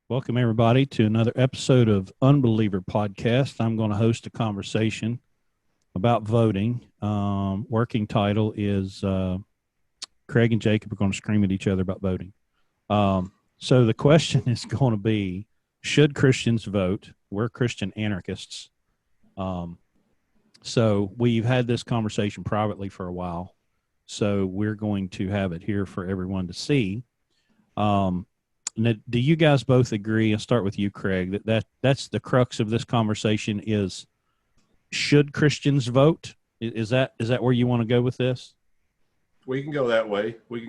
Welcome, everybody, to another episode of Unbeliever podcast. I'm going to host a conversation about voting. Working title is Craig and Jacob are going to scream at each other about voting. So the question is going to be, should Christians vote? We're Christian anarchists. So we've had this conversation privately for a while. So we're going to have it here for everyone to see. Now, do you guys both agree? I'll start with you, Craig, that's the crux of this conversation is, should Christians vote? Is that where you want to go with this? We can go that way. We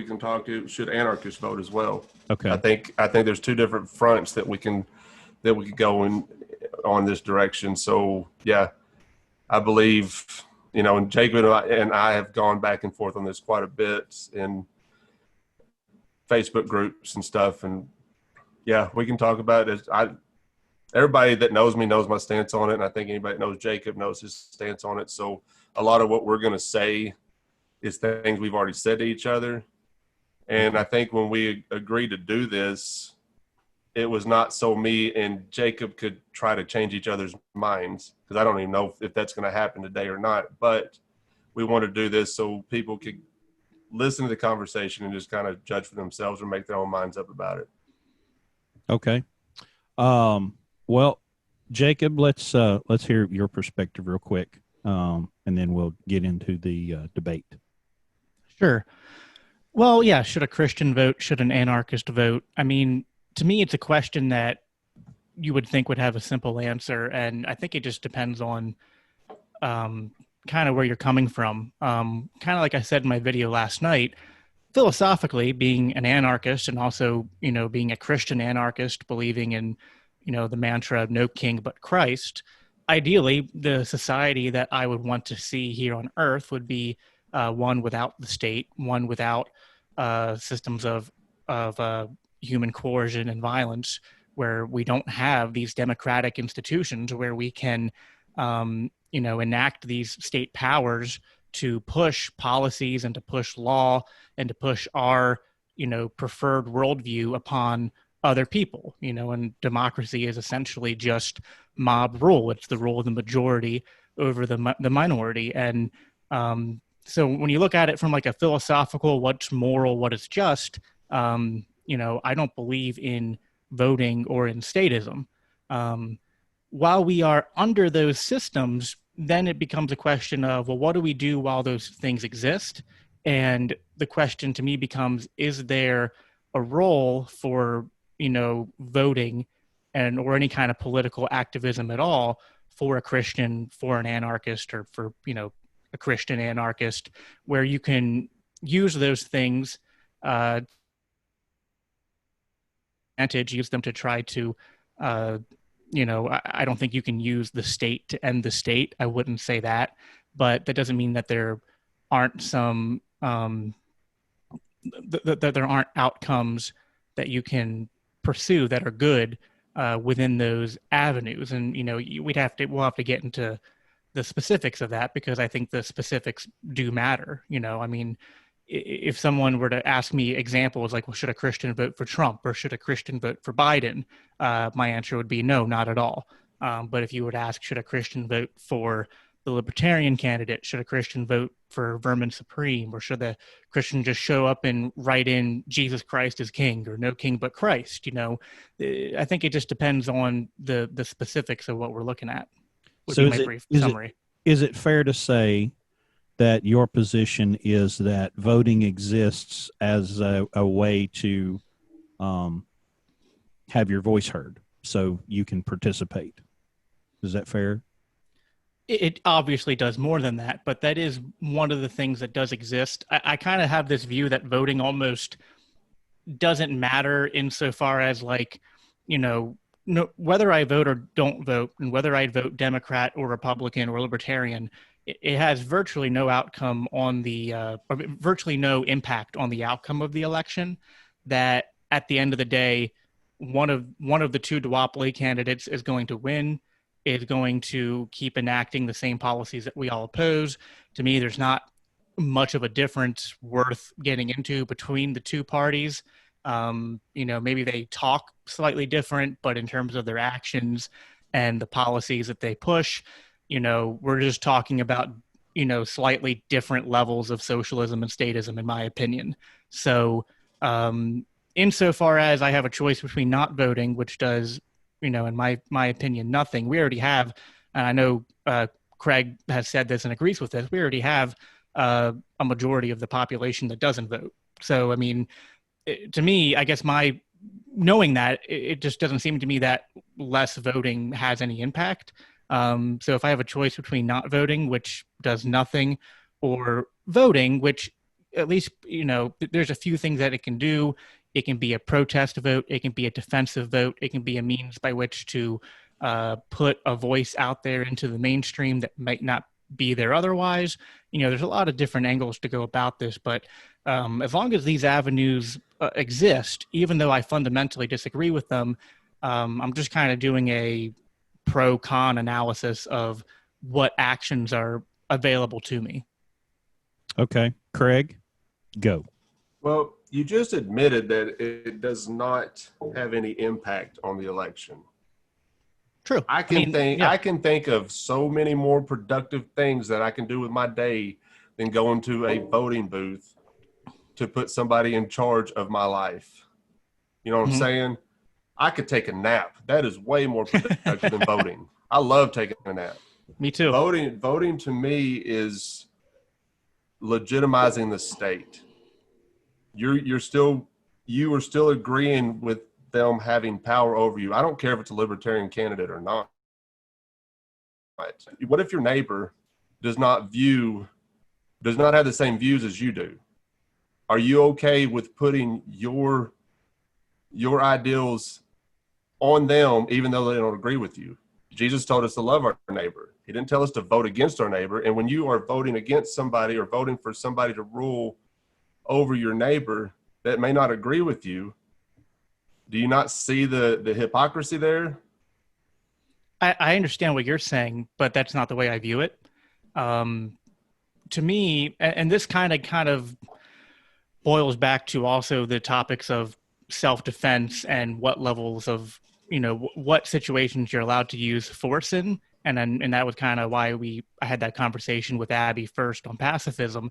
can talk to, should anarchists vote as well? Okay. I think there's two different fronts that we can go in on this direction. So yeah, I believe, and Jacob and I have gone back and forth on this quite a bit in Facebook groups and stuff. And yeah, we can talk about it. Everybody that knows me knows my stance on it. And I think anybody that knows Jacob knows his stance on it. So a lot of what we're going to say is things we've already said to each other. And I think when we agreed to do this, it was not so me and Jacob could try to change each other's minds, because I don't even know if that's going to happen today or not. But we want to do this so people could listen to the conversation and just kind of judge for themselves or make their own minds up about it. Okay. Well, Jacob, let's hear your perspective real quick, and then we'll get into the debate. Sure. Well, yeah, should a Christian vote? Should an anarchist vote? I mean, to me, it's a question that you would think would have a simple answer, and I think it just depends on kind of where you're coming from. Kind of like I said in my video last night, philosophically, being an anarchist and also, being a Christian anarchist, believing in, the mantra of no king but Christ, ideally, the society that I would want to see here on earth would be one without the state, one without systems of human coercion and violence, where we don't have these democratic institutions where we can enact these state powers to push policies and to push law and to push our, preferred worldview upon other people, and democracy is essentially just mob rule. It's the rule of the majority over the minority. And so when you look at it from like a philosophical, what's moral, what is just, I don't believe in voting or in statism. While we are under those systems, then it becomes a question of, well, what do we do while those things exist? And the question to me becomes, is there a role for, voting or any kind of political activism at all for a Christian, for an anarchist, or for, a Christian anarchist, where you can use those things, use them to try to, I don't think you can use the state to end the state. I wouldn't say that, but that doesn't mean that there aren't some, that there aren't outcomes that you can pursue that are good within those avenues. And, we'll have to get into the specifics of that, because I think the specifics do matter. If someone were to ask me examples like, well, should a Christian vote for Trump or should a Christian vote for Biden? My answer would be no, not at all. But if you were to ask, should a Christian vote for the Libertarian candidate? Should a Christian vote for Vermin Supreme? Or should the Christian just show up and write in Jesus Christ is king, or no king but Christ? I think it just depends on the specifics of what we're looking at. So is it fair to say that your position is that voting exists as a way to have your voice heard so you can participate? Is that fair? It obviously does more than that, but that is one of the things that does exist. I kind of have this view that voting almost doesn't matter insofar as, like, whether I vote or don't vote, and whether I vote Democrat or Republican or Libertarian, it has virtually no outcome on or virtually no impact on the outcome of the election. That at the end of the day, one of the two duopoly candidates is going to win, is going to keep enacting the same policies that we all oppose. To me, there's not much of a difference worth getting into between the two parties. Maybe they talk slightly different, but in terms of their actions and the policies that they push, we're just talking about, slightly different levels of socialism and statism, in my opinion. So, insofar as I have a choice between not voting, which does, in my opinion, nothing. We already have, and I know Craig has said this and agrees with this. We already have a majority of the population that doesn't vote. So, I mean, to me, I guess knowing that, it just doesn't seem to me that less voting has any impact. So if I have a choice between not voting, which does nothing, or voting, which at least, there's a few things that it can do. It can be a protest vote. It can be a defensive vote. It can be a means by which to put a voice out there into the mainstream that might not be there otherwise. There's a lot of different angles to go about this, but as long as these avenues exist, even though I fundamentally disagree with them, I'm just kind of doing a pro-con analysis of what actions are available to me. Okay. Craig, go. Well, you just admitted that it does not have any impact on the election. True. I can think of so many more productive things that I can do with my day than going to a voting booth to put somebody in charge of my life. You know what I'm saying? I could take a nap. That is way more productive than voting. I love taking a nap. Me too. Voting to me is legitimizing the state. You are still agreeing with them having power over you. I don't care if it's a libertarian candidate or not. What if your neighbor does not have the same views as you do? Are you okay with putting your ideals on them, even though they don't agree with you? Jesus told us to love our neighbor. He didn't tell us to vote against our neighbor. And when you are voting against somebody or voting for somebody to rule over your neighbor that may not agree with you, do you not see the hypocrisy there? I understand what you're saying, but that's not the way I view it. To me, and this kind of boils back to also the topics of self-defense and what levels of, what situations you're allowed to use force in. And that was kind of why I had that conversation with Abby first on pacifism.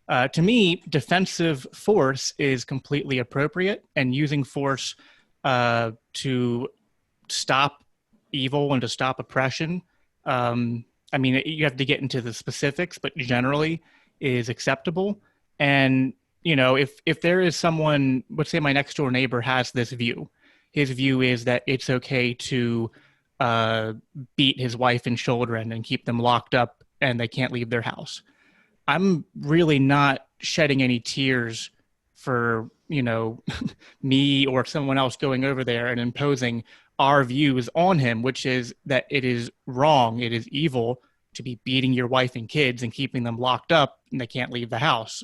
To me, defensive force is completely appropriate, and using force to stop evil and to stop oppression. I mean, you have to get into the specifics, but generally is acceptable. And, if there is someone, let's say my next door neighbor has this view, his view is that it's okay to beat his wife and children and keep them locked up and they can't leave their house. I'm really not shedding any tears for, me or someone else going over there and imposing our views on him, which is that it is wrong, it is evil to be beating your wife and kids and keeping them locked up and they can't leave the house.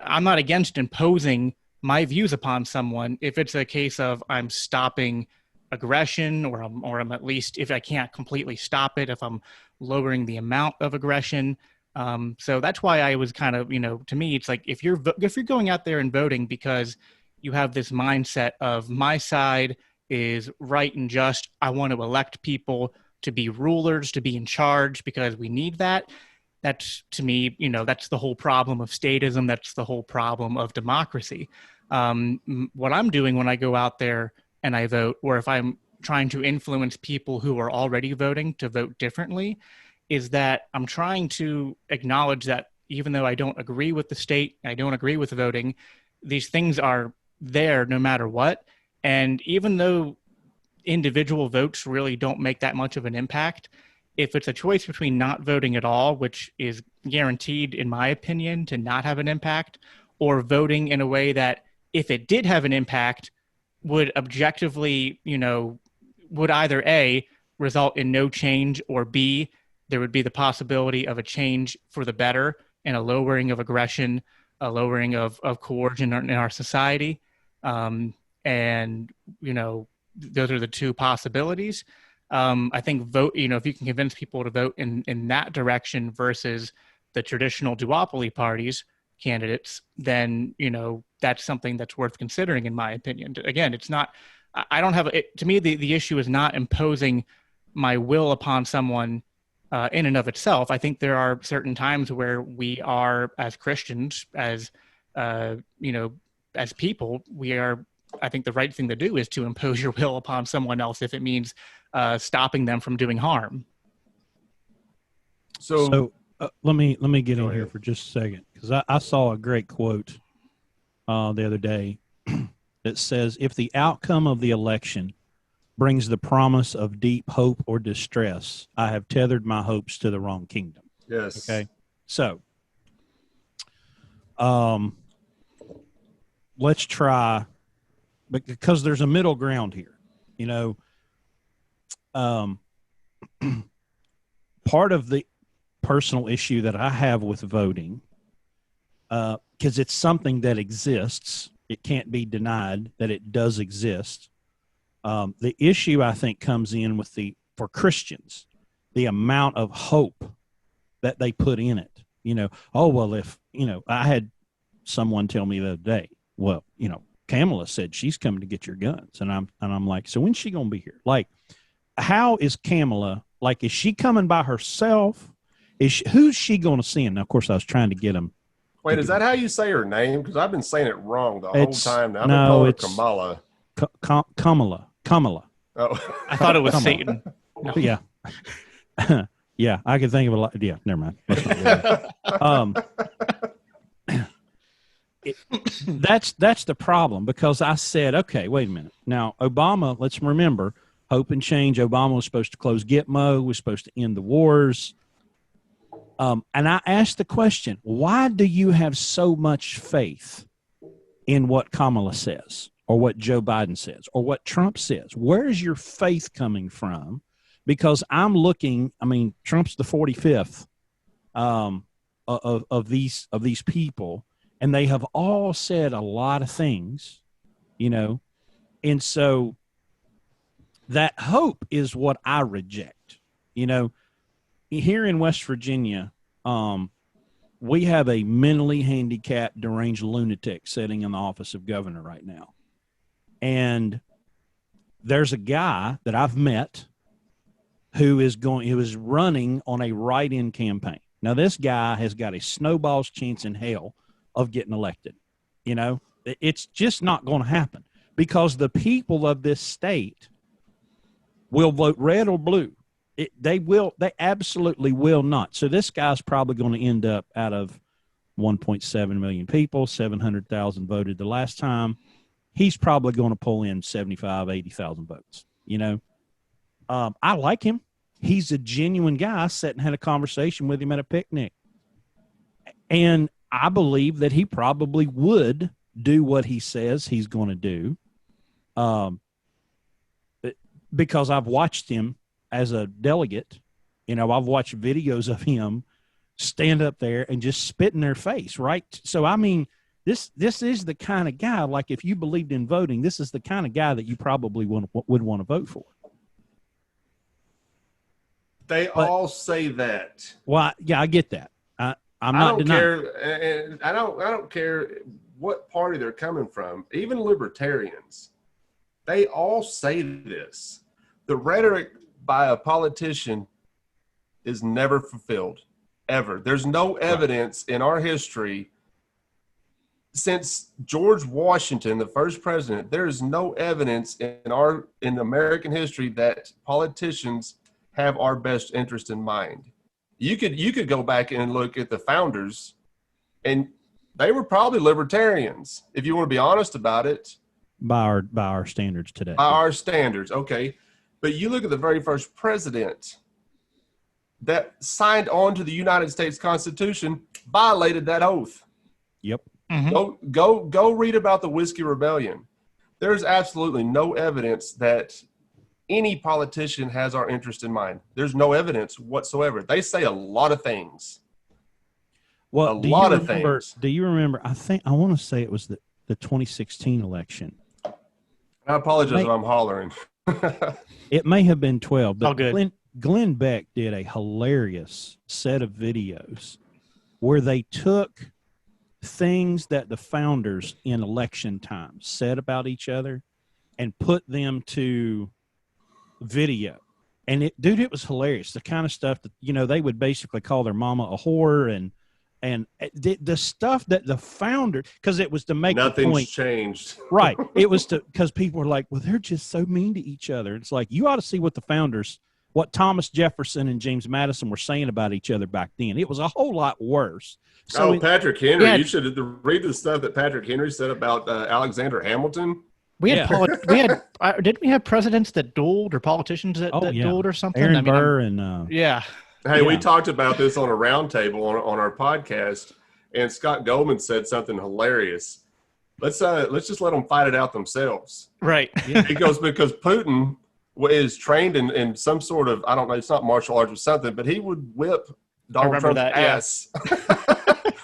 I'm not against imposing my views upon someone if it's a case of I'm stopping aggression, or I'm at least, if I can't completely stop it, if I'm lowering the amount of aggression. So that's why I was kind of, to me, it's like if you're going out there and voting because you have this mindset of my side is right and just, I want to elect people to be rulers, to be in charge because we need that. That's, to me, that's the whole problem of statism. That's the whole problem of democracy. What I'm doing when I go out there and I vote, or if I'm trying to influence people who are already voting to vote differently, is that I'm trying to acknowledge that even though I don't agree with the state, I don't agree with voting, these things are there no matter what. And even though individual votes really don't make that much of an impact, if it's a choice between not voting at all, which is guaranteed, in my opinion, to not have an impact, or voting in a way that if it did have an impact, would objectively, would either A, result in no change, or B, there would be the possibility of a change for the better and a lowering of aggression, a lowering of coercion in our society. And, those are the two possibilities. I think vote, if you can convince people to vote in that direction versus the traditional duopoly parties candidates, then, that's something that's worth considering, in my opinion. Again, it's not, I don't have, to me, the issue is not imposing my will upon someone in and of itself. I think there are certain times where we are, as Christians, as, as people, I think the right thing to do is to impose your will upon someone else if it means stopping them from doing harm. So let me get in here for just a second, because I saw a great quote the other day that says, if the outcome of the election brings the promise of deep hope or distress, I have tethered my hopes to the wrong kingdom. Yes. Okay. So let's try, because there's a middle ground here, part of the personal issue that I have with voting, because it's something that exists, it can't be denied that it does exist. The issue, I think, comes in with for Christians, the amount of hope that they put in it. If I had someone tell me the other day, well, Kamala said she's coming to get your guns, and I'm like, so when's she gonna be here? Like, how is Kamala? Like, is she coming by herself? Who's she going to send? Now, of course, I was trying to get them. Wait, is that how you say her name? Because I've been saying it wrong the whole time now. I've been calling her Kamala. Kamala. Oh, I thought it was Satan. No. Yeah. Yeah, I could think of a lot. Yeah, never mind. That's the problem, because I said, okay, wait a minute. Now, Obama, let's remember, Hope and Change, Obama was supposed to close Gitmo, was supposed to end the wars. And I asked the question, why do you have so much faith in what Kamala says, or what Joe Biden says, or what Trump says? Where is your faith coming from? Because I'm looking, Trump's the 45th of these people, and they have all said a lot of things, and so that hope is what I reject. Here in West Virginia, we have a mentally handicapped, deranged lunatic sitting in the office of governor right now. And there's a guy that I've met who is running on a write-in campaign. Now, this guy has got a snowball's chance in hell of getting elected. It's just not going to happen, because the people of this state will vote red or blue. They absolutely will not. So this guy's probably going to end up, out of 1.7 million people, 700,000 voted the last time, he's probably going to pull in 75, 80,000 votes. I like him. He's a genuine guy. I sat and had a conversation with him at a picnic. And I believe that he probably would do what he says he's going to do, because I've watched him as a delegate. I've watched videos of him stand up there and just spit in their face, right? So, this is the kind of guy, like, if you believed in voting, this is the kind of guy that you probably would want to vote for. They all say that. Well, yeah, I get that. I'm not denying. And I don't care what party they're coming from. Even libertarians, they all say this. The rhetoric by a politician is never fulfilled, ever. There's no evidence in our history since George Washington, the first president. There is no evidence in American history that politicians have our best interest in mind. You could go back and look at the founders, and they were probably libertarians, if you want to be honest about it. By our standards today. By our standards, okay. But you look at the very first president that signed on to the United States Constitution, violated that oath. Yep. Mm-hmm. Go read about the Whiskey Rebellion. There's absolutely no evidence that any politician has our interest in mind. There's no evidence whatsoever. They say a lot of things. Well, do you remember? I want to say it was the 2016 election. I apologize if I'm hollering. It may have been 12, but all good. Glenn Beck did a hilarious set of videos where they took things that the founders in election times said about each other and put them to video. And it was hilarious. The kind of stuff that, they would basically call their mama a whore and the stuff that the founder, because it was to make the point. Nothing's changed. Right. It was because people were like, well, they're just so mean to each other. It's like, you ought to see what Thomas Jefferson and James Madison were saying about each other back then. It was a whole lot worse. So Patrick Henry. You should read the stuff that Patrick Henry said about Alexander Hamilton. We had didn't we have presidents that dueled or politicians that dueled or something? Aaron Burr and Hey, we talked about this on a roundtable on our podcast, and Scott Goldman said something hilarious. Let's just let them fight it out themselves. Right. Yeah. He goes, because Putin is trained in some sort of, I don't know, it's not martial arts or something, but he would whip Donald Trump's ass.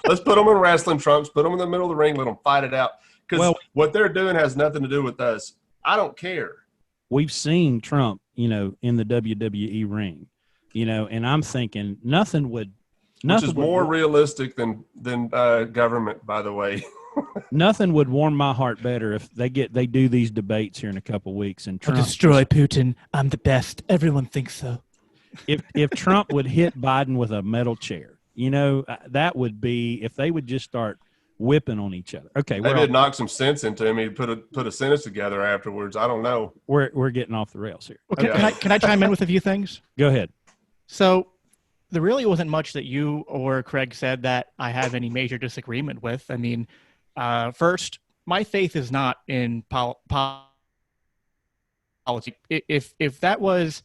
Let's put them in wrestling trunks, put them in the middle of the ring, let them fight it out. Because what they're doing has nothing to do with us. I don't care. We've seen Trump, in the WWE ring, and I'm thinking which is more realistic than government, by the way. Nothing would warm my heart better if they do these debates here in a couple of weeks and Trump destroy Putin. I'm the best. Everyone thinks so. If Trump would hit Biden with a metal chair, that would be, if they would just start whipping on each other. Okay, maybe it'd knock some sense into him. He'd put a sentence together afterwards. I don't know. We're getting off the rails here. Okay. Can I chime in with a few things? Go ahead. So there really wasn't much that you or Craig said that I have any major disagreement with. I mean, first, my faith is not in policy. If that was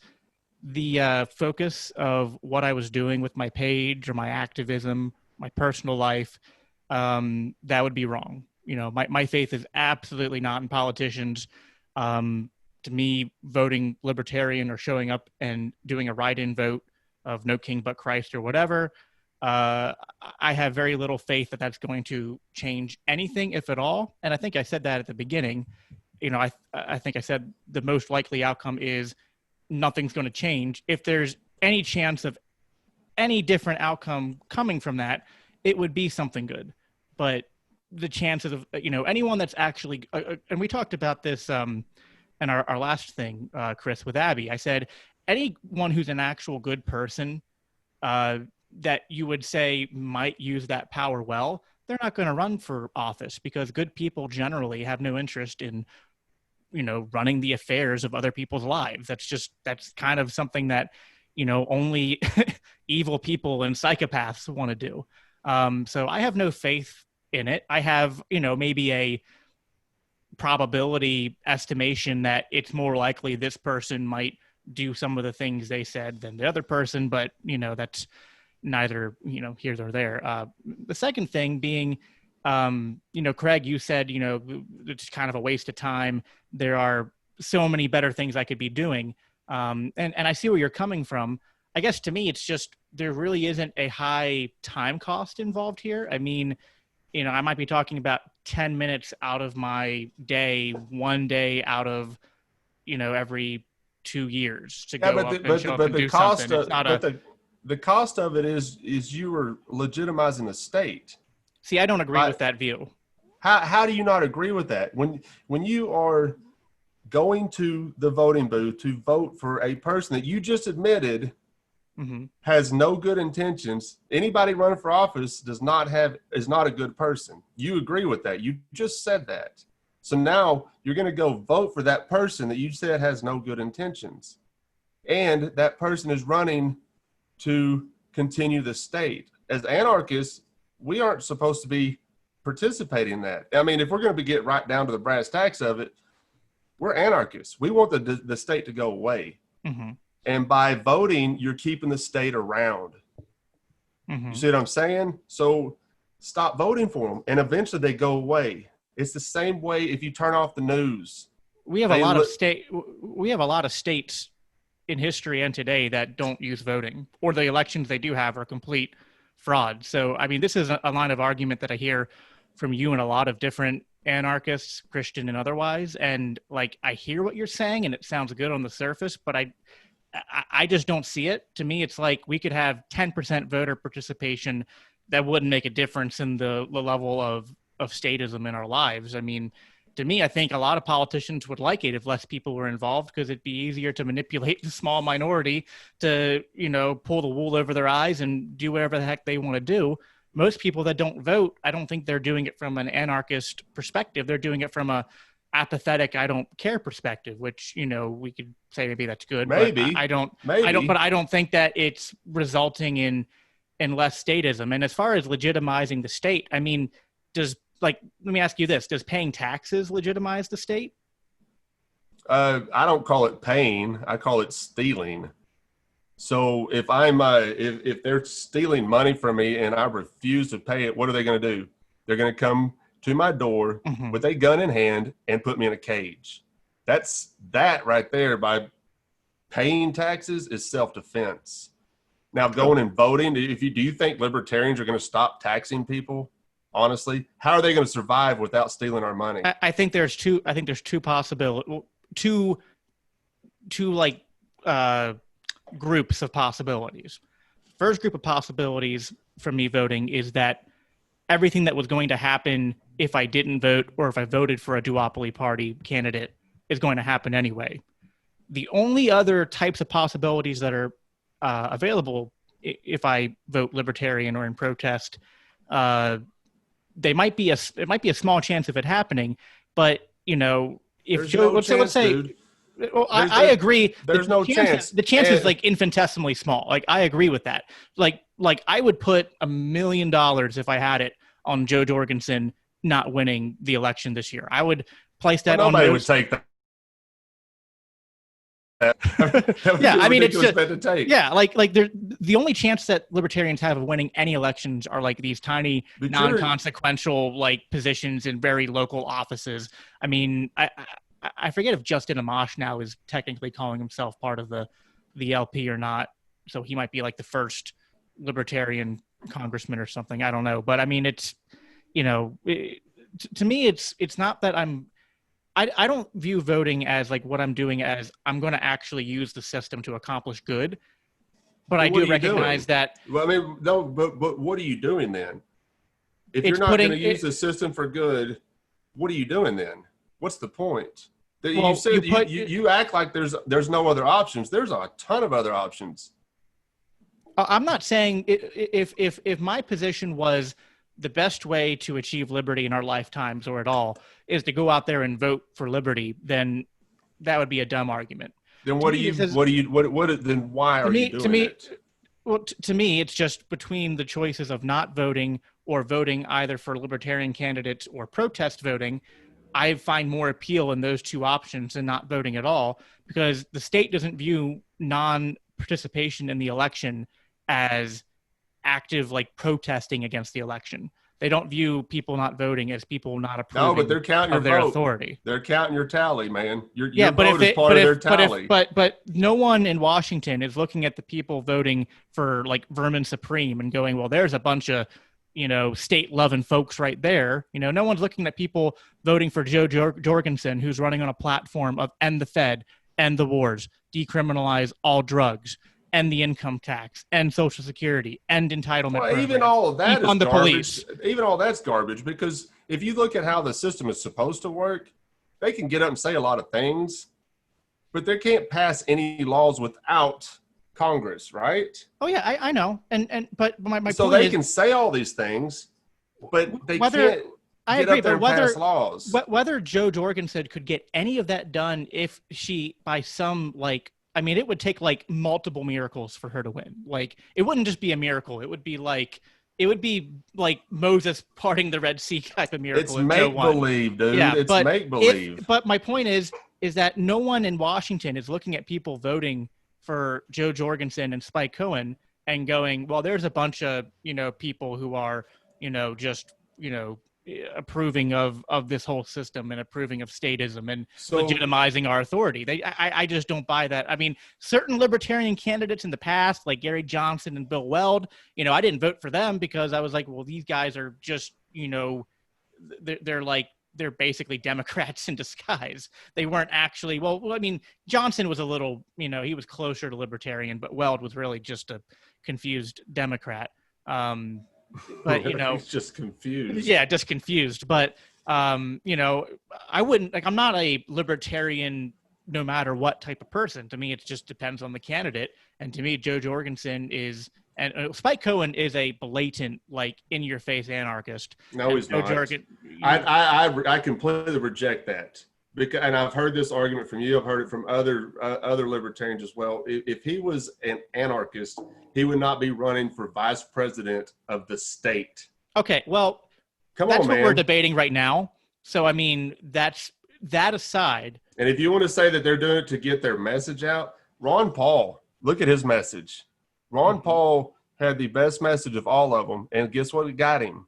the focus of what I was doing with my page or my activism, my personal life, that would be wrong. My faith is absolutely not in politicians. To me, voting libertarian or showing up and doing a write-in vote of no king but Christ or whatever, I have very little faith that that's going to change anything, if at all. And I think I said that at the beginning. I think I said the most likely outcome is nothing's going to change. If there's any chance of any different outcome coming from that, it would be something good. But the chances of, anyone that's actually, and we talked about this in our last thing, Chris, with Abby. I said, anyone who's an actual good person that you would say might use that power well, they're not going to run for office, because good people generally have no interest in, running the affairs of other people's lives. That's kind of something that, only evil people and psychopaths want to do. So I have no faith in it. I have, maybe a probability estimation that it's more likely this person might do some of the things they said than the other person, but that's neither here nor there. The second thing being, Craig, you said it's kind of a waste of time. There are so many better things I could be doing, and I see where you're coming from. I guess to me, it's just there really isn't a high time cost involved here. I mean, I might be talking about 10 minutes out of my day, one day out of every 2 years to go up and show up and do something. It's not the cost of it is you are legitimizing the state. See, I don't agree with that view. How do you not agree with that? When you are going to the voting booth to vote for a person that you just admitted has no good intentions, anybody running for office is not a good person. You agree with that. You just said that. So now you're going to go vote for that person that you said has no good intentions. And that person is running to continue the state. As anarchists, we aren't supposed to be participating in that. I mean, if we're going to get right down to the brass tacks of it, we're anarchists. We want the state to go away. And by voting, you're keeping the state around. You see what I'm saying? So stop voting for them, and eventually they go away. It's the same way if you turn off the news. We have a lot of states in history and today that don't use voting, or the elections they do have are complete fraud. So, I mean, this is a line of argument that I hear from you and a lot of different anarchists, Christian and otherwise. And like, I hear what you're saying and it sounds good on the surface, but I just don't see it. To me, it's like we could have 10% voter participation that wouldn't make a difference in the level of statism in our lives. I mean, to me, I think a lot of politicians would like it if less people were involved, because it'd be easier to manipulate the small minority to, pull the wool over their eyes and do whatever the heck they want to do. Most people that don't vote, I don't think they're doing it from an anarchist perspective. They're doing it from a apathetic, I don't care perspective, which, we could say maybe that's good. Maybe. But I don't think that it's resulting in less statism. And as far as legitimizing the state, I mean, let me ask you this: does paying taxes legitimize the state? I don't call it paying. I call it stealing. So if if they're stealing money from me and I refuse to pay it, what are they going to do? They're going to come to my door with a gun in hand and put me in a cage. That right there, by paying taxes, is self-defense. Now, going and voting, do you think libertarians are going to stop taxing people? Honestly, how are they going to survive without stealing our money? I think there's two possibilities, two groups of possibilities. First group of possibilities for me voting is that everything that was going to happen if I didn't vote or if I voted for a duopoly party candidate is going to happen anyway. The only other types of possibilities that are available if I vote libertarian or in protest, it might be a small chance of it happening, but let's say, well, I agree. There's no chance. The chance is like infinitesimally small. Like, I agree with that. Like I would put $1 million if I had it on Joe Jorgensen not winning the election this year. I would place that on. Nobody would take that. Yeah, I mean, it's just, the only chance that libertarians have of winning any elections are like these tiny, non-consequential positions in very local offices. I mean, I forget if Justin Amash now is technically calling himself part of the LP or not, so he might be like the first libertarian congressman or something. I don't know, but I mean, it's to me, it's not that I don't view voting as like what I'm doing as I'm going to actually use the system to accomplish good, but I do recognize that. Well, I mean, no, but what are you doing then? If you're not going to use the system for good, what are you doing then? What's the point? You said you act like there's no other options. There's a ton of other options. I'm not saying if my position was the best way to achieve liberty in our lifetimes or at all is to go out there and vote for liberty, then that would be a dumb argument. Then why are you doing it? Well, to me, it's just between the choices of not voting or voting either for libertarian candidates or protest voting. I find more appeal in those two options than not voting at all, because the state doesn't view non-participation in the election as active protesting against the election. They don't view people not voting as people not approving. No, but they're counting their authority. They're counting your tally, man. Your vote is part of their tally. But no one in Washington is looking at the people voting for Vermin Supreme and going, well, there's a bunch of state-loving folks right there. No one's looking at people voting for Joe Jorgensen, who's running on a platform of end the Fed, end the wars, decriminalize all drugs, end the income tax, end Social Security, end entitlement programs. Even all of that is on the garbage. Police. Even all that's garbage, because if you look at how the system is supposed to work, they can get up and say a lot of things, but they can't pass any laws without Congress, right? Oh yeah, I know. But my so point they is, can say all these things, but they can't get up there and pass laws. Whether Joe Jorgensen could get any of that done if she, by some it would take multiple miracles for her to win. It wouldn't just be a miracle. It would be like Moses parting the Red Sea type of miracle. It's make-believe, dude. Yeah, it's make-believe. But my point is that no one in Washington is looking at people voting for Joe Jorgensen and Spike Cohen and going, well, there's a bunch of, people who are, approving of this whole system and approving of statism and legitimizing our authority. I just don't buy that. I mean, certain libertarian candidates in the past, like Gary Johnson and Bill Weld, I didn't vote for them because I was like, well, these guys are just, they're basically Democrats in disguise. They weren't actually, Johnson was a little, he was closer to libertarian, but Weld was really just a confused Democrat. but you know, he's just confused. Yeah, just confused. But you know, I wouldn't like. I'm not a libertarian, no matter what type of person. To me, it just depends on the candidate. And to me, Joe Jorgensen is, and Spike Cohen is a blatant, like, in-your-face anarchist. No, he's not. I completely reject that. Because, and I've heard this argument from you. I've heard it from other libertarians as well. If he was an anarchist, he would not be running for vice president of the state. Okay, well, that's what we're debating right now. So, I mean, that's that aside. And if you want to say that they're doing it to get their message out, Ron Paul, look at his message. Ron Paul had the best message of all of them, and guess what? It got him.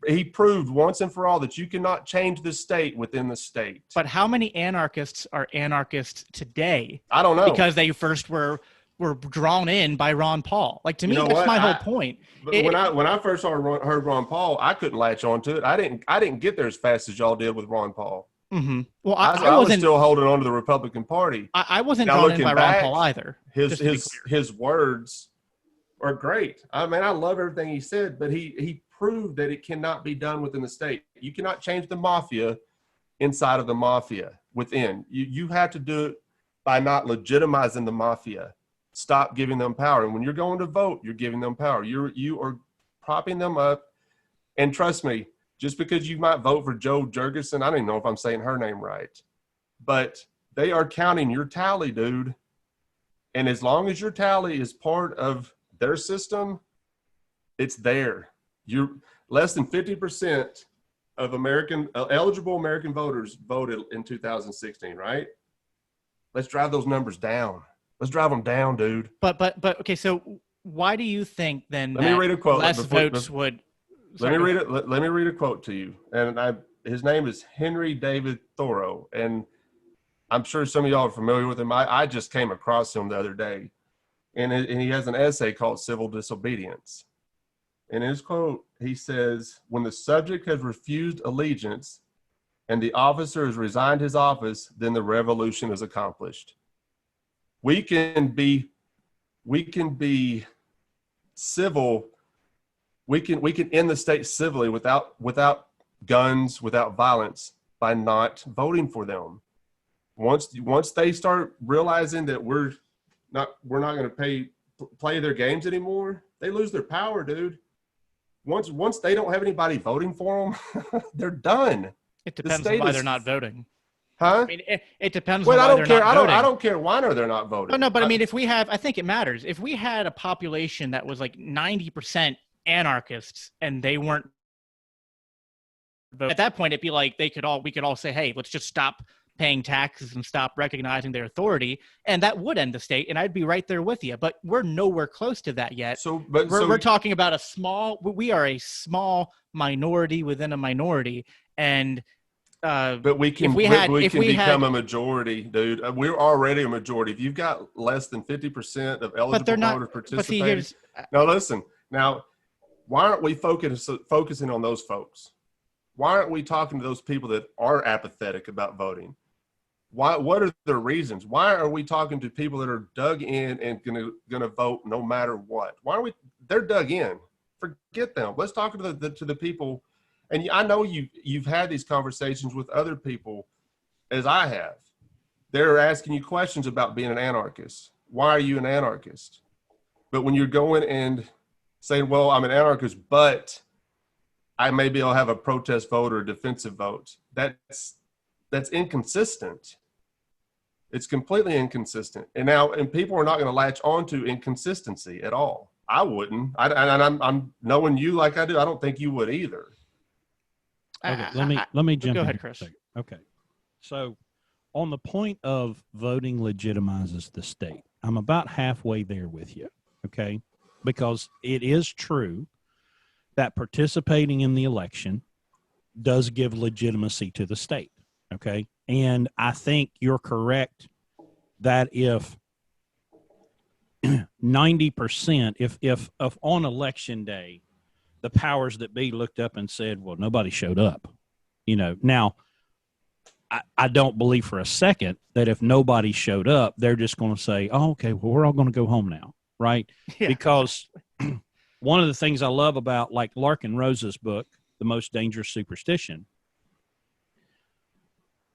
He proved once and for all that you cannot change the state within the state. But how many anarchists are anarchists today? I don't know. Because they first were drawn in by Ron Paul. Like, to me, that's my whole point. When I first heard Ron Paul, I couldn't latch on to it. I didn't get there as fast as y'all did with Ron Paul. Mm-hmm. Well, I was still holding on to the Republican Party. I wasn't drawn in by Ron Paul either. His words are great. I mean, I love everything he said, but he proved that it cannot be done within the state. You cannot change the mafia inside of the mafia within. You have to do it by not legitimizing the mafia. Stop giving them power. And when you're going to vote, you're giving them power. You are propping them up. And trust me, just because you might vote for Joe Jurgensen, I don't even know if I'm saying her name right, but they are counting your tally, dude. And as long as your tally is part of their system, it's there. You're less than 50% of eligible American voters voted in 2016, right? Let's drive those numbers down. Let's drive them down, dude. But okay, so why do you think then Let me read a quote. Less votes would? Let me read it. Let me read a quote to you. And his name is Henry David Thoreau, and I'm sure some of y'all are familiar with him. I just came across him the other day, and he has an essay called "Civil Disobedience." And in his quote, he says, "When the subject has refused allegiance, and the officer has resigned his office, then the revolution is accomplished." We can be civil. We can end the state civilly without guns, without violence, by not voting for them. Once they start realizing that we're not going to play their games anymore, they lose their power, dude. Once they don't have anybody voting for them, they're done. It depends on why they're not voting. Huh? I mean, it depends on why they're not voting. I don't care why they're not voting. No, but I mean, I think it matters. If we had a population that was like 90% anarchists and they weren't voting, at that point, it'd be like we could all say, hey, let's just stop paying taxes and stop recognizing their authority, and that would end the state, and I'd be right there with you. But we're nowhere close to that yet. We're talking about we are a small minority within a minority, and but we can become a majority, dude. We're already a majority. If you've got less than 50% of eligible voters participating, now listen. Now, why aren't we focusing on those folks? Why aren't we talking to those people that are apathetic about voting? What are the reasons? Why are we talking to people that are dug in and gonna vote no matter what? Why are we? They're dug in. Forget them. Let's talk to the people. And I know you've had these conversations with other people, as I have. They're asking you questions about being an anarchist. Why are you an anarchist? But when you're going and saying, well, I'm an anarchist, but maybe I'll have a protest vote or a defensive vote. That's inconsistent. It's completely inconsistent. And people are not going to latch on to inconsistency at all. I wouldn't. I'm knowing you like I do. I don't think you would either. Okay, let me jump in. Go ahead, Chris. Okay. So on the point of voting legitimizes the state, I'm about halfway there with you. Okay. Because it is true that participating in the election does give legitimacy to the state. Okay. And I think you're correct that if 90%, if on election day, the powers that be looked up and said, well, nobody showed up, now I don't believe for a second that if nobody showed up, they're just going to say, oh, okay, well, we're all going to go home now. Right. Yeah. Because one of the things I love about like Larkin Rose's book, The Most Dangerous Superstition,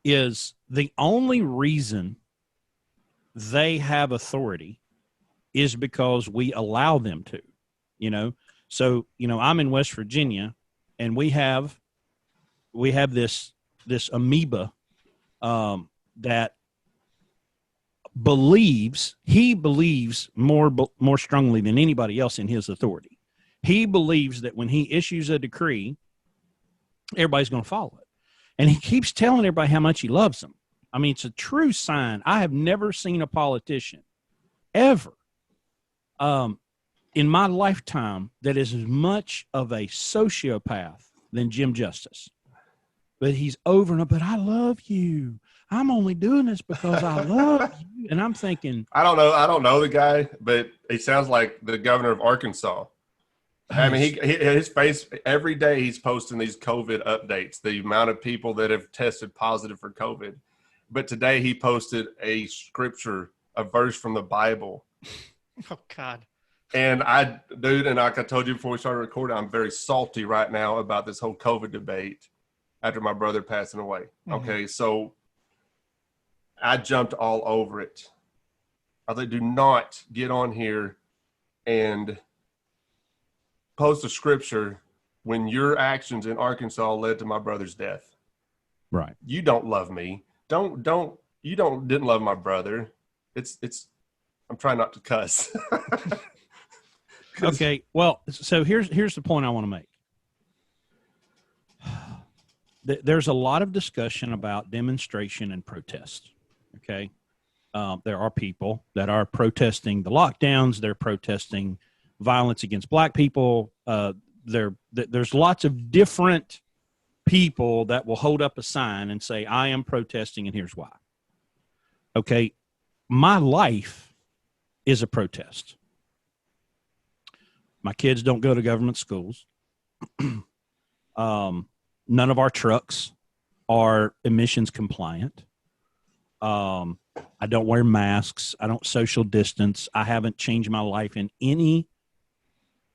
is the only reason they have authority is because we allow them to, you know? So, you know, I'm in West Virginia and we have this amoeba, that he believes more strongly than anybody else in his authority. He believes that when he issues a decree, everybody's going to follow it. And he keeps telling everybody how much he loves them. I mean, it's a true sign. I have never seen a politician ever in my lifetime that is as much of a sociopath than Jim Justice. But he's over and up, but I love you. I'm only doing this because I love you. And I'm thinking, I don't know the guy, but he sounds like the governor of Arkansas. I mean, his face every day he's posting these COVID updates, the amount of people that have tested positive for COVID. But today he posted a scripture, a verse from the Bible. Oh God. And like I told you before we started recording, I'm very salty right now about this whole COVID debate after my brother passing away. Mm-hmm. Okay, so I jumped all over it. I think do not get on here and post a scripture when your actions in Arkansas led to my brother's death. Right. You don't love me. Didn't love my brother. I'm trying not to cuss. Okay. Well, so here's the point I want to make. There's a lot of discussion about demonstration and protest. Okay. There are people that are protesting the lockdowns. They're protesting violence against black people. There's lots of different people that will hold up a sign and say, I am protesting and here's why. Okay. My life is a protest. My kids don't go to government schools. None of our trucks are emissions compliant. I don't wear masks. I don't social distance. I haven't changed my life in any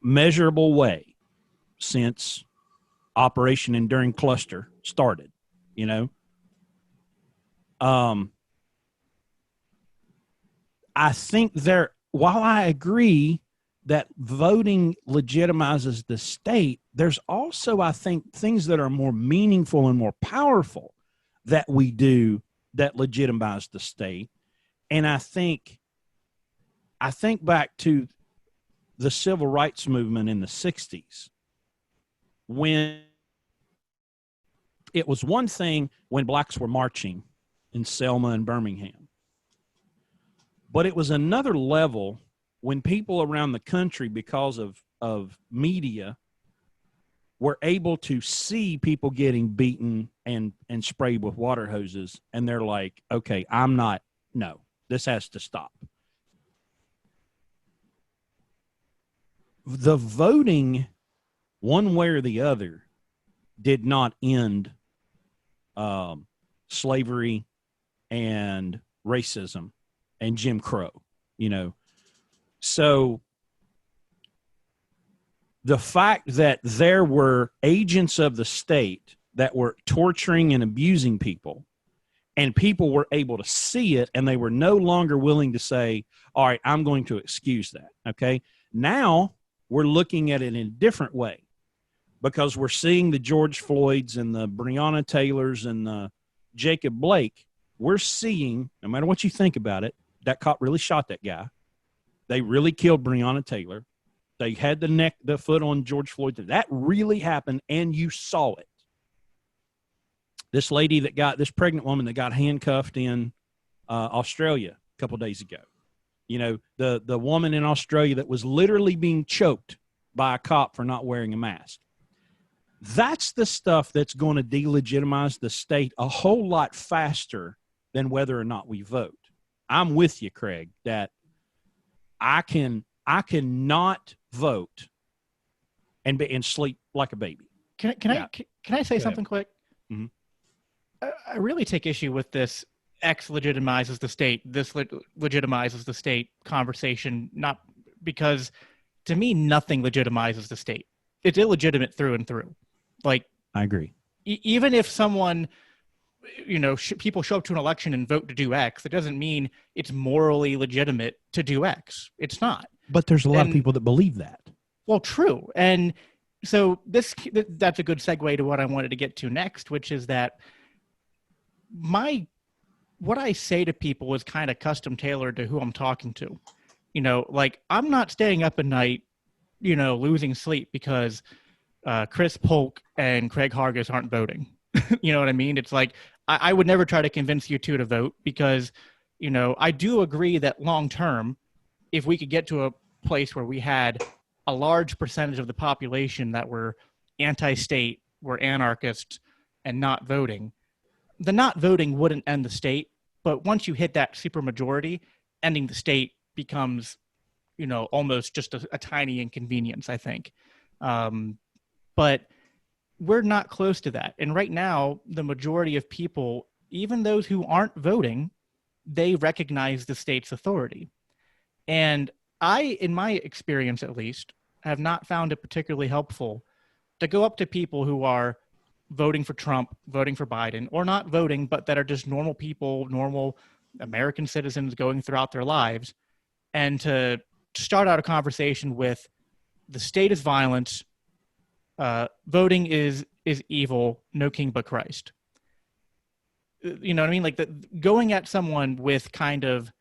measurable way since Operation Enduring Cluster started, you know? I think while I agree that voting legitimizes the state, there's also, I think, things that are more meaningful and more powerful that we do that legitimize the state. And I think back to the civil rights movement in the 60s, when it was one thing when blacks were marching in Selma and Birmingham, but it was another level when people around the country, because of media, were able to see people getting beaten and sprayed with water hoses. And they're like, okay, this has to stop. The voting, one way or the other, did not end slavery and racism and Jim Crow, you know. So the fact that there were agents of the state that were torturing and abusing people, and people were able to see it, and they were no longer willing to say, all right, I'm going to excuse that, okay? Now we're looking at it in a different way because we're seeing the George Floyds and the Breonna Taylors and the Jacob Blake. We're seeing, no matter what you think about it, that cop really shot that guy. They really killed Breonna Taylor. They had the foot on George Floyd. That really happened, and you saw it. This pregnant woman that got handcuffed in Australia a couple of days ago. You know, the woman in Australia that was literally being choked by a cop for not wearing a mask. That's the stuff that's going to delegitimize the state a whole lot faster than whether or not we vote. I'm with you, Craig, that I cannot vote and sleep like a baby. Can I say something quick? Mm-hmm. I really take issue with this X legitimizes the state, this legitimizes the state conversation, not because to me, nothing legitimizes the state. It's illegitimate through and through. Like, I agree. Even if someone, people show up to an election and vote to do X, it doesn't mean it's morally legitimate to do X. It's not. But there's a lot of people that believe that. Well, true. And so that's a good segue to what I wanted to get to next, which is that what I say to people is kind of custom tailored to who I'm talking to. Like, I'm not staying up at night, losing sleep because Chris Polk and Craig Harguess aren't voting. You know what I mean? It's like, I would never try to convince you two to vote because, I do agree that long term, if we could get to a place where we had a large percentage of the population that were anti-state, were anarchists, and not voting, the not voting wouldn't end the state. But once you hit that supermajority, ending the state becomes, almost just a tiny inconvenience, I think. But we're not close to that. And right now, the majority of people, even those who aren't voting, they recognize the state's authority. And I, in my experience at least, have not found it particularly helpful to go up to people who are voting for Trump, voting for Biden, or not voting, but that are just normal people, normal American citizens going throughout their lives, and to start out a conversation with the state is violent, voting is evil, no king but Christ. You know what I mean? Like going at someone with kind of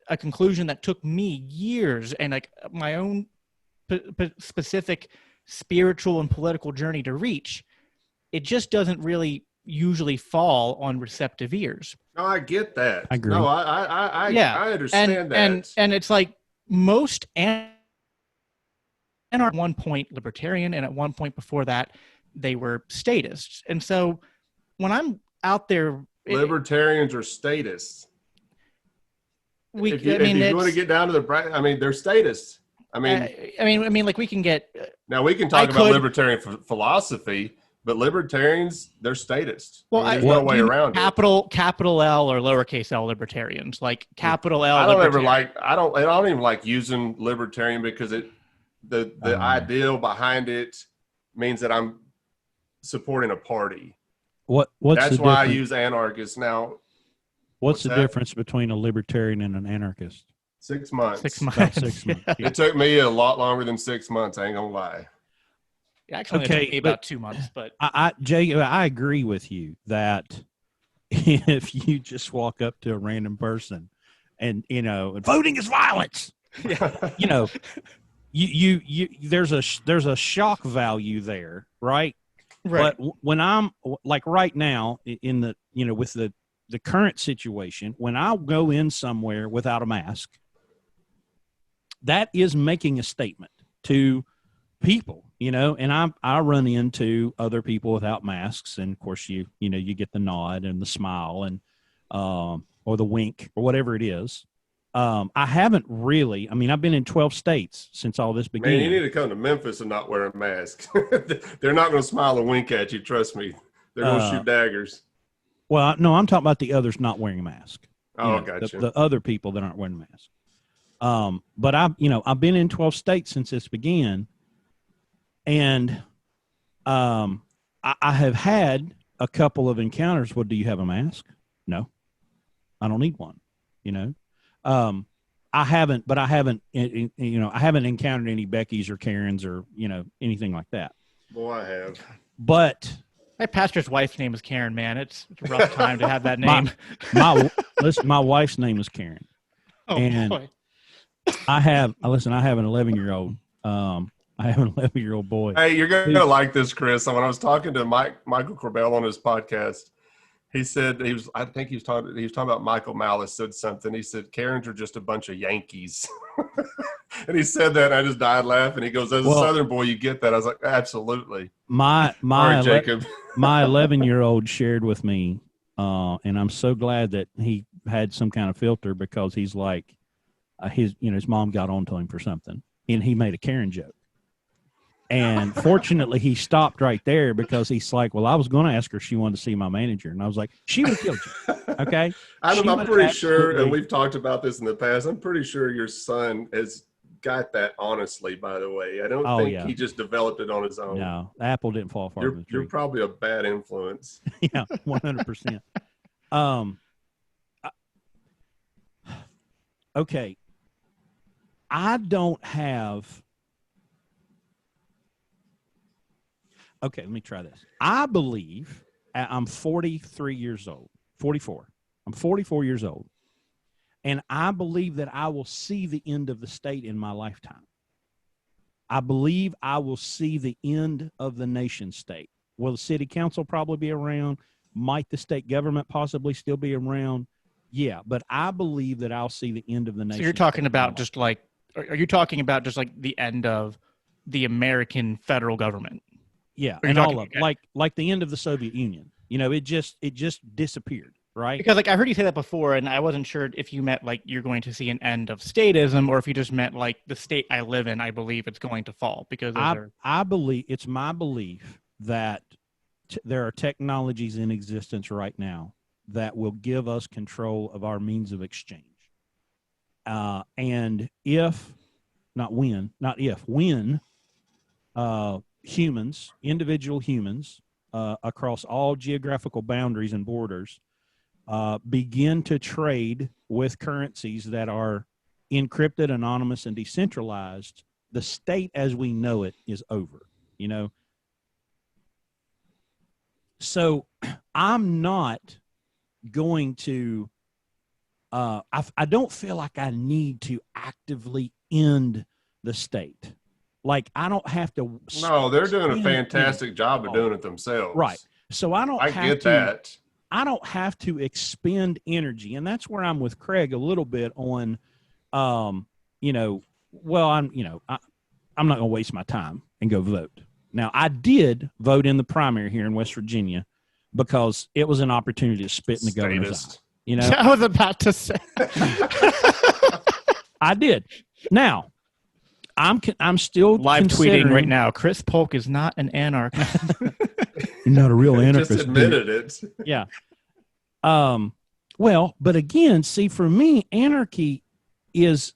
a conclusion that took me years and like my own specific spiritual and political journey to reach, it just doesn't really usually fall on receptive ears. No, I get that. I agree. No, I understand that. And it's like most and at one point libertarian, and at one point before that, they were statists. And so when I'm out there, libertarians are statists. If you want to get down to they're statists. I mean, like we can get. Now we can talk about libertarian philosophy, but libertarians, they're statists. Well, there's no way around it. Capital L or lowercase l libertarians, like capital L. I don't even like using libertarian because the ideal behind it means that I'm supporting a party. That's why I use anarchist now. What's the difference between a libertarian and an anarchist? 6 months. 6 months. About 6 months. Yeah. It took me a lot longer than 6 months. I ain't gonna lie. Actually, it took me about 2 months. But Jay, I agree with you that if you just walk up to a random person and voting is violence, you there's a shock value there, right? Right. But when I'm like right now in the with the current situation, when I go in somewhere without a mask, that is making a statement to people, and I run into other people without masks. And of course you get the nod and the smile and, or the wink or whatever it is. I haven't really, I've been in 12 states since all this began. Man, you need to come to Memphis and not wear a mask. They're not going to smile and wink at you. Trust me. They're going to shoot daggers. Well, no, I'm talking about the others not wearing a mask. Oh, gotcha. The other people that aren't wearing a mask. But I've been in 12 states since this began, and I have had a couple of encounters. Well, do you have a mask? No, I don't need one. I haven't encountered any Beckys or Karens or anything like that. Boy, I have. But my pastor's wife's name is Karen. Man, it's a rough time to have that name. My wife's name is Karen. Oh, and boy. I have an 11-year-old. I have an 11-year-old boy. Hey, you're going to like this, Chris. When I was talking to Michael Corbell on his podcast, he said he was talking about Michael Malice said something. He said Karens are just a bunch of Yankees. And he said that, and I just died laughing. He goes, as a Southern boy, you get that. I was like, absolutely. Jacob. My 11-year-old shared with me, and I'm so glad that he had some kind of filter, because he's like, his mom got on to him for something, and he made a Karen joke. And fortunately, he stopped right there, because he's like, well, I was going to ask her if she wanted to see my manager. And I was like, she would have killed you. Okay. I'm pretty sure, and we've talked about this in the past, I'm pretty sure your son has got that honestly, by the way. I don't Oh, think yeah. he just developed it on his own. No, the apple didn't fall far from the tree. You're probably a bad influence. Yeah, 100%. Okay. I don't have. Okay, let me try this. I believe I'm 43 years old, 44. I'm 44 years old. And I believe that I will see the end of the state in my lifetime. I believe I will see the end of the nation state. Will the city council probably be around? Might the state government possibly still be around? Yeah, but I believe that I'll see the end of the nation. So you're talking about just like, are you talking about just like the end of the American federal government? Yeah, and all of like the end of the Soviet Union. You know, it just disappeared, right? Because like I heard you say that before, and I wasn't sure if you meant like you're going to see an end of statism, or if you just meant like the state I live in, I believe it's going to fall. Because I believe it's my belief that there are technologies in existence right now that will give us control of our means of exchange. And when humans, individual humans, across all geographical boundaries and borders, begin to trade with currencies that are encrypted, anonymous, and decentralized, the state as we know it is over, you know? So I'm not going to, I don't feel like I need to actively end the state. Like I don't have to. No, they're doing a fantastic job of doing it themselves. Right. So I don't get that. I don't have to expend energy. And that's where I'm with Craig a little bit on, you know, well, I'm not going to waste my time and go vote. Now, I did vote in the primary here in West Virginia because it was an opportunity to spit in the governor's eye. You know, I was about to say. I did. Now, I'm still live tweeting right now. Chris Polk is not an anarchist. You're not a real anarchist. Just admitted it. Yeah. Well, but again, see, for me, anarchy is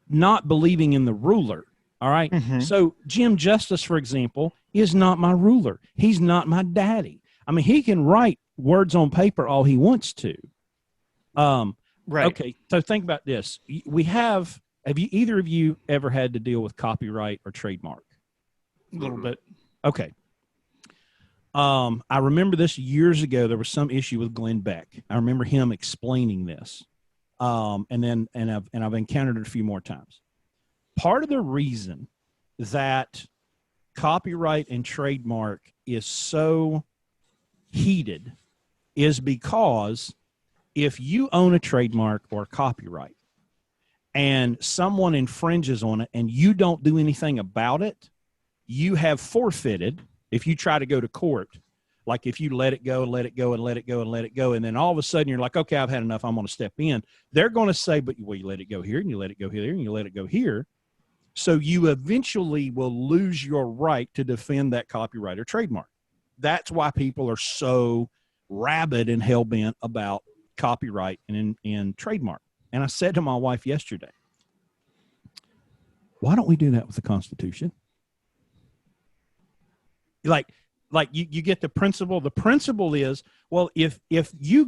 not believing in the ruler. All right. Mm-hmm. So Jim Justice, for example, is not my ruler. He's not my daddy. I mean, he can write words on paper all he wants to. Right. Okay. So think about this. Have you either of you ever had to deal with copyright or trademark? A little bit. Okay. I remember this years ago. There was some issue with Glenn Beck. I remember him explaining this, and I've encountered it a few more times. Part of the reason that copyright and trademark is so heated is because if you own a trademark or copyright and someone infringes on it and you don't do anything about it, you have forfeited. If you try to go to court, like if you let it go and let it go and let it go and let it go, and then all of a sudden you're like, okay, I've had enough, I'm going to step in. They're going to say, but well, you let it go here and you let it go here and you let it go here. So you eventually will lose your right to defend that copyright or trademark. That's why people are so rabid and hell-bent about copyright and trademark. And I said to my wife yesterday, why don't we do that with the Constitution? Like you get the principle. The principle is, well, if you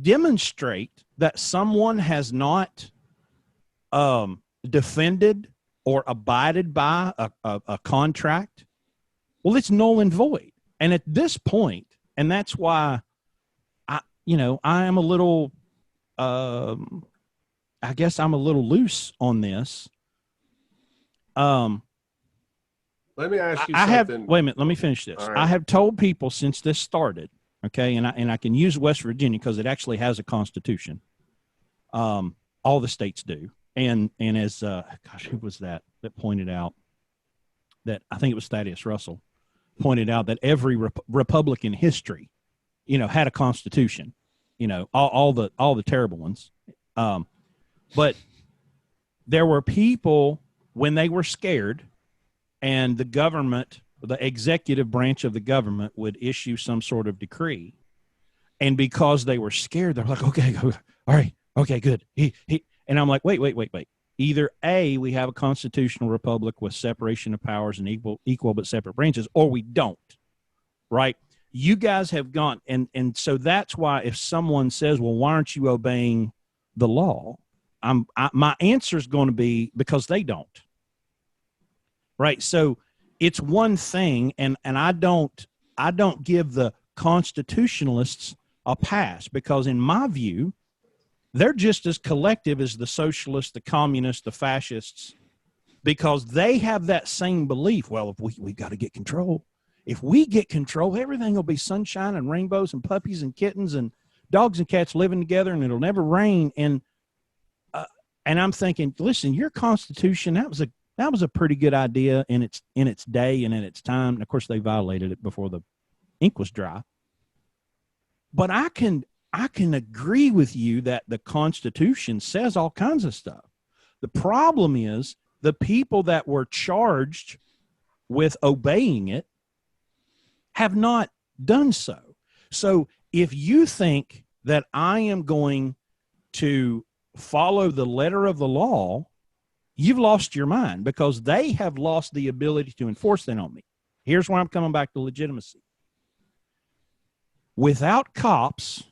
demonstrate that someone has not defended or abided by a contract, well, it's null and void. And at this point, and that's why I am a little, I guess I'm a little loose on this. Let me ask you something. Wait a minute. Let me finish this. Right. I have told people since this started, okay, and I can use West Virginia because it actually has a constitution. All the states do. And as, who was that pointed out that, I think it was Thaddeus Russell, pointed out that every republic in history, had a constitution, all the terrible ones. But there were people when they were scared and the government, the executive branch of the government would issue some sort of decree. And because they were scared, they're like, okay, all right, okay, good. And I'm like, wait. Either A, we have a constitutional republic with separation of powers and equal but separate branches, or we don't, right? You guys have gone, and so that's why if someone says, well, why aren't you obeying the law? My answer is going to be because they don't, right? So it's one thing, and I don't give the constitutionalists a pass, because in my view, they're just as collective as the socialists, the communists, the fascists, because they have that same belief. Well, if we've got to get control. If we get control, everything will be sunshine and rainbows and puppies and kittens and dogs and cats living together, and it'll never rain. And I'm thinking, listen, your Constitution, that was a pretty good idea in its day and in its time. And of course, they violated it before the ink was dry. But I can agree with you that the Constitution says all kinds of stuff. The problem is the people that were charged with obeying it have not done so. So if you think that I am going to follow the letter of the law, you've lost your mind, because they have lost the ability to enforce that on me. Here's where I'm coming back to legitimacy. Without cops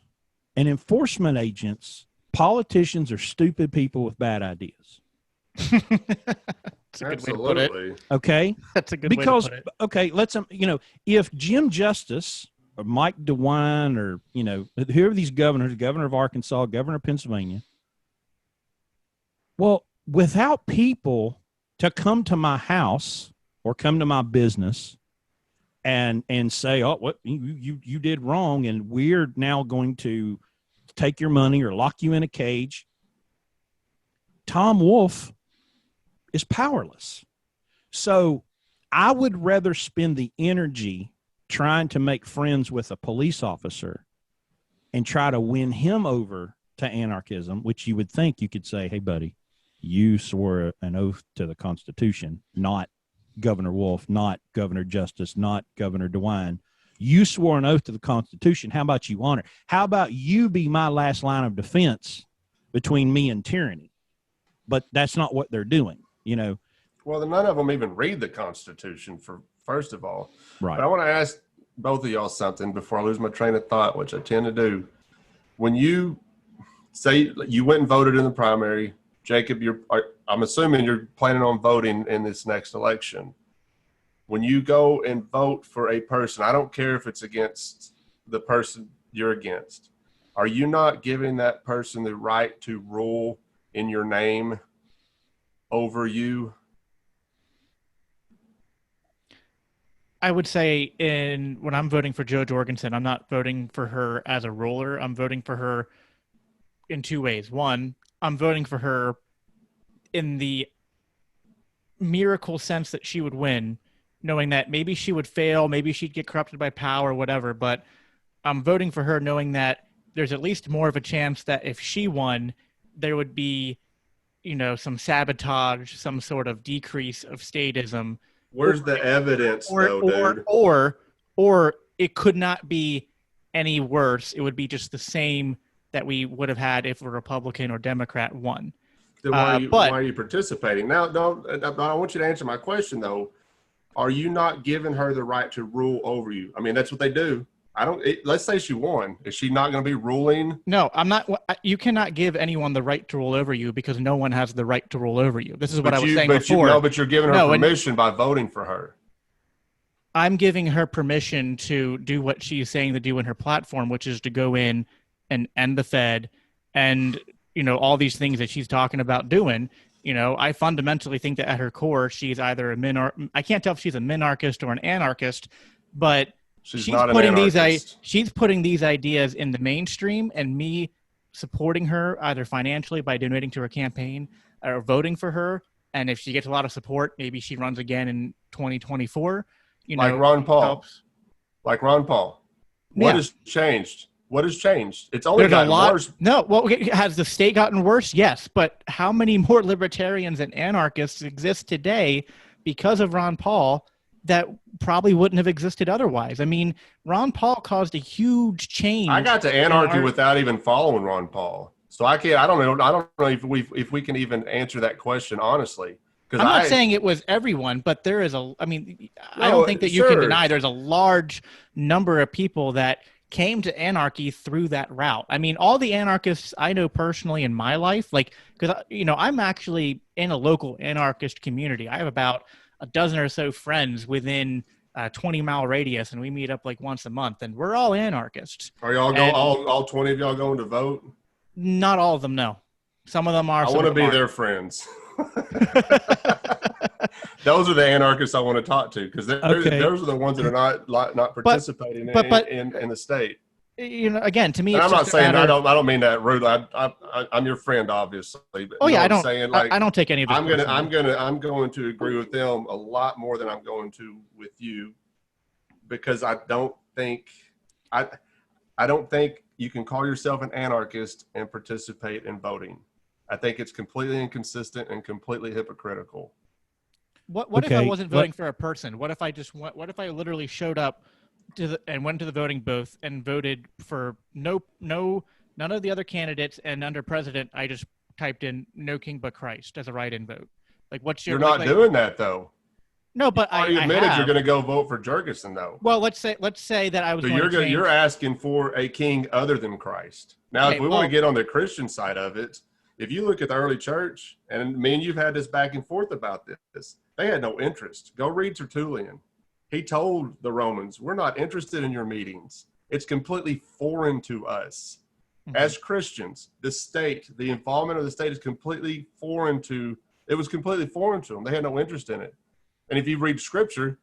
and enforcement agents, politicians are stupid people with bad ideas. That's a good way to put it. Okay? That's a good way to put it. Okay, let's, if Jim Justice or Mike DeWine or, whoever these governors, governor of Arkansas, governor of Pennsylvania, well, without people to come to my house or come to my business and say, oh, what you did wrong, and we're now going to take your money or lock you in a cage, Tom Wolfe is powerless. So I would rather spend the energy trying to make friends with a police officer and try to win him over to anarchism, which you would think you could say, hey, buddy, you swore an oath to the Constitution, not Governor Wolfe, not Governor Justice, not Governor DeWine. You swore an oath to the Constitution. How about you honor? How about you be my last line of defense between me and tyranny? But that's not what they're doing, Well, none of them even read the Constitution, first of all. Right. But I want to ask both of y'all something before I lose my train of thought, which I tend to do. When you say you went and voted in the primary, Jacob, I'm assuming you're planning on voting in this next election. When you go and vote for a person, I don't care if it's against the person you're against, are you not giving that person the right to rule in your name over you? I would say when I'm voting for Jo Jorgensen, I'm not voting for her as a ruler. I'm voting for her in two ways. One, I'm voting for her in the miracle sense that she would win, knowing that maybe she would fail, maybe she'd get corrupted by power, whatever. But I'm voting for her knowing that there's at least more of a chance that if she won, there would be, some sabotage, some sort of decrease of statism. Where's the evidence, dude? Or it could not be any worse. It would be just the same that we would have had if a Republican or Democrat won. Then why are you participating? Now, I want you to answer my question, though. Are you not giving her the right to rule over you? I mean, that's what they do. Let's say she won. Is she not going to be ruling? No, I'm not. You cannot give anyone the right to rule over you, because no one has the right to rule over you. This is what I was saying before. But you're giving her permission by voting for her. I'm giving her permission to do what she's saying to do in her platform, which is to go in and end the Fed and, all these things that she's talking about doing. I fundamentally think that at her core, she's either I can't tell if she's a minarchist or an anarchist, but she's putting these ideas in the mainstream, and me supporting her either financially by donating to her campaign or voting for her. And if she gets a lot of support, maybe she runs again in 2024. Like Ron Paul. Helps. Like Ron Paul. What has changed? What has changed? It's only gotten worse. No, well, has the state gotten worse? Yes, but how many more libertarians and anarchists exist today because of Ron Paul that probably wouldn't have existed otherwise? I mean, Ron Paul caused a huge change. I got to anarchy without even following Ron Paul. So I don't know if we can even answer that question honestly. I'm not saying it was everyone, but there is I don't think that you sure. can deny there's a large number of people that came to anarchy through that route. I mean, all the anarchists I know personally in my life, like, because, I'm actually in a local anarchist community. I have about a dozen or so friends within a 20-mile radius, and we meet up like once a month, and we're all anarchists. Are y'all all 20 of y'all going to vote? Not all of them, no. Some of them are. I want to be their friends. Those are the anarchists I want to talk to, because those are the ones that are not participating in the state. Again, to me, and I'm not saying I don't mean that rude. I'm your friend, obviously. But I don't. Saying, like, I don't take any of this. I'm going to agree with them a lot more than I'm going to with you, because I don't think you can call yourself an anarchist and participate in voting. I think it's completely inconsistent and completely hypocritical. What if I wasn't voting for a person? What if I literally showed up and went to the voting booth and voted for none of the other candidates, and under president I just typed in "No King but Christ" as a write-in vote? Like, what's your? You're not doing that though. No, but you admitted you're going to go vote for Jergensen though. Well, let's say that I was. So you're asking for a king other than Christ. Now, if we want to get on the Christian side of it, if you look at the early church, and me and you've had this back and forth about this, they had no interest. Go read Tertullian. He told the Romans, "We're not interested in your meetings. It's completely foreign to us." Mm-hmm. As Christians, the state, the involvement of the state is completely foreign to. It was completely foreign to them. They had no interest in it. And if you read Scripture,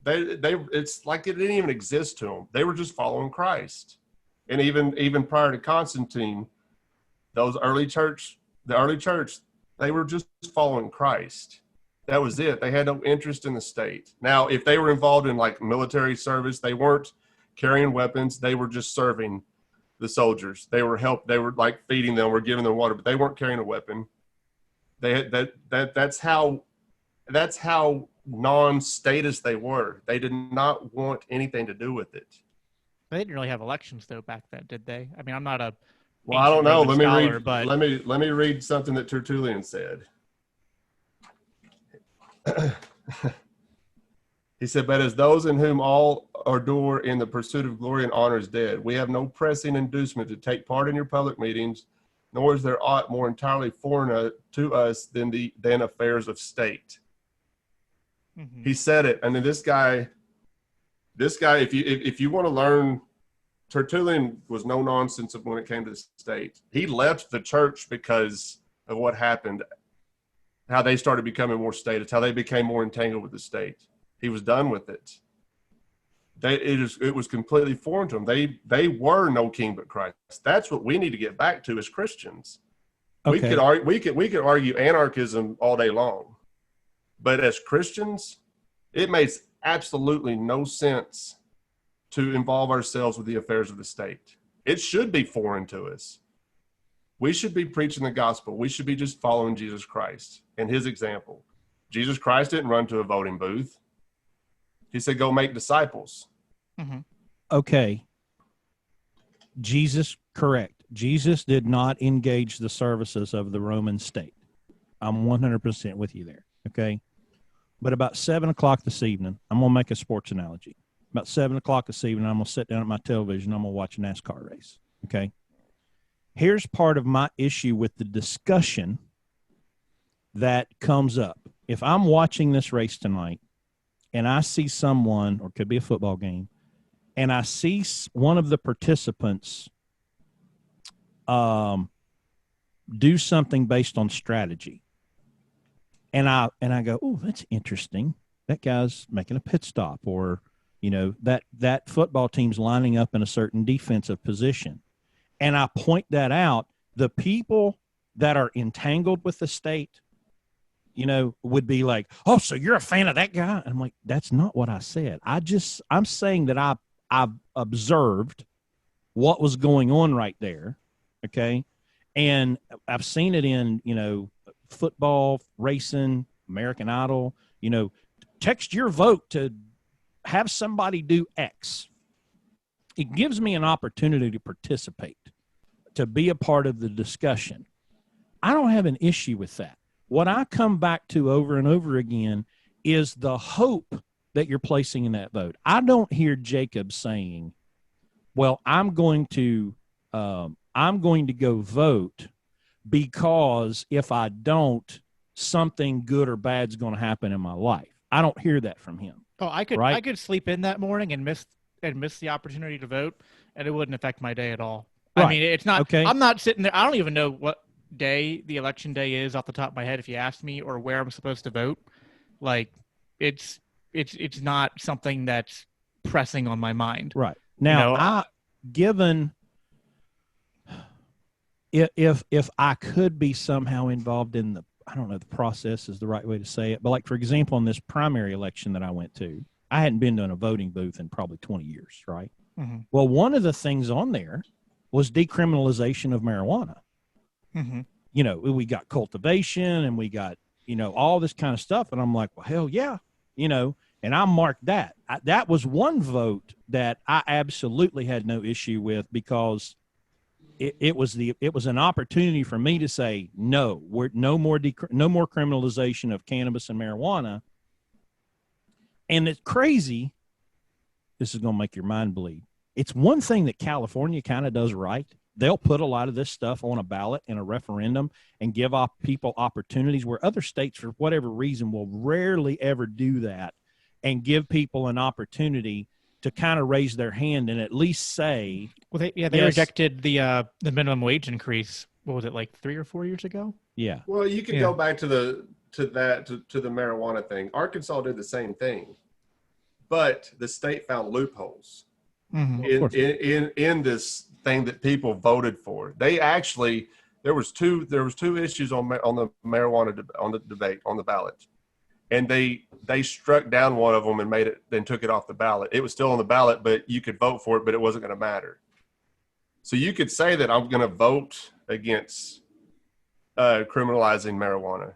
it's like it didn't even exist to them. They were just following Christ. And even prior to Constantine, the early church, they were just following Christ. That was it. They had no interest in the state. Now, if they were involved in like military service, they weren't carrying weapons. They were just serving the soldiers. They were like feeding them or giving them water, but they weren't carrying a weapon. That's how non-statist they were. They did not want anything to do with it. They didn't really have elections though back then, did they? I mean, I'm not a I don't know. Let me read something that Tertullian said. He said, "But as those in whom all ardor in the pursuit of glory and honor is dead, we have no pressing inducement to take part in your public meetings, nor is there aught more entirely foreign to us than affairs of state." Mm-hmm. He said it, and then this guy, if you want to learn, Tertullian was no nonsense when it came to the state. He left the church because of what happened, how they started becoming more statist, how they became more entangled with the state. He was done with it. It was completely foreign to them. They were no king but Christ. That's what we need to get back to as Christians. Okay. We could argue anarchism all day long, but as Christians, it makes absolutely no sense to involve ourselves with the affairs of the state. It should be foreign to us. We should be preaching the gospel. We should be just following Jesus Christ and his example. Jesus Christ didn't run to a voting booth. He said, "Go make disciples." Mm-hmm. Okay. Correct. Jesus did not engage the services of the Roman state. I'm 100% with you there. Okay. But about 7 o'clock this evening, I'm going to make a sports analogy. About 7 o'clock this evening, I'm going to sit down at my television. I'm going to watch a NASCAR race. Okay. Here's part of my issue with the discussion that comes up. If I'm watching this race tonight and I see someone, or it could be a football game, and I see one of the participants do something based on strategy, and I go, "Oh, that's interesting. That guy's making a pit stop," or that football team's lining up in a certain defensive position, and I point that out. The people that are entangled with the state, would be like, "Oh, so you're a fan of that guy?" And I'm like, that's not what I said. I'm saying that I've observed what was going on right there. Okay. And I've seen it in, football, racing, American Idol, text your vote to have somebody do X. It gives me an opportunity to participate. to be a part of the discussion. I don't have an issue with that. What I come back to over and over again is the hope that you're placing in that vote. I don't hear Jacob saying, well, I'm going to go vote because if I don't, something good or bad's going to happen in my life. I don't hear that from him. Oh, I could right? I could sleep in that morning and miss the opportunity to vote, and it wouldn't affect my day at all. Right. I mean, it's not. Okay. I'm not sitting there. I don't even know what day the election day is off the top of my head. If you asked me, or where I'm supposed to vote, like it's not something that's pressing on my mind. Right. Now, given if I could be somehow involved in the, I don't know, the process is the right way to say it, but like, for example, in this primary election that I went to, I hadn't been to a voting booth in probably 20 years, right? Mm-hmm. Well, one of the things on there was decriminalization of marijuana. Mm-hmm. You know, we got cultivation and we got, all this kind of stuff. And I'm like, well, hell yeah, and I marked that. That was one vote that I absolutely had no issue with, because it was an opportunity for me to say, no, we're no more criminalization of cannabis and marijuana. And it's crazy. This is going to make your mind bleed. It's one thing that California kind of does right. They'll put a lot of this stuff on a ballot in a referendum and give people opportunities, where other states, for whatever reason, will rarely ever do that and give people an opportunity to kind of raise their hand and at least say, well, they yes. rejected the minimum wage increase. What was it, like 3 or 4 years ago? Yeah. Well, you could go back to the marijuana thing. Arkansas did the same thing, but the state found loopholes in this thing that people voted for. They actually, there was two issues on the marijuana on the debate on the ballot, and they struck down one of them and made it, then took it off the ballot. It was still on the ballot, but you could vote for it, but it wasn't going to matter. So you could say that I'm going to vote against criminalizing marijuana,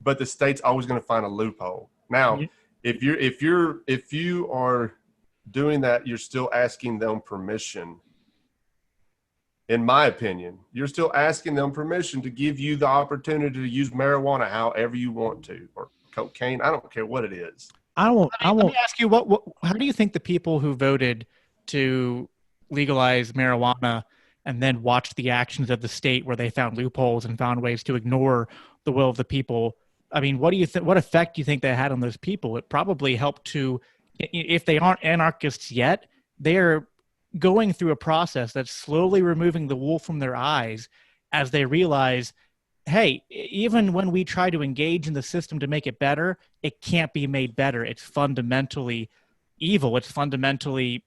but the state's always going to find a loophole. Now, if you are doing that, you're still asking them permission. In my opinion, you're still asking them permission to give you the opportunity to use marijuana however you want to, or cocaine. I don't care what it is. Let me ask you, how do you think the people who voted to legalize marijuana and then watched the actions of the state where they found loopholes and found ways to ignore the will of the people, I mean, what effect do you think that had on those people? It probably helped to, if they aren't anarchists yet, they're going through a process that's slowly removing the wool from their eyes as they realize, hey, even when we try to engage in the system to make it better, it can't be made better. It's fundamentally evil. It's fundamentally,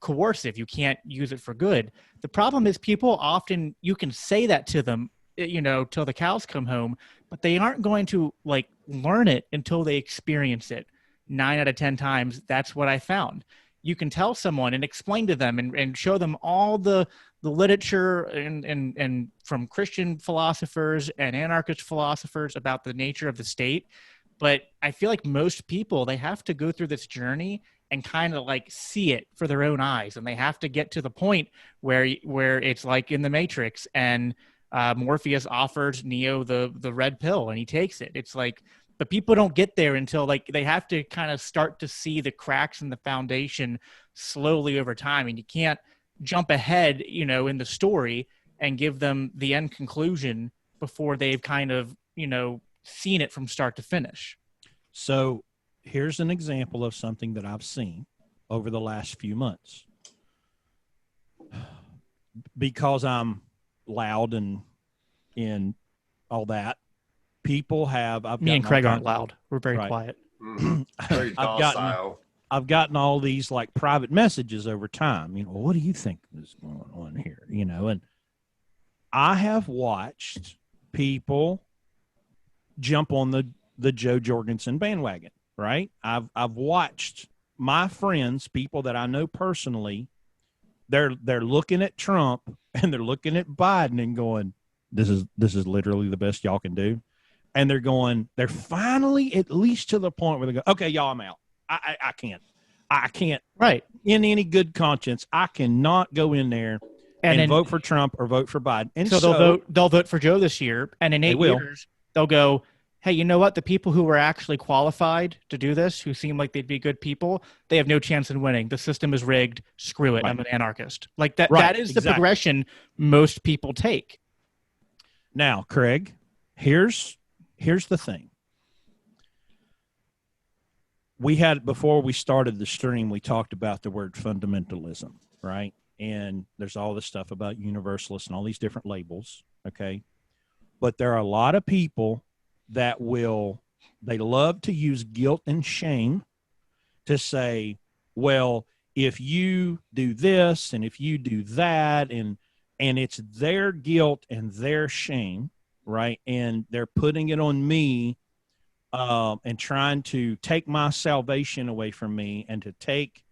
coercive. You can't use it for good. The problem is people often, you can say that to them, till the cows come home, but they aren't going to learn it until they experience it. 9 out of 10 times, that's what I found. You can tell someone and explain to them and show them all the literature and from Christian philosophers and anarchist philosophers about the nature of the state. But I feel like most people, they have to go through this journey and kind of see it for their own eyes. And they have to get to the point where it's like in the Matrix and Morpheus offers Neo the red pill and he takes it. It's but people don't get there until they have to kind of start to see the cracks in the foundation slowly over time. And you can't jump ahead, in the story and give them the end conclusion before they've kind of, seen it from start to finish. So here's an example of something that I've seen over the last few months. Because I'm loud and all that, people have. Me and Craig aren't loud. We're very quiet. Very docile. I've gotten all these private messages over time. What do you think is going on here? And I have watched people jump on the Joe Jorgensen bandwagon. Right? I've watched my friends, people that I know personally. They're looking at Trump and they're looking at Biden and going, this is literally the best y'all can do. And they're finally at least to the point where they go, okay, y'all, I'm out. I can't. Right. In any good conscience, I cannot go in there. and vote for Trump or vote for Biden. And so they'll vote for Joe this year, and in 8 years they'll go, hey, you know what? The people who were actually qualified to do this, who seem like they'd be good people, they have no chance in winning. The system is rigged. Screw it. Right. I'm an anarchist. Like that. Right. That is the progression most people take. Now, Craig, here's the thing. We had, before we started the stream, we talked about the word fundamentalism, right? And there's all this stuff about universalists and all these different labels, okay? But there are a lot of people that they love to use guilt and shame to say, well, if you do this and if you do that, and it's their guilt and their shame, right? And they're putting it on me and trying to take my salvation away from me and to take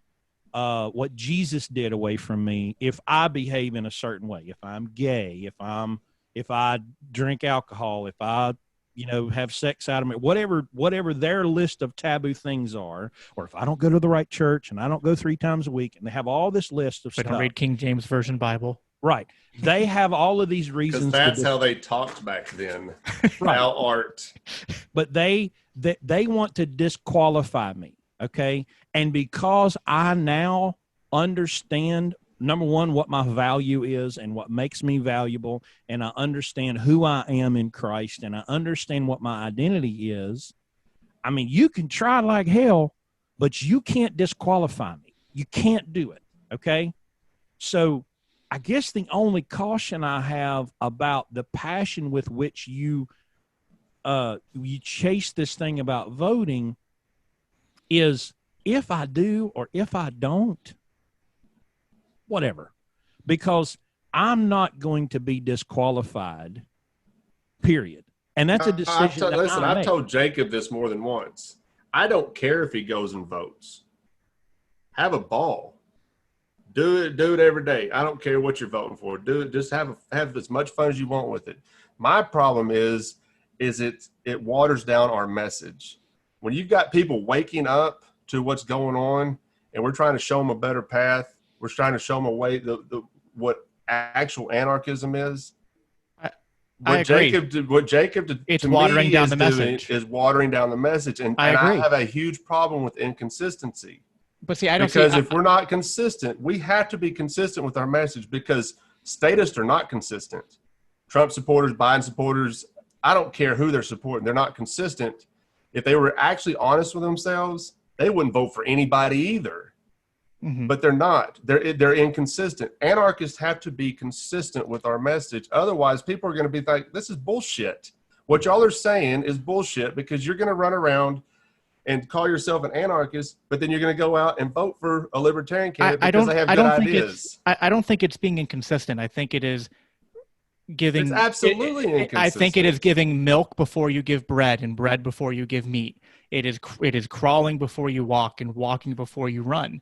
what Jesus did away from me if I behave in a certain way, if I'm gay, if I drink alcohol, if I have sex out of me, whatever their list of taboo things are, or if I don't go to the right church and I don't go 3 times a week, and they have all this list of stuff. Don't read King James Version Bible. Right. They have all of these reasons. That's how they talked back then. Right. Thou art. But they want to disqualify me. Okay. And because I now understand, number one, what my value is and what makes me valuable, and I understand who I am in Christ, and I understand what my identity is. I mean, you can try like hell, but you can't disqualify me. You can't do it. Okay. So I guess the only caution I have about the passion with which you chase this thing about voting is, if I do or if I don't, whatever, because I'm not going to be disqualified, period. And that's a decision. I've told Jacob this more than once. I don't care if he goes and votes. Have a ball. Do it every day. I don't care what you're voting for. Do it. Just have as much fun as you want with it. My problem is it waters down our message. When you've got people waking up to what's going on, and we're trying to show them a better path, we're trying to show them a way what actual anarchism is. I agree. What Jacob it's watering down the message. Is watering down the message, and I have a huge problem with inconsistency. But see, I don't because if we're not consistent, we have to be consistent with our message, because statists are not consistent. Trump supporters, Biden supporters, I don't care who they're supporting. They're not consistent. If they were actually honest with themselves, they wouldn't vote for anybody either. Mm-hmm. But they're not. They're inconsistent. Anarchists have to be consistent with our message. Otherwise, people are going to be like, this is bullshit. What y'all are saying is bullshit, because you're going to run around and call yourself an anarchist, but then you're going to go out and vote for a libertarian candidate because they have good ideas. I don't think it's being inconsistent. I think it is giving. It's absolutely inconsistent. I think it is giving milk before you give bread, and bread before you give meat. It is crawling before you walk, and walking before you run.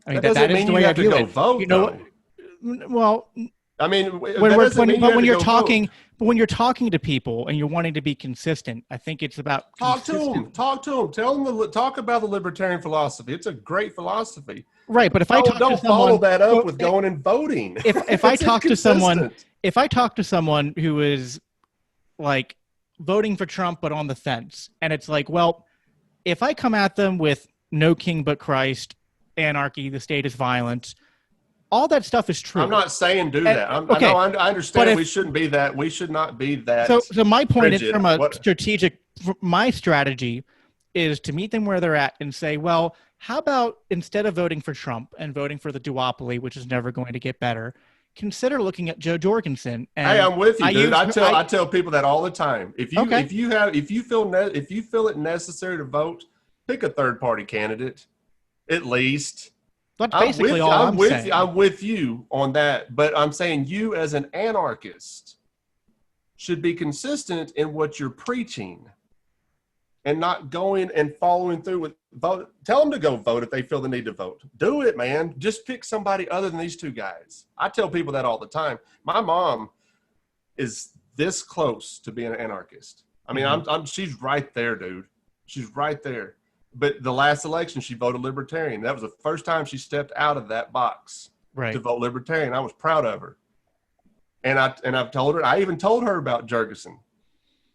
I mean, that is the way I view it. Vote, you know, well, I mean, when you're talking to people and you're wanting to be consistent, I think it's about talk to them. Tell them talk about the libertarian philosophy. It's a great philosophy. Right, but if don't follow that up with going and voting. If I talk to someone who is like voting for Trump but on the fence, and it's like, well, if I come at them with no king but Christ, anarchy, the state is violent, all that stuff is true. I'm not saying do that. I understand we shouldn't be that. We should not be that. So my point is, from a strategic, my strategy is to meet them where they're at and say, well, how about instead of voting for Trump and voting for the duopoly, which is never going to get better, consider looking at Joe Jorgensen. And hey, I'm with you, dude. I tell people that all the time. If you feel it necessary to vote, pick a third party candidate, at least. That's basically all I'm saying. I'm with you on that, but I'm saying you as an anarchist should be consistent in what you're preaching and not going and following through with vote. Tell them to go vote if they feel the need to vote. Do it, man. Just pick somebody other than these two guys. I tell people that all the time. My mom is this close to being an anarchist. I mean, she's right there, dude. She's right there. But the last election, she voted libertarian. That was the first time she stepped out of that box to vote libertarian. I was proud of her. And I've told her. I even told her about Jurgensen.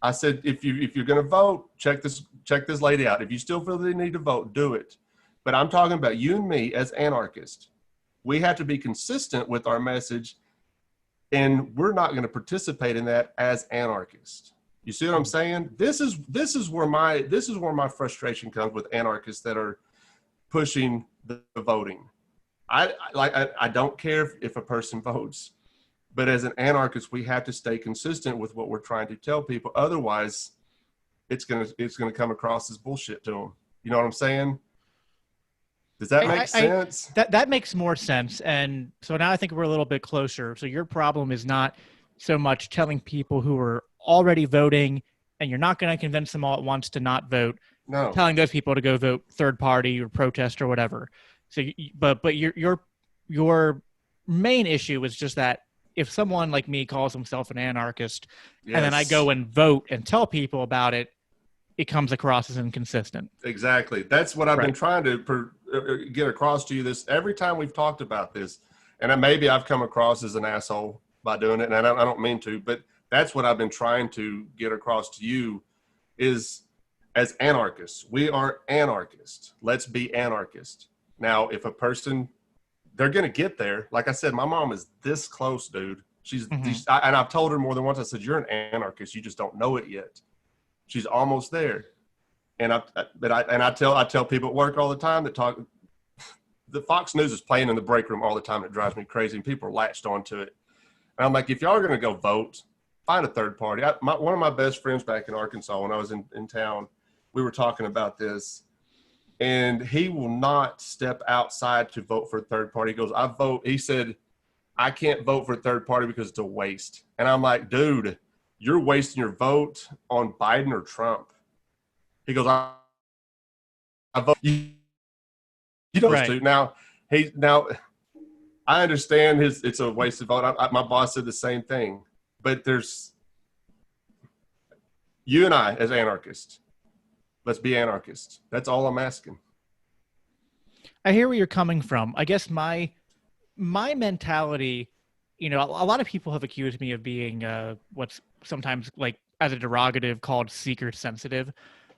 I said, if you're going to vote, check this lady out. If you still feel that you need to vote, do it. But I'm talking about you and me as anarchists. We have to be consistent with our message, and we're not going to participate in that as anarchists. You see what I'm saying? This is where my frustration comes with anarchists that are pushing the voting. I don't care if a person votes, but as an anarchist, we have to stay consistent with what we're trying to tell people. Otherwise, it's gonna come across as bullshit to them. You know what I'm saying? Does that make sense? That makes more sense. And so now I think we're a little bit closer. So your problem is not so much telling people who are already voting, and you're not going to convince them all at once to not vote. No. Telling those people to go vote third party or protest or whatever. So, but your main issue is just that if someone like me calls himself an anarchist, Yes. and then I go and vote and tell people about it, it comes across as inconsistent. Exactly. That's what I've Right. been trying to get across to you. This every time we've talked about this, and maybe I've come across as an asshole by doing it, and I don't mean to, but that's what I've been trying to get across to you is as anarchists. We are anarchists. Let's be anarchists. Now, if a person, they're going to get there. Like I said, my mom is this close, dude. And I've told her more than once, I said, you're an anarchist. You just don't know it yet. She's almost there. And I tell people at work all the time that talk, the Fox News is playing in the break room all the time. It drives me crazy, and people are latched onto it. And I'm like, if y'all are going to go vote, find a third party. One of my best friends back in Arkansas, when I was in town, we were talking about this, and he will not step outside to vote for a third party. He goes, he said, I can't vote for a third party because it's a waste. And I'm like, dude, you're wasting your vote on Biden or Trump. He goes, I vote. You don't Right. to. Now, I understand it's a wasted vote. My boss said the same thing. But there's you and I as anarchists. Let's be anarchists. That's all I'm asking. I hear where you're coming from. I guess my mentality, a lot of people have accused me of being what's sometimes like as a derogative called seeker sensitive.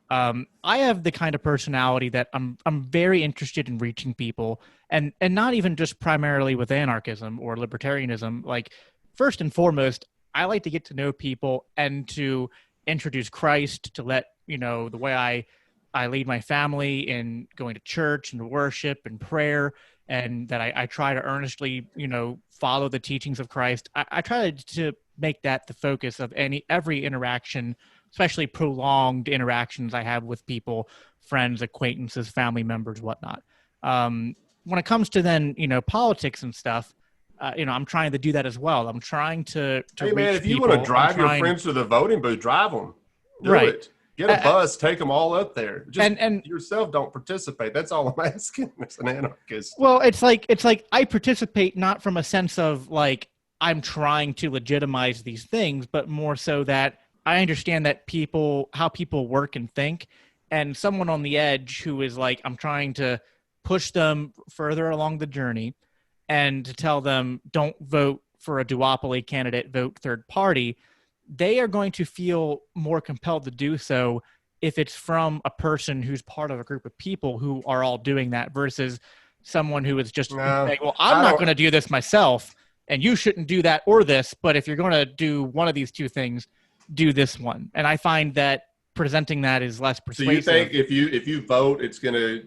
I have the kind of personality that I'm very interested in reaching people, and not even just primarily with anarchism or libertarianism. Like, first and foremost, I like to get to know people and to introduce Christ, to let the way I lead my family in going to church and worship and prayer, and that I try to earnestly follow the teachings of Christ. I try to make that the focus of every interaction, especially prolonged interactions I have with people, friends, acquaintances, family members, whatnot. When it comes to then, politics and stuff, I'm trying to do that as well. I'm trying to hey, man, reach if you people. want to drive your friends to the voting booth, drive them. Do Right. it. Get a bus, take them all up there. Just and yourself don't participate. That's all I'm asking as an anarchist. Well, it's like I participate not from a sense of like I'm trying to legitimize these things, but more so that I understand that how people work and think, and someone on the edge who is like, I'm trying to push them further along the journey and to tell them, don't vote for a duopoly candidate, vote third party. They are going to feel more compelled to do so if it's from a person who's part of a group of people who are all doing that versus someone who is just saying, well, I'm not going to do this myself, and you shouldn't do that or this, but if you're going to do one of these two things, do this one. And I find that presenting that is less persuasive. So you think if you vote, it's going to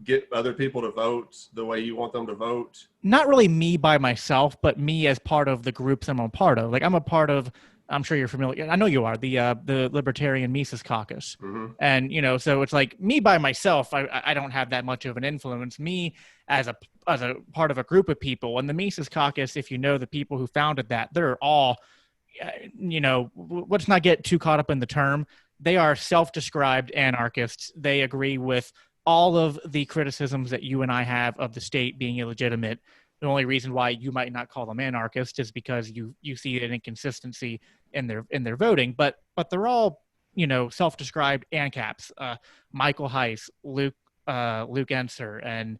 get other people to vote the way you want them to vote? Not really me by myself, but me as part of the groups I'm a part of. Like, I'm a part of, I'm sure you're familiar, I know you are, the Libertarian Mises Caucus. Mm-hmm. And, so it's like me by myself, I don't have that much of an influence. Me as a part of a group of people. And the Mises Caucus, if you know the people who founded that, they're all, let's not get too caught up in the term. They are self-described anarchists. They agree with all of the criticisms that you and I have of the state being illegitimate. The only reason why you might not call them anarchists is because you see an inconsistency in their voting. But they're all, self-described ANCAPs. Michael Heiss, Luke Enser, and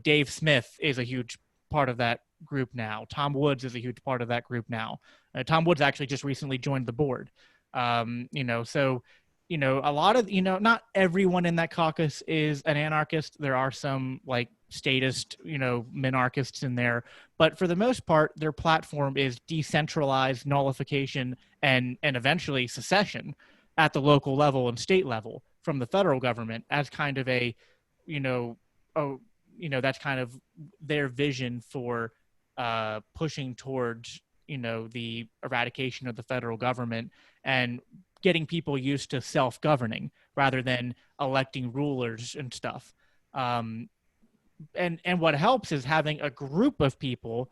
Dave Smith is a huge part of that group now. Tom Woods is a huge part of that group now. Tom Woods actually just recently joined the board. So a lot of, not everyone in that caucus is an anarchist. There are some like statist, minarchists in there, but for the most part, their platform is decentralized nullification and eventually secession at the local level and state level from the federal government as kind of a, that's kind of their vision for pushing towards, the eradication of the federal government and getting people used to self-governing rather than electing rulers and stuff. And what helps is having a group of people,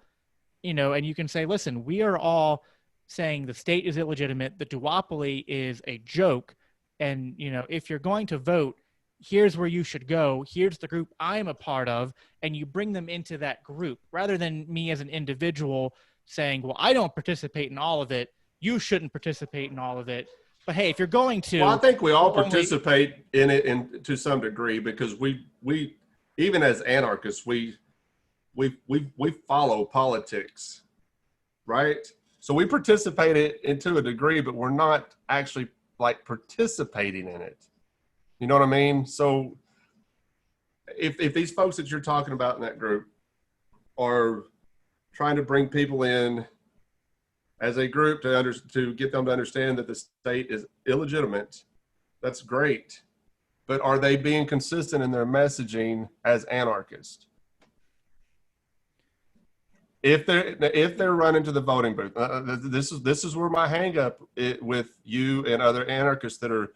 and you can say, listen, we are all saying the state is illegitimate, the duopoly is a joke, and, if you're going to vote, here's where you should go, here's the group I'm a part of, and you bring them into that group, rather than me as an individual saying, well, I don't participate in all of it, you shouldn't participate in all of it. But hey, if you're going to, well, I think we all participate in it to some degree, because we even as anarchists, we follow politics, right? So we participate into a degree, but we're not actually like participating in it. You know what I mean? So if these folks that you're talking about in that group are trying to bring people in as a group to get them to understand that the state is illegitimate, that's great. But are they being consistent in their messaging as anarchists? If they're running to the voting booth, this is where my hang up with you and other anarchists that are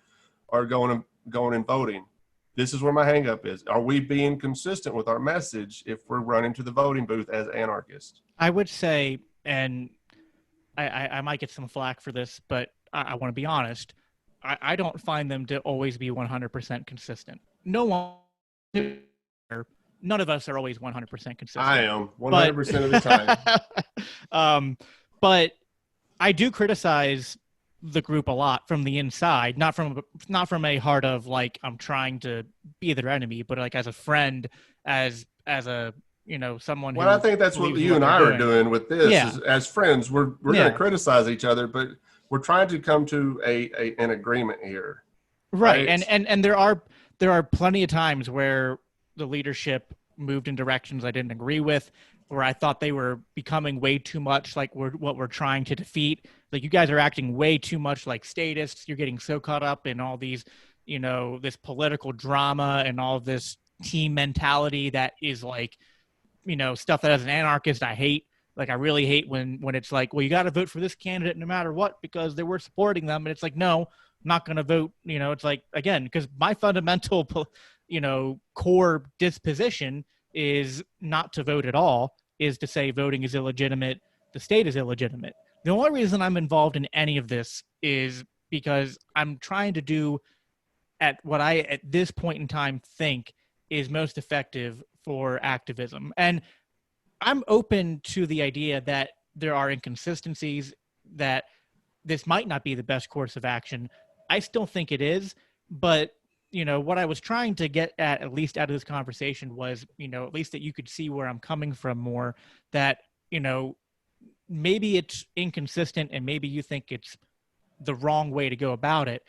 going and voting. This is where my hang up is. Are we being consistent with our message if we're running to the voting booth as anarchists? I would say, and I might get some flack for this, but I want to be honest. I don't find them to always be 100% consistent. None of us are always 100% consistent. I am 100% of the time. But I do criticize the group a lot from the inside, not from a heart of like I'm trying to be their enemy, but like as a friend, as a someone. Well, I think that's what you and I are doing with this. Yeah. As friends, we're going to criticize each other, but we're trying to come to an agreement here. Right. And there are plenty of times where the leadership moved in directions I didn't agree with, where I thought they were becoming way too much like what we're trying to defeat. Like, you guys are acting way too much like statists. You're getting so caught up in all these, this political drama and all of this team mentality that is like, stuff that as an anarchist I hate. Like, I really hate when it's like, well, you got to vote for this candidate no matter what because they were supporting them. And it's like, no, I'm not going to vote. It's like, again, because my fundamental, core disposition is not to vote at all, is to say voting is illegitimate. The state is illegitimate. The only reason I'm involved in any of this is because I'm trying to do at what I, at this point in time, think is most effective for activism. And I'm open to the idea that there are inconsistencies, that this might not be the best course of action. I still think it is, but what I was trying to get at least out of this conversation was, at least that you could see where I'm coming from more, that, maybe it's inconsistent and maybe you think it's the wrong way to go about it,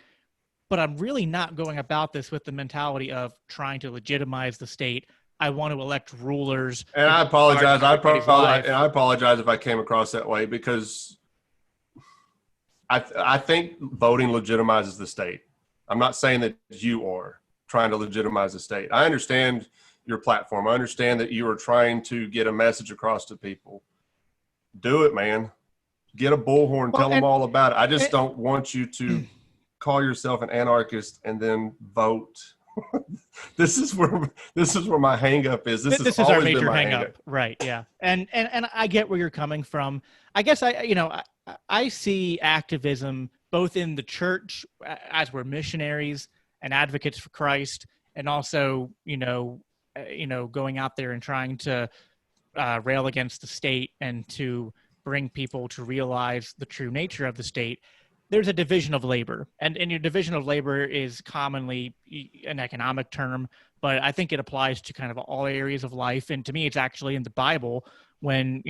but I'm really not going about this with the mentality of trying to legitimize the state. I want to elect rulers. And I apologize. I apologize if I came across that way, because I think voting legitimizes the state. I'm not saying that you are trying to legitimize the state. I understand your platform. I understand that you are trying to get a message across to people. Do it, man. Get a bullhorn. Tell them all about it. I just don't want you to call yourself an anarchist and then vote. This is where my hang up is. This is our major hang up. Right. Yeah. And I get where you're coming from. I guess I see activism both in the church as we're missionaries and advocates for Christ, and also, going out there and trying to rail against the state and to bring people to realize the true nature of the state. there's a division of labor, and your division of labor is commonly an economic term, but I think it applies to kind of all areas of life. And to me, it's actually in the Bible when,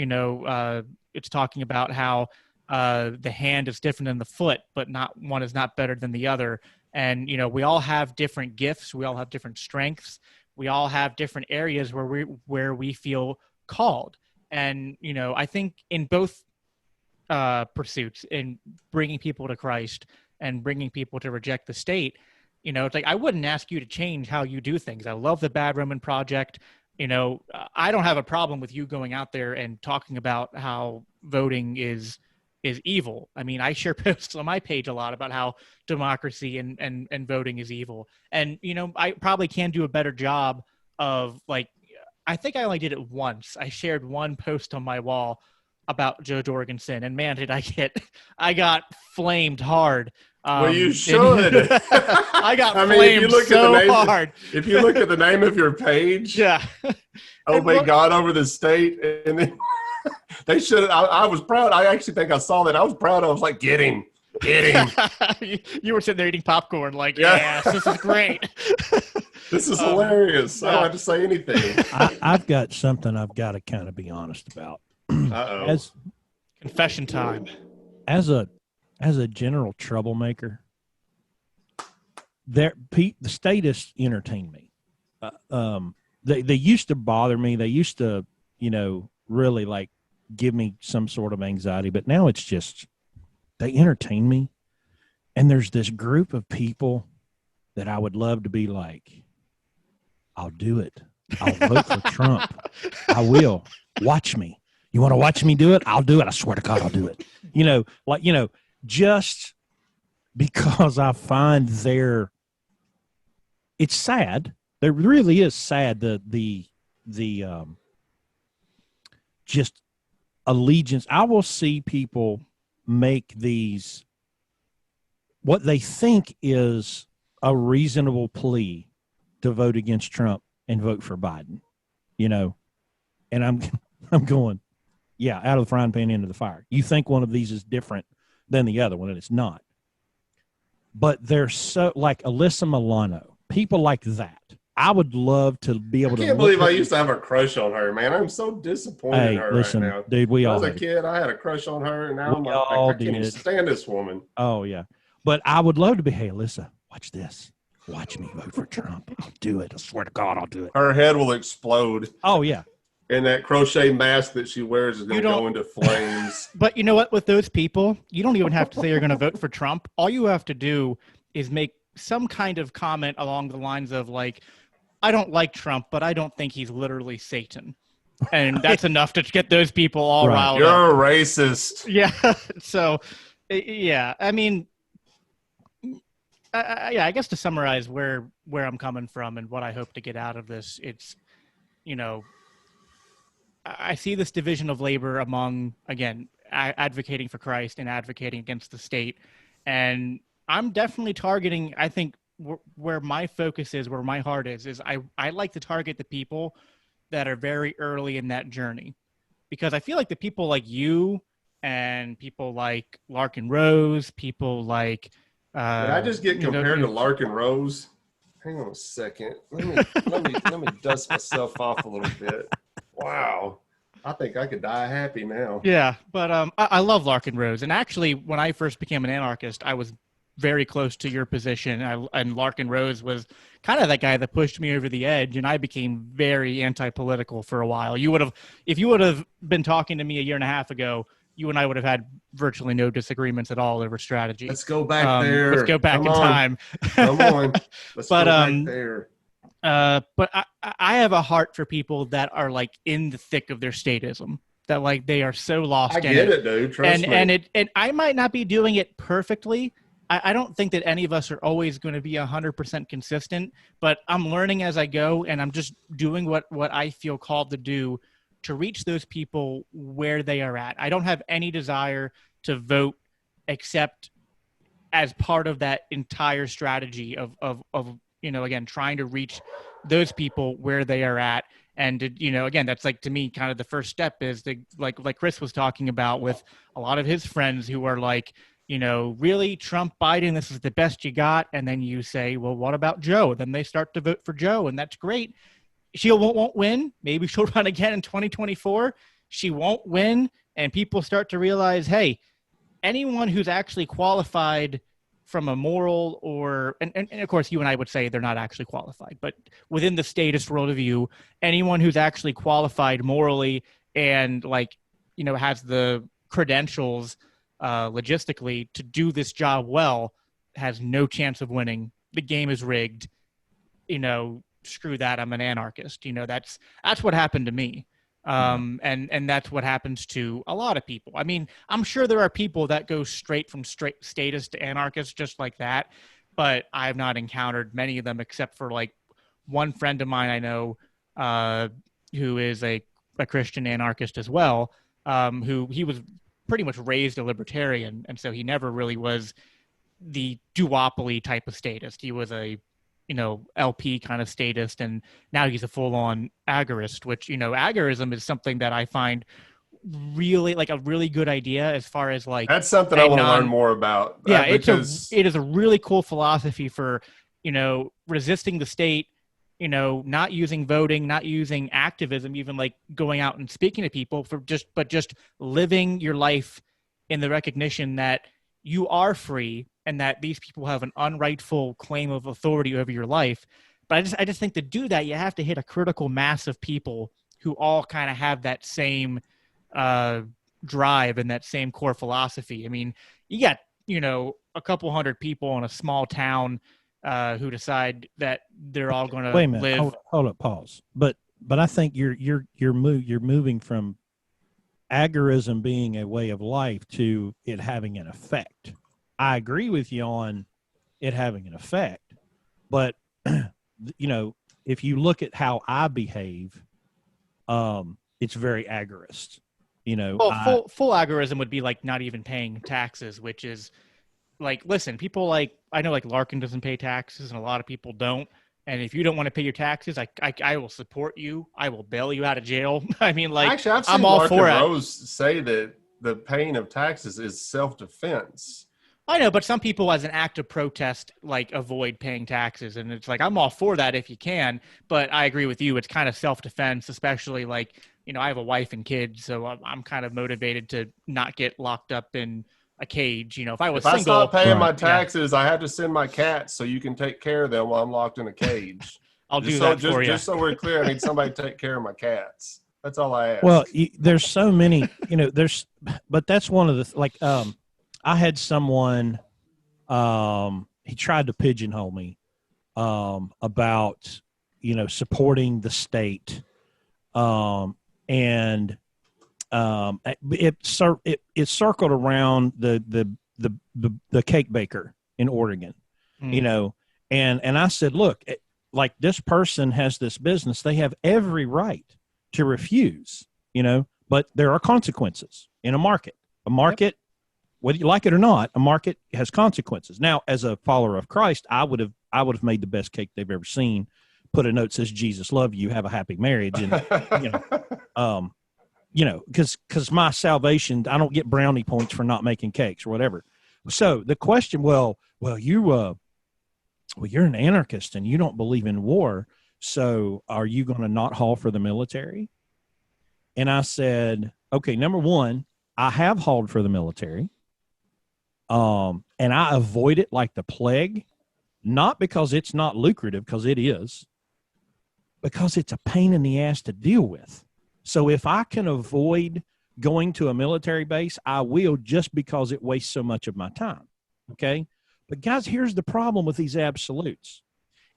it's talking about how the hand is different than the foot, but not one is not better than the other. And, we all have different gifts. We all have different strengths. We all have different areas where we feel called. And, I think in both pursuits, in bringing people to Christ and bringing people to reject the state, it's like, I wouldn't ask you to change how you do things. I love the Bad Roman Project. I don't have a problem with you going out there and talking about how voting is evil. I mean, I share posts on my page a lot about how democracy and voting is evil. And, I probably can do a better job of, like, I think I only did it once. I shared one post on my wall about Joe Jorgensen, and man, I got flamed hard. Well, you should. I got flamed hard. If you look at the name of your page, yeah, obey God over the state, and then they should. I was proud. I actually think I saw that. I was proud. I was like, get him. You were sitting there eating popcorn, like, yes, this is great. This is hilarious. I don't have to say anything. I've got something I've got to kind of be honest about. Uh-oh. Confession time. As a general troublemaker, the statists entertain me. They used to bother me. They used to, really like give me some sort of anxiety. But now it's just they entertain me. And there's this group of people that I would love to be like, I'll do it. I'll vote for Trump. I will. Watch me. You want to watch me do it? I'll do it. I swear to God, I'll do it. Just because I find it's sad. There really is sad. The just allegiance. I will see people make these, what they think is a reasonable plea to vote against Trump and vote for Biden, and I'm going, yeah, out of the frying pan into the fire. You think one of these is different than the other one, and it's not. But they're so, like Alyssa Milano, people like that. I would love to be able to. I can't believe I used to have a crush on her, man. I'm so disappointed in her right now. Dude, we all. As a kid, I had a crush on her, and now I can't even stand this woman. Oh, yeah. But I would love to be, hey, Alyssa, watch this. Watch me vote for Trump. I'll do it. I swear to God, I'll do it. Her head will explode. Oh, yeah. And that crochet mask that she wears is going to go into flames. But you know what? With those people, you don't even have to say you're going to vote for Trump. All you have to do is make some kind of comment along the lines of, like, I don't like Trump, but I don't think he's literally Satan. And that's enough to get those people all riled up. You're a racist. Yeah. So, yeah. I mean, I guess to summarize where I'm coming from and what I hope to get out of this, it's, I see this division of labor among, again, advocating for Christ and advocating against the state. And I'm definitely targeting, I think, where my focus is, where my heart is I like to target the people that are very early in that journey. Because I feel like the people like you and people like Larkin Rose, people like... Did I just get compared to Larkin Rose? Hang on a second. Let me dust myself off a little bit. Wow. I think I could die happy now. Yeah, but I love Larkin Rose. And actually, when I first became an anarchist, I was very close to your position. And Larkin Rose was kind of that guy that pushed me over the edge, and I became very anti-political for a while. If you would have been talking to me a year and a half ago, you and I would have had virtually no disagreements at all over strategy. Let's go back there. Let's go back in time. Come on. Let's go back there. But I have a heart for people that are like in the thick of their statism, that like they are so lost in it. I get it, dude. Trust me. And I might not be doing it perfectly. I don't think that any of us are always going to be 100% consistent, but I'm learning as I go, and I'm just doing what I feel called to do to reach those people where they are at. I don't have any desire to vote except as part of that entire strategy of again, trying to reach those people where they are at. And, again, that's like, to me, kind of the first step is like Chris was talking about with a lot of his friends who are like, really, Trump, Biden, this is the best you got. And then you say, well, what about Joe? Then they start to vote for Joe, and that's great. She won't win. Maybe she'll run again in 2024. She won't win. And people start to realize, hey, anyone who's actually qualified from a moral and of course you and I would say they're not actually qualified, but within the statist worldview, anyone who's actually qualified morally and has the credentials logistically to do this job well has no chance of winning. The game is rigged. Screw that. I'm an anarchist. That's what happened to me. And that's what happens to a lot of people. I mean, I'm sure there are people that go straight from statist to anarchist just like that, but I've not encountered many of them except for one friend of mine I know who is a Christian anarchist as well, who he was pretty much raised a libertarian, and so he never really was the duopoly type of statist. He was a LP kind of statist, and now he's a full-on agorist, which, agorism is something that I find really a really good idea as far as that's something I want to learn more about. Yeah, it is a really cool philosophy for, resisting the state, not using voting, not using activism, even going out and speaking to people but just living your life in the recognition that you are free and that these people have an unrightful claim of authority over your life. But I just think to do that, you have to hit a critical mass of people who all kind of have that same drive and that same core philosophy. I mean, you got, a couple hundred people in a small town who decide that they're all going to Wait a minute, live. hold up, pause. But I think you're moving from agorism being a way of life to it having an effect. I agree with you on it having an effect, but if you look at how I behave, it's very agorist. Well, full agorism would be not even paying taxes, which is listen, people I know Larkin doesn't pay taxes and a lot of people don't. And if you don't want to pay your taxes, I will support you. I will bail you out of jail. I mean, actually, I've seen I'm all Larkin for it. Rose say that the paying of taxes is self-defense. I know, but some people, as an act of protest, avoid paying taxes, and it's I'm all for that if you can. But I agree with you; it's kind of self-defense, especially I have a wife and kids, so I'm kind of motivated to not get locked up in a cage. If I was single, I stop paying my taxes, I have to send my cats so you can take care of them while I'm locked in a cage. I'll do that for you. Just so we're clear, I need somebody to take care of my cats. That's all I ask. Well, there's so many, but that's one of the I had someone, he tried to pigeonhole me about, supporting the state. And it circled around the cake baker in Oregon, and I said, look, this person has this business. They have every right to refuse, but there are consequences in a market. Yep. Whether you like it or not, a market has consequences. Now, as a follower of Christ, I would have made the best cake they've ever seen. Put a note that says Jesus love you, have a happy marriage, and because my salvation, I don't get brownie points for not making cakes or whatever. So the question, you're an anarchist and you don't believe in war, so are you going to not haul for the military? And I said, okay, number one, I have hauled for the military. And I avoid it like the plague, not because it's not lucrative, because it is, because it's a pain in the ass to deal with. So if I can avoid going to a military base, I will, just because it wastes so much of my time. Okay. But guys, here's the problem with these absolutes.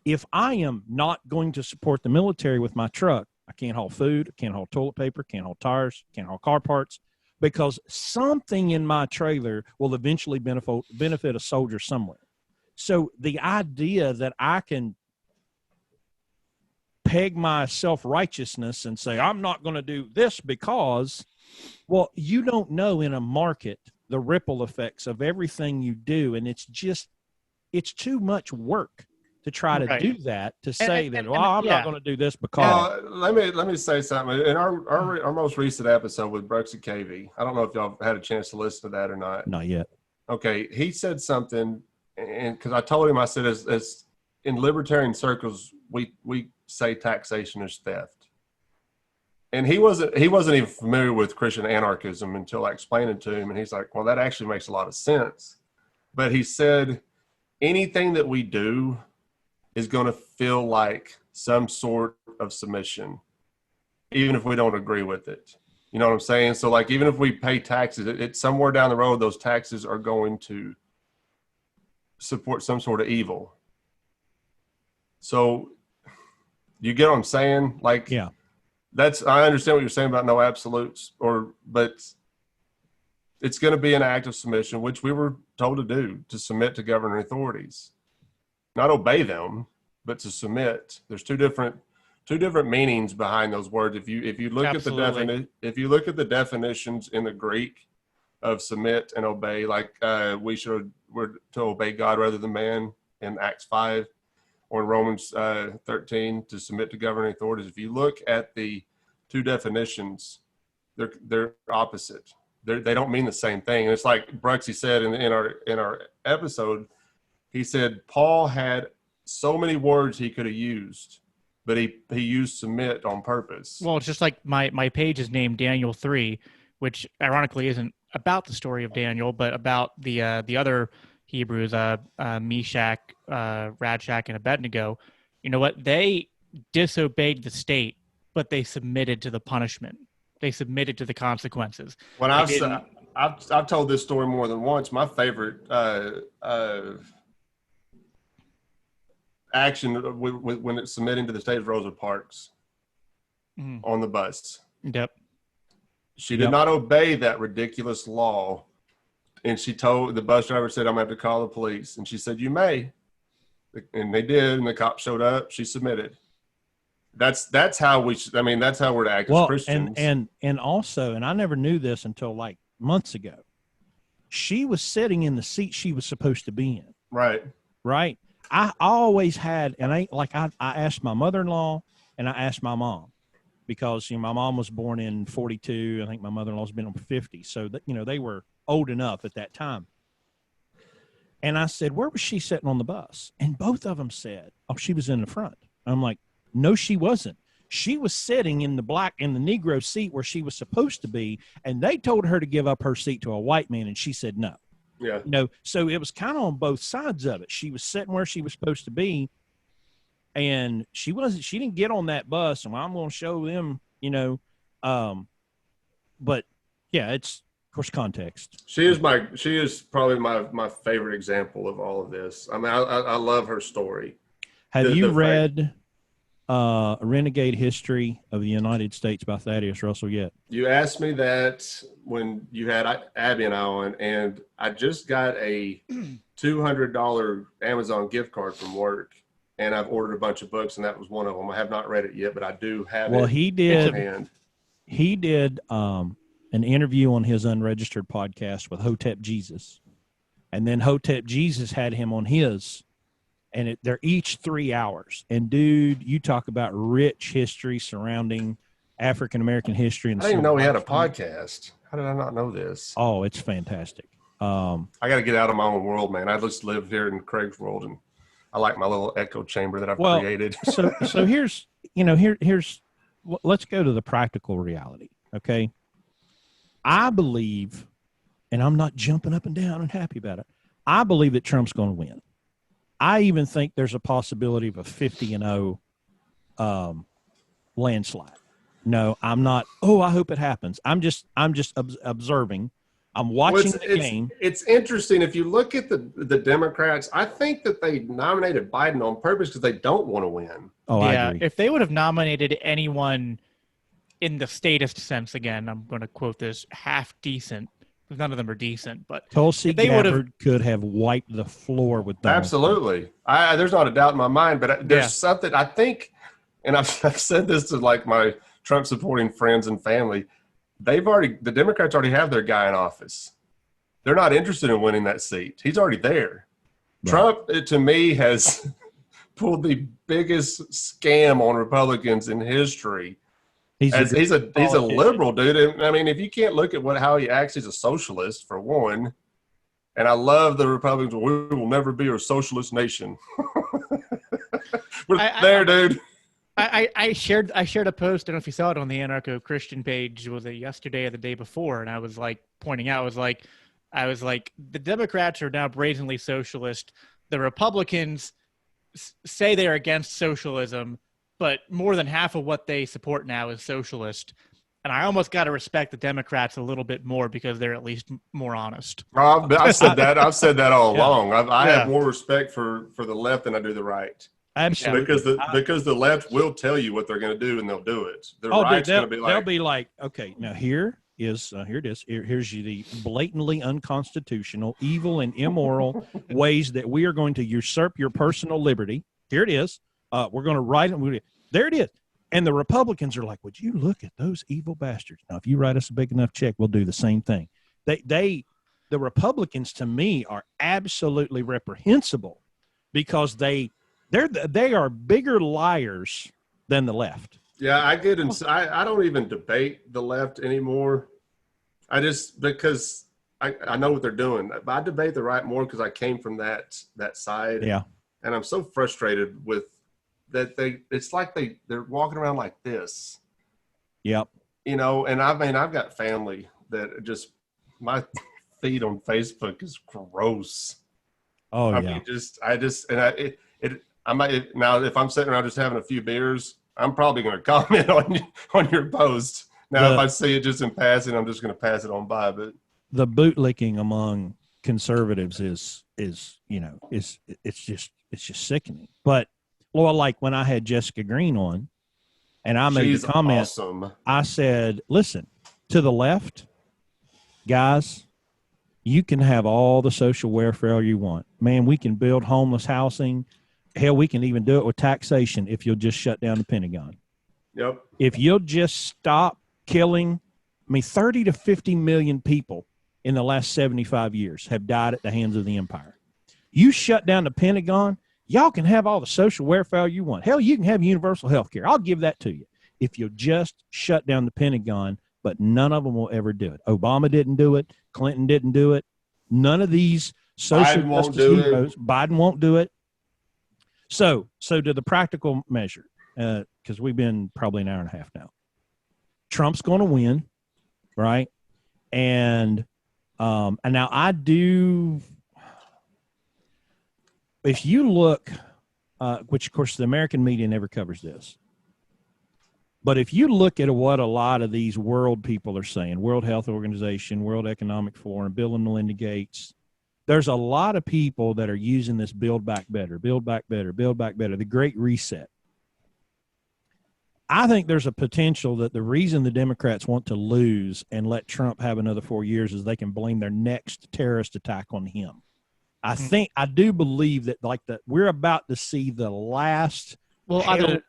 If I am not going to support the military with my truck, I can't haul food, I can't haul toilet paper, can't haul tires, can't haul car parts, because something in my trailer will eventually benefit a soldier somewhere. So the idea that I can peg my self-righteousness and say, I'm not going to do this because, well, you don't know in a market the ripple effects of everything you do. And it's too much work to try to do that, to say I'm not going to do this because. Let me say something. In our most recent episode with Brooks and KV, I don't know if y'all had a chance to listen to that or not. Not yet. Okay, he said something, and because I told him, I said, as in libertarian circles, we say taxation is theft, and he wasn't even familiar with Christian anarchism until I explained it to him, and he's like, well, that actually makes a lot of sense. But he said anything that we do is going to feel like some sort of submission, even if we don't agree with it. You know what I'm saying? So like, even if we pay taxes, it's somewhere down the road, those taxes are going to support some sort of evil. So you get what I'm saying? Like, Yeah. I understand what you're saying about no absolutes, but it's going to be an act of submission, which we were told to do, to submit to governing authorities, not obey them, but to submit. There's two different meanings behind those words. If you look Absolutely. if you look at the definitions in the Greek of submit and obey, like we're to obey God rather than man in Acts 5, or in Romans 13 to submit to governing authorities. If you look at the two definitions, they're opposite. They don't mean the same thing. And it's like Bruxy said in our episode. He said Paul had so many words he could have used, but he used submit on purpose. Well, it's just like my page is named Daniel 3, which ironically isn't about the story of Daniel, but about the other Hebrews, Meshach, Radshach, and Abednego. You know what? They disobeyed the state, but they submitted to the punishment. They submitted to the consequences. When I've told this story more than once. My favorite action when it's submitting to the state of Rosa Parks on the bus. Yep. She did not obey that ridiculous law. And she told the bus driver, said, I'm going to have to call the police. And she said, you may. And they did. And the cop showed up. She submitted. That's how that's how we're to act as Christians. And also, and I never knew this until like months ago, she was sitting in the seat she was supposed to be in. Right. Right. I always had, and I asked my mother-in-law and I asked my mom, because, my mom was born in 42. I think my mother-in-law's been on 50. So that, they were old enough at that time. And I said, where was she sitting on the bus? And both of them said, oh, she was in the front. I'm like, no, she wasn't. She was sitting in the Negro seat where she was supposed to be. And they told her to give up her seat to a white man. And she said, no. Yeah. So it was kind of on both sides of it. She was sitting where she was supposed to be. And she didn't get on that bus. And I'm going to show them, but yeah, it's, of course, context. She is probably my favorite example of all of this. I mean, I love her story. Have you read A Renegade History of the United States by Thaddeus Russell yet? You asked me that when you had Abby and I on, and I just got a $200 Amazon gift card from work, and I've ordered a bunch of books, and that was one of them. I have not read it yet, but I do have it. Well, he did. In hand. He did an interview on his unregistered podcast with Hotep Jesus, and then Hotep Jesus had him on his, and they're each 3 hours. And dude, you talk about rich history surrounding African American history. And I didn't even know he had a podcast. How did I not know this? Oh, it's fantastic. I got to get out of my own world, man. I just live here in Craig's world, and I like my little echo chamber that I've created. so here's let's go to the practical reality. Okay. I believe, and I'm not jumping up and down and happy about it, I believe that Trump's going to win. I even think there's a possibility of a 50-0 landslide. No, I'm not. Oh, I hope it happens. I'm just observing. I'm watching the game. It's interesting. If you look at the Democrats, I think that they nominated Biden on purpose because they don't want to win. Oh, yeah. I agree. If they would have nominated anyone in the statist sense, again, I'm going to quote this, half decent, because none of them are decent, but Tulsi Gabbard could have wiped the floor with Donald Absolutely. There's not a doubt in my mind, but there's something I think, and I've said this to like my Trump supporting friends and family. The Democrats already have their guy in office. They're not interested in winning that seat. He's already there. Right. Trump, to me, has pulled the biggest scam on Republicans in history. He's a liberal dude. I mean, if you can't look at how he acts, he's a socialist for one. And I love the Republicans. We will never be a socialist nation. Dude. I shared a post. I don't know if you saw it on the anarcho-Christian page. Was it yesterday or the day before? And I was like pointing out, I was like, the Democrats are now brazenly socialist. The Republicans say they're against socialism, but more than half of what they support now is socialist. And I almost got to respect the Democrats a little bit more because they're at least more honest. I've said that. I've said that all along. I Yeah. have more respect for the left than I do the right. Absolutely. Because the left will tell you what they're going to do, and they'll do it. The right's going to be like, they'll be like, okay, now here it is. Here's the blatantly unconstitutional, evil, and immoral ways that we are going to usurp your personal liberty. Here it is. We're going to write it. There it is. And the Republicans are like, would you look at those evil bastards? Now, if you write us a big enough check, we'll do the same thing. The Republicans, to me, are absolutely reprehensible because they are bigger liars than the left. Yeah, I don't even debate the left anymore. Because I know what they're doing. But I debate the right more because I came from that side. Yeah. And I'm so frustrated with that it's like they're walking around like this. Yep. You know, and I've got family that just, my feed on Facebook is gross. Oh, I yeah. mean, I might now, if I'm sitting around just having a few beers, I'm probably going to comment on your post. Now, if I see it just in passing, I'm just going to pass it on by. But the bootlicking among conservatives is just sickening. But well, like when I had Jessica Green on, and I made the comment, awesome. I said, "Listen, to the left, guys, you can have all the social welfare you want. Man, we can build homeless housing. Hell, we can even do it with taxation if you'll just shut down the Pentagon. Yep. If you'll just stop killing, 30 to 50 million people in the last 75 years have died at the hands of the empire. You shut down the Pentagon, y'all can have all the social welfare you want. Hell, you can have universal health care. I'll give that to you if you'll just shut down the Pentagon, but none of them will ever do it. Obama didn't do it. Clinton didn't do it. None of these social justice heroes. Biden won't do it. So to the practical measure, because we've been probably an hour and a half now, Trump's going to win, right? And now I do. If you look, which of course the American media never covers this, but if you look at what a lot of these world people are saying, World Health Organization, World Economic Forum, Bill and Melinda Gates, there's a lot of people that are using this build back better, the Great Reset. I think there's a potential that the reason the Democrats want to lose and let Trump have another 4 years is they can blame their next terrorist attack on him. I do believe that we're about to see the last. Well, either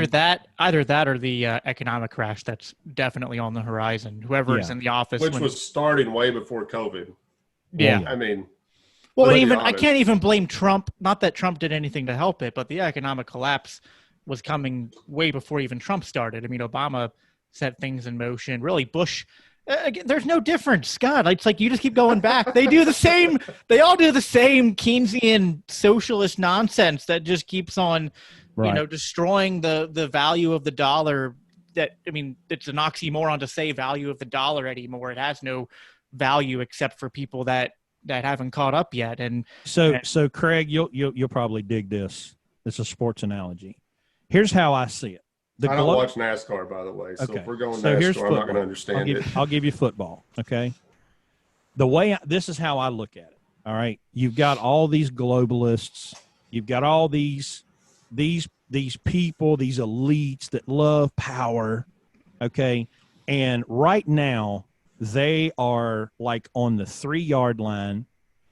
that or the economic crash that's definitely on the horizon. Whoever is in the office, which was starting way before COVID. Yeah, I mean, well, I can't even blame Trump. Not that Trump did anything to help it, but the economic collapse was coming way before even Trump started. I mean, Obama set things in motion. Really, Bush. There's no difference, Scott. It's like you just keep going back. They do the same. They all do the same Keynesian socialist nonsense that just keeps on, destroying the value of the dollar. It's an oxymoron to say value of the dollar anymore. It has no value except for people that haven't caught up yet. And so Craig, you'll probably dig this. It's a sports analogy. Here's how I see it. I don't watch NASCAR, by the way. So if we're going NASCAR, I'm not going to understand it. I'll give you football, okay? This is how I look at it, all right? You've got all these globalists. You've got all these people, these elites that love power, okay? And right now, they are like on the 3-yard line.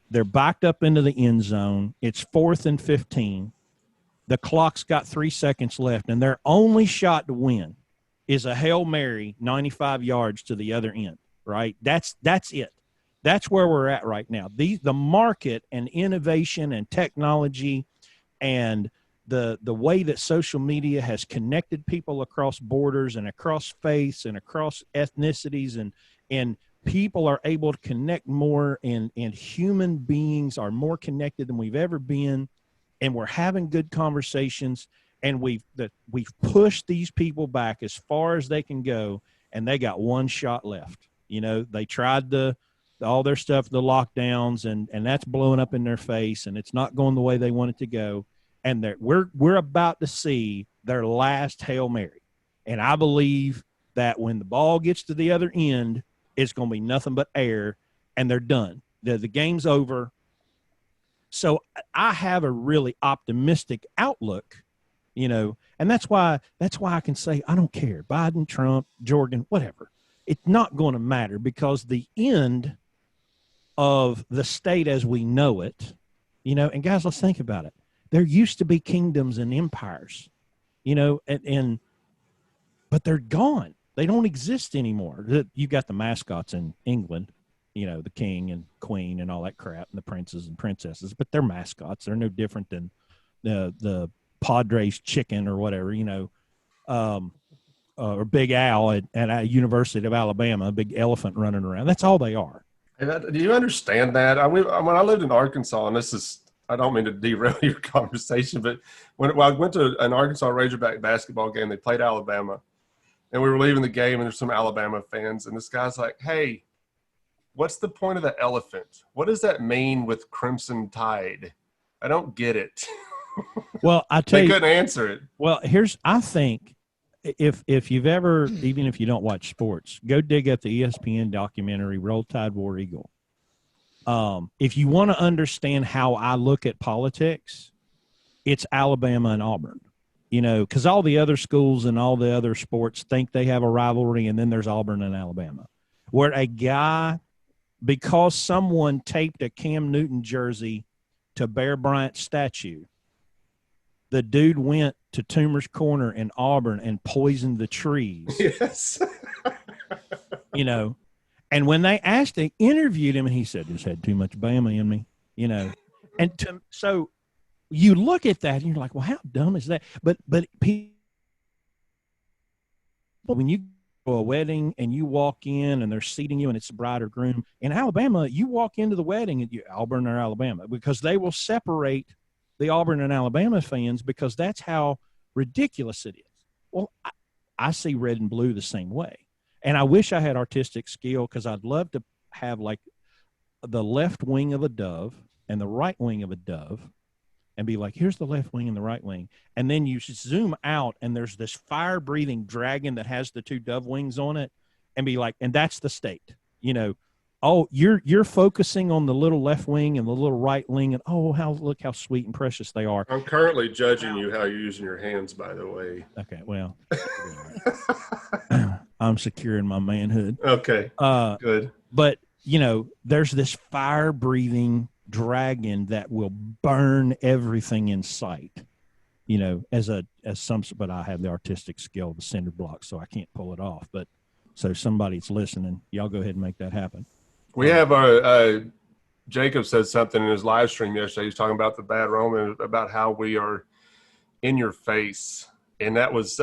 They're backed up into the end zone. It's 4th and 15. The clock's got 3 seconds left, and their only shot to win is a Hail Mary 95 yards to the other end, right? That's it. That's where we're at right now. The market and innovation and technology and the way that social media has connected people across borders and across faiths and across ethnicities and people are able to connect more, and human beings are more connected than we've ever been, and we're having good conversations, and we've pushed these people back as far as they can go, and they got one shot left. They tried all their stuff, the lockdowns, and that's blowing up in their face, and it's not going the way they want it to go. And we're about to see their last Hail Mary. And I believe that when the ball gets to the other end, it's going to be nothing but air, and they're done. The game's over. So I have a really optimistic outlook, and that's why I can say I don't care. Biden, Trump, Jordan, whatever. It's not going to matter, because the end of the state as we know it, and guys, let's think about it. There used to be kingdoms and empires, but they're gone. They don't exist anymore. You got the mascots in England, the king and queen and all that crap, and the princes and princesses, but they're mascots. They're no different than the Padres chicken or whatever, or Big Al at University of Alabama, a big elephant running around. That's all they are. And do you understand that? When I lived in Arkansas, and I don't mean to derail your conversation, but when I went to an Arkansas Razorback basketball game, they played Alabama, and we were leaving the game, and there's some Alabama fans, and this guy's like, "Hey, what's the point of the elephant? What does that mean with Crimson Tide? I don't get it." Well, I tell you, they couldn't answer it. Well, I think if you've ever, even if you don't watch sports, go dig up the ESPN documentary Roll Tide War Eagle. If you want to understand how I look at politics, it's Alabama and Auburn, because all the other schools and all the other sports think they have a rivalry, and then there's Auburn and Alabama, where a guy, because someone taped a Cam Newton jersey to Bear Bryant's statue, the dude went to Toomer's Corner in Auburn and poisoned the trees. Yes. And when they interviewed him, and he said, "Just had too much Bama in me," And so you look at that and you're like, well, how dumb is that? But people, when you go to a wedding and you walk in and they're seating you and it's the bride or groom, in Alabama, you walk into the wedding and you Auburn or Alabama, because they will separate the Auburn and Alabama fans, because that's how ridiculous it is. Well, I see red and blue the same way. And I wish I had artistic skill, because I'd love to have like the left wing of a dove and the right wing of a dove, and be like, here's the left wing and the right wing. And then you zoom out and there's this fire breathing dragon that has the two dove wings on it, and be like, and that's the state, Oh, you're focusing on the little left wing and the little right wing, and look how sweet and precious they are. I'm currently judging you how you're using your hands, by the way. Okay, well, I'm secure in my manhood. Okay, good. But there's this fire-breathing dragon that will burn everything in sight. But I have the artistic skill of the cinder block, so I can't pull it off. But so somebody's listening, y'all go ahead and make that happen. We have Jacob said something in his live stream yesterday. He's talking about the bad Roman, about how we are in your face. And that was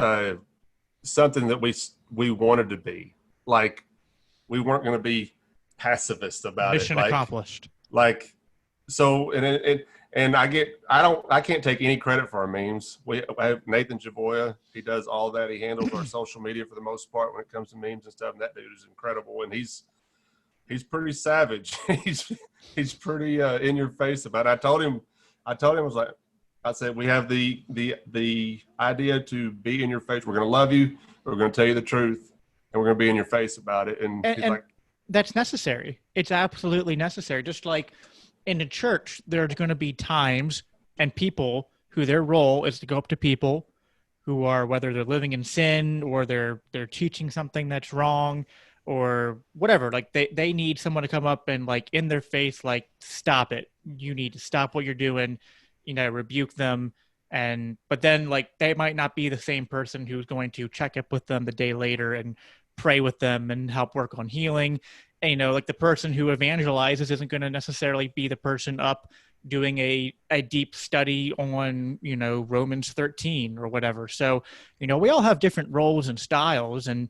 something that we wanted to be. Like, we weren't going to be pacifist about it. Mission accomplished. So, and I can't take any credit for our memes. I have Nathan Javoya. He does all that. He handles our social media for the most part when it comes to memes and stuff. And that dude is incredible. And he's pretty savage. he's pretty in your face about it. I told him, I said, we have the idea to be in your face. We're going to love you. We're going to tell you the truth, and we're going to be in your face about it. And he's like, that's necessary. It's absolutely necessary. Just like in the church, there's going to be times and people who their role is to go up to people who are, whether they're living in sin or they're teaching something that's wrong, or whatever, like they need someone to come up and like in their face, like, stop it. You need to stop what you're doing, rebuke them. But then like they might not be the same person who's going to check up with them the day later and pray with them and help work on healing. And, like the person who evangelizes isn't going to necessarily be the person up doing a deep study on, Romans 13 or whatever. So, we all have different roles and styles, and,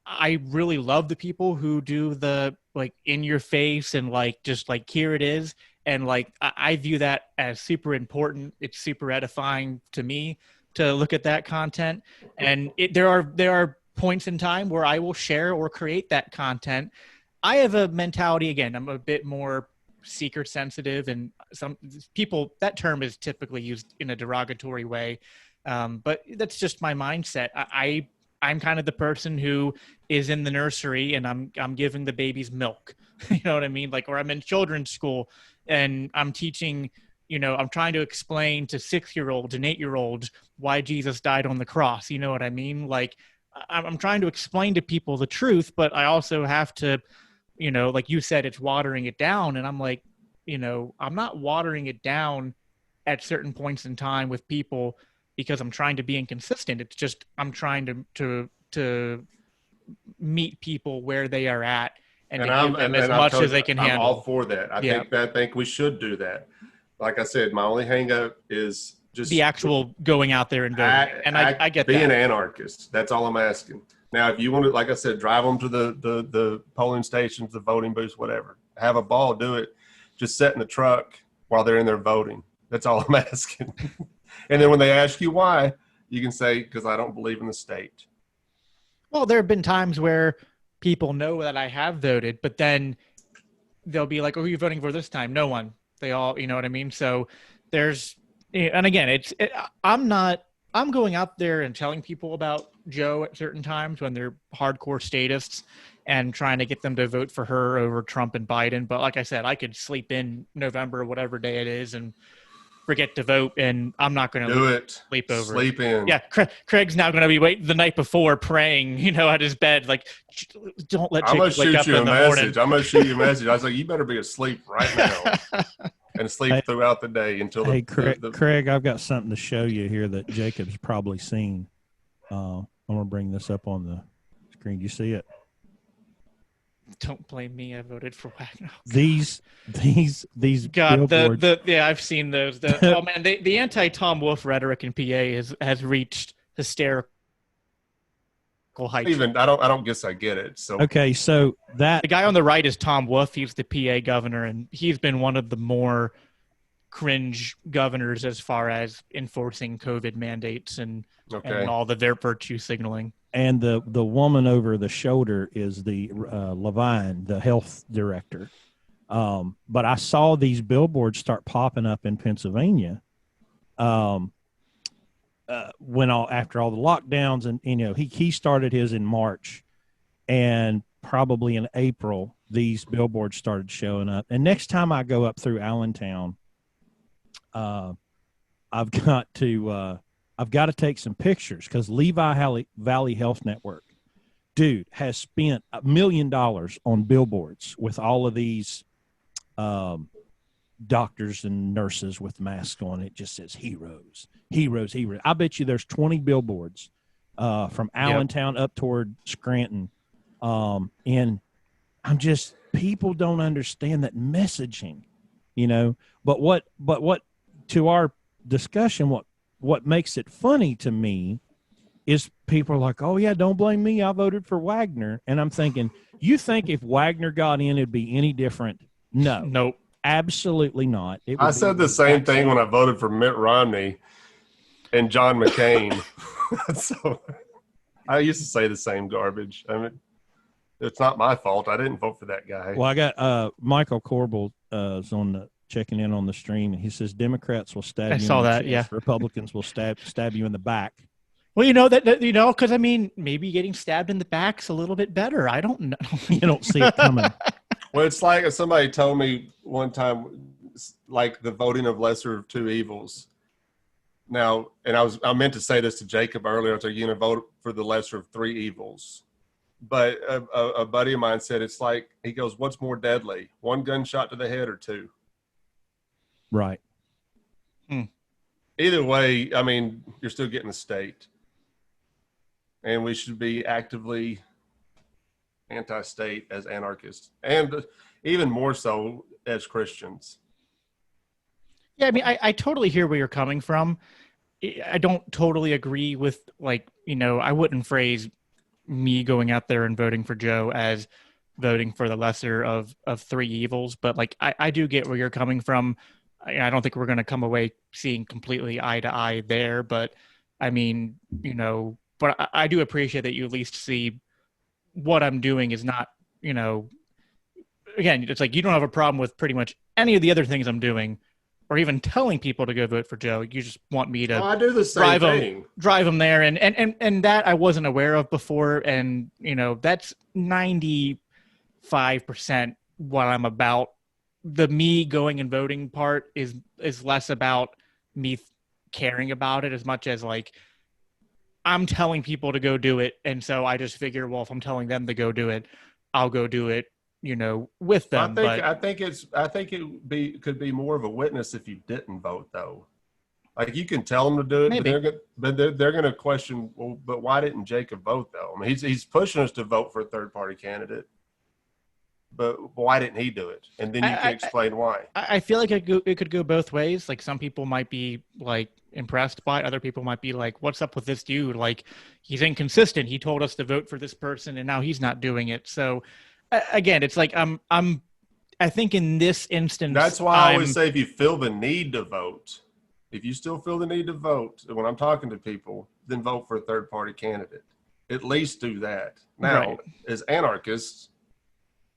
I really love the people who do the like in your face and like just like here it is, and like I view that as super important. It's super edifying to me to look at that content, and there are points in time where I will share or create that content. I have a mentality, again, I'm a bit more seeker sensitive, and some people, that term is typically used in a derogatory way, but that's just my mindset. I'm kind of the person who is in the nursery and I'm giving the babies milk. You know what I mean? Like, or I'm in children's school and I'm teaching, I'm trying to explain to 6-year-olds and 8-year-olds why Jesus died on the cross. You know what I mean? Like, I'm trying to explain to people the truth, but I also have to, like you said, it's watering it down. And I'm like, I'm not watering it down at certain points in time with people because I'm trying to be inconsistent. It's just I'm trying to meet people where they are at and to give them as much as they can handle. I'm all for that. I think we should do that. Like I said, my only hang up is just the actual going out there and voting. And I get being that. An anarchist. That's all I'm asking. Now, if you want to, like I said, drive them to the polling stations, the voting booths, whatever, have a ball, do it. Just sit in the truck while they're in there voting. That's all I'm asking. And then when they ask you why, you can say, because I don't believe in the state. Well, there have been times where people know that I have voted, but then they'll be like, oh, who are you voting for this time? No one. They all, you know what I mean? So and again, I'm going out there and telling people about Joe at certain times when they're hardcore statists and trying to get them to vote for her over Trump and Biden. But like I said, I could sleep in November, whatever day it is, and forget to vote, and I'm not going to do it. Sleep over. Sleep in. Yeah, Craig's now going to be waiting the night before praying, at his bed, like, don't let Jacob wake up in the morning. I'm going to shoot you a message. I was like, you better be asleep right now and sleep throughout the day until Craig, I've got something to show you here that Jacob's probably seen. I'm going to bring this up on the screen. Do you see it? Don't blame me. I voted for Wagner. Oh, these God, I've seen those. Oh man, the anti-Tom Wolf rhetoric in PA has reached hysterical heights. I don't guess I get it. So okay, so that the guy on the right is Tom Wolf. He's the PA governor, and he's been one of the more cringe governors as far as enforcing COVID mandates and all their virtue signaling. And the woman over the shoulder is the Levine, the health director. But I saw these billboards start popping up in Pennsylvania after all the lockdowns, and he started his in March, and probably in April these billboards started showing up. And next time I go up through Allentown, I've got to take some pictures because Levi Valley Health Network, dude, has spent $1 million on billboards with all of these doctors and nurses with masks on. It just says heroes, heroes, heroes. I bet you there's 20 billboards from Allentown up toward Scranton. And people don't understand that messaging, but what to our discussion, what makes it funny to me is people are like, oh yeah, don't blame me, I voted for Wagner. And I'm thinking, you think if Wagner got in, it'd be any different? No. Nope. Absolutely not. I said the same thing when I voted for Mitt Romney and John McCain. So I used to say the same garbage. I mean, it's not my fault. I didn't vote for that guy. Well, I got Michael Corbel is checking in on the stream, and he says Democrats will stab you. I saw that. Yeah, Republicans will stab you in the back. Well, because I mean, maybe getting stabbed in the back's a little bit better. I don't know. You don't see it coming. Well, it's like somebody told me one time, like the voting of lesser of two evils. Now, and I meant to say this to Jacob earlier. I was like, you're going to vote for the lesser of three evils. But a buddy of mine said it's like, he goes, what's more deadly, one gunshot to the head or two? Right. Either way, I mean, you're still getting the state. And we should be actively anti-state as anarchists, and even more so as Christians. Yeah, I mean, I totally hear where you're coming from. I don't totally agree with, I wouldn't phrase me going out there and voting for Joe as voting for the lesser of three evils. But like, I do get where you're coming from. I don't think we're going to come away seeing completely eye to eye there, but I mean, you know, but I do appreciate that you at least see what I'm doing is not, you know, again, it's like you don't have a problem with pretty much any of the other things I'm doing, or even telling people to go vote for Joe. You just want me to I do the same thing. Drive them there, and that I wasn't aware of before, and you know that's 95% what I'm about. The me going and voting part is less about me caring about it as much as like I'm telling people to go do it, and so I just figure, well, if I'm telling them to go do it, I'll go do it, you know, with them. I think it could be more of a witness if you didn't vote though. Like you can tell them to do it, Maybe. but they're going to question. Well, but why didn't Jacob vote though? I mean, he's pushing us to vote for a third party candidate, but why didn't he do it? And then you can explain why. I feel like it could go both ways. Like some people might be like impressed by it. Other people might be like, what's up with this dude? Like he's inconsistent. He told us to vote for this person and now he's not doing it. So again, it's like I think in this instance, that's why I always say if you feel the need to vote, if you still feel the need to vote when I'm talking to people, then vote for a third party candidate. At least do that. Now, right. As anarchists,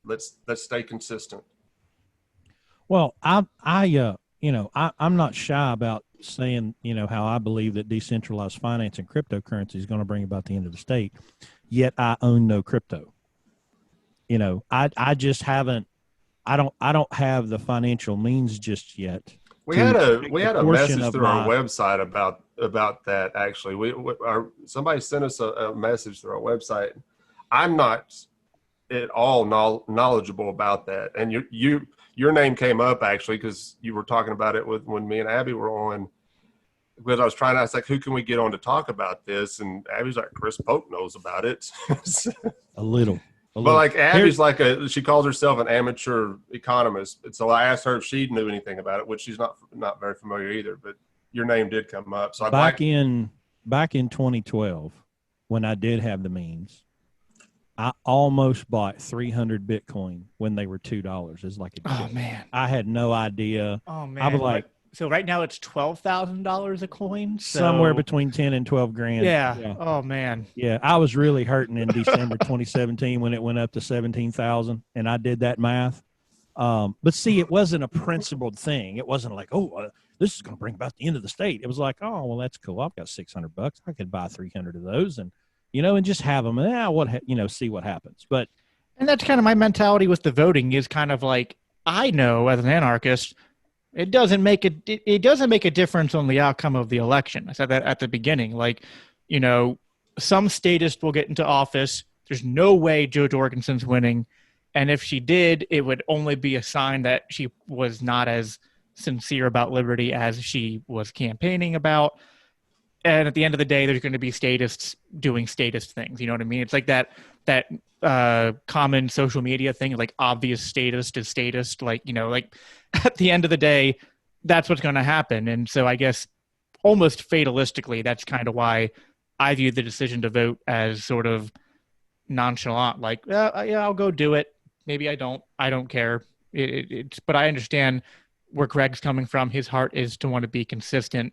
let's stay consistent. Well, I'm not shy about saying, you know, how I believe that decentralized finance and cryptocurrency is going to bring about the end of the state. Yet I own no crypto. You know, I just haven't. I don't have the financial means just yet. We had a message through our website about that. Actually, somebody sent us a message through our website. I'm not at all knowledgeable about that, and your name came up actually because you were talking about it when me and Abby were on. Because I was like, who can we get on to talk about this? And Abby's like, Chris Pope knows about it. a little. But like Abby's she calls herself an amateur economist. And so I asked her if she knew anything about it, which she's not very familiar either, but your name did come up. So back in 2012, when I did have the means, I almost bought 300 Bitcoin when they were $2. It's like oh man, I had no idea. Oh man, I was like, so right now it's $12,000 a coin, somewhere between 10 and 12 grand. Yeah. Oh man. Yeah, I was really hurting in December 2017 when it went up to 17,000, and I did that math. But see, it wasn't a principled thing. It wasn't like, this is going to bring about the end of the state. It was like, oh, well, that's cool. I've got $600. I could buy 300 of those, and just have them. And see what happens. And that's kind of my mentality with the voting is kind of like, I know as an anarchist, it doesn't make a difference on the outcome of the election. I said that at the beginning. Like, some statist will get into office. There's no way Jo Jorgensen's winning. And if she did, it would only be a sign that she was not as sincere about liberty as she was campaigning about. And at the end of the day, there's going to be statists doing statist things. You know what I mean? It's like that common social media thing, like obvious statist is statist. Like, like at the end of the day, that's what's going to happen. And so I guess almost fatalistically, that's kind of why I view the decision to vote as sort of nonchalant. Like, yeah, I'll go do it. Maybe I don't care. But I understand where Craig's coming from. His heart is to want to be consistent,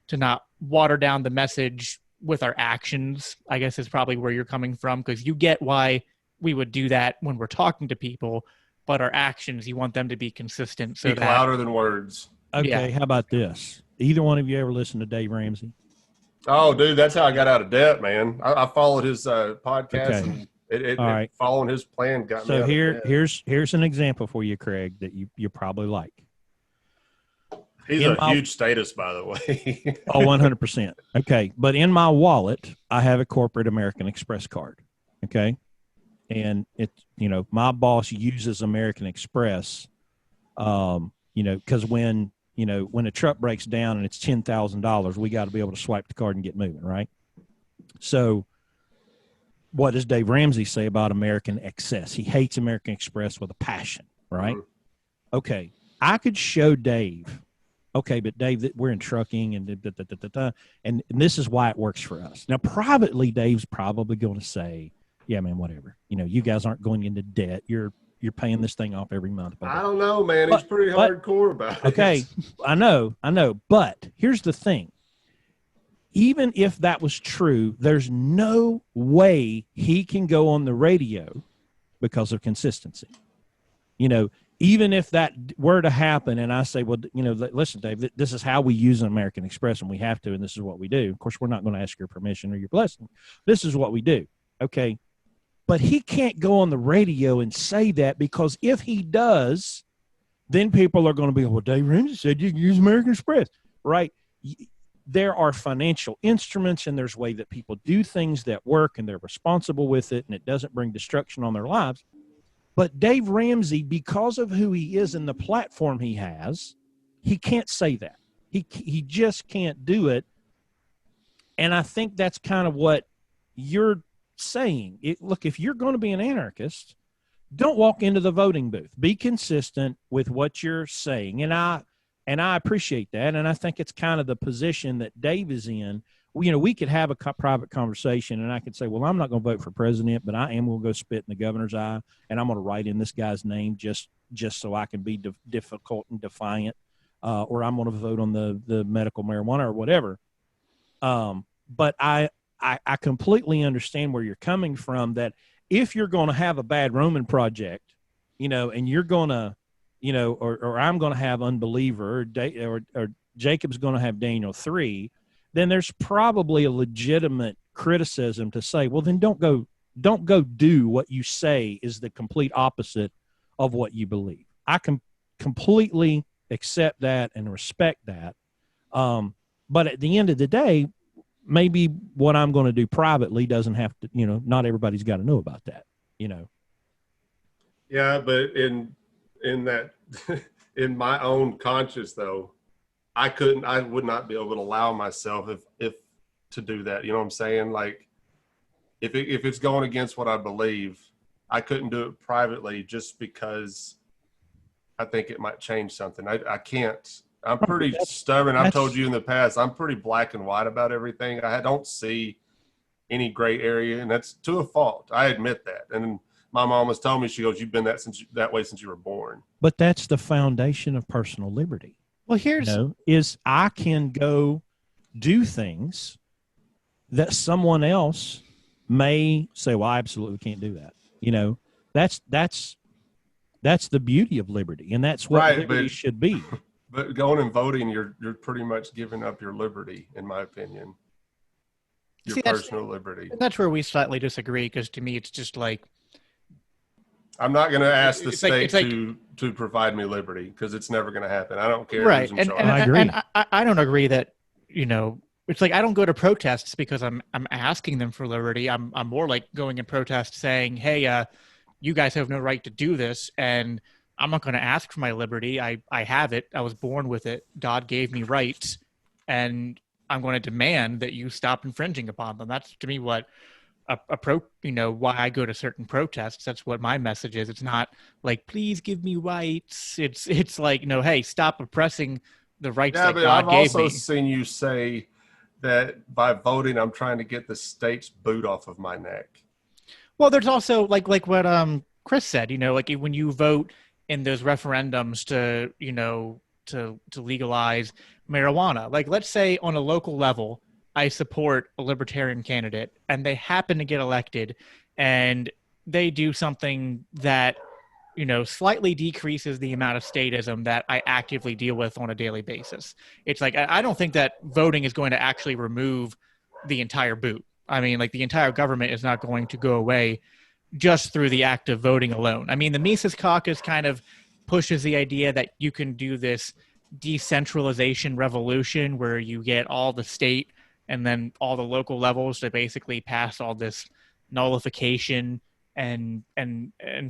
to not water down the message with our actions, I guess is probably where you're coming from, because you get why we would do that when we're talking to people, but our actions, you want them to be consistent. So Speak louder than words. Okay, yeah. How about this? Either one of you ever listen to Dave Ramsey? Oh, dude, that's how I got out of debt, man. I followed his podcast, and it following his plan got me out of debt. Here's an example for you, Craig, that you probably like. He's a huge statist, by the way. Oh, 100%. Okay. But in my wallet, I have a corporate American Express card. Okay. And my boss uses American Express, because when a truck breaks down and it's $10,000, we got to be able to swipe the card and get moving. Right. So what does Dave Ramsey say about American Excess? He hates American Express with a passion. Right. Mm-hmm. Okay. I could show Dave. Okay, but Dave, we're in trucking and this is why it works for us. Now, privately, Dave's probably going to say, yeah, man, whatever. You guys aren't going into debt. You're paying this thing off every month. I don't know, man. He's pretty hardcore about it. Okay, I know. But here's the thing. Even if that was true, there's no way he can go on the radio because of consistency. Even if that were to happen and I say, well, listen, Dave, this is how we use an American Express and we have to, and this is what we do. Of course, we're not going to ask your permission or your blessing. This is what we do. Okay. But he can't go on the radio and say that, because if he does, then people are going to be, well, Dave Ramsey said you can use American Express, right? There are financial instruments and there's a way that people do things that work and they're responsible with it and it doesn't bring destruction on their lives. But Dave Ramsey, because of who he is and the platform he has, he can't say that. He just can't do it. And I think that's kind of what you're saying. Look, if you're going to be an anarchist, don't walk into the voting booth. Be consistent with what you're saying. And I appreciate that. And I think it's kind of the position that Dave is in. We could have a private conversation and I could say, well, I'm not going to vote for president, but I am going to go spit in the governor's eye and I'm going to write in this guy's name just so I can be difficult and defiant, or I'm going to vote on the medical marijuana or whatever. But I completely understand where you're coming from, that if you're going to have a bad Roman project, and you're going to, or I'm going to have Unbeliever or Jacob's going to have Daniel 3, then there's probably a legitimate criticism to say, well, then don't go do what you say is the complete opposite of what you believe. I can completely accept that and respect that. But at the end of the day, maybe what I'm going to do privately doesn't have to, not everybody's got to know about that, Yeah, but in that, in my own conscience though, I would not be able to allow myself if to do that. You know what I'm saying? Like if it's going against what I believe, I couldn't do it privately just because I think it might change something. I can't. I'm pretty stubborn. I've told you in the past, I'm pretty black and white about everything. I don't see any gray area, and that's to a fault. I admit that. And my mom has told me, she goes, you've been that way since you were born. But that's the foundation of personal liberty. Well, is I can go do things that someone else may say, well, I absolutely can't do that. That's the beauty of liberty, and that's what liberty should be. But going and voting, you're pretty much giving up your liberty, in my opinion. Your personal liberty. That's where we slightly disagree, because to me, it's just like, I'm not going to ask the state to provide me liberty, because it's never going to happen. I don't care. Right. Who's in charge. And I agree. And I don't agree that, it's like I don't go to protests because I'm asking them for liberty. I'm more like going in protest saying, hey, you guys have no right to do this, and I'm not going to ask for my liberty. I have it. I was born with it. God gave me rights, and I'm going to demand that you stop infringing upon them. That's to me what why I go to certain protests. That's what my message is. It's not like, please give me rights. It's like, no, hey, stop oppressing the rights that God gave me. I've also seen you say that by voting, I'm trying to get the state's boot off of my neck. Well, there's also like what Chris said, like when you vote in those referendums to legalize marijuana, like let's say on a local level, I support a libertarian candidate and they happen to get elected and they do something that, slightly decreases the amount of statism that I actively deal with on a daily basis. It's like, I don't think that voting is going to actually remove the entire boot. I mean, like the entire government is not going to go away just through the act of voting alone. I mean, the Mises Caucus kind of pushes the idea that you can do this decentralization revolution where you get all the state and then all the local levels to basically pass all this nullification and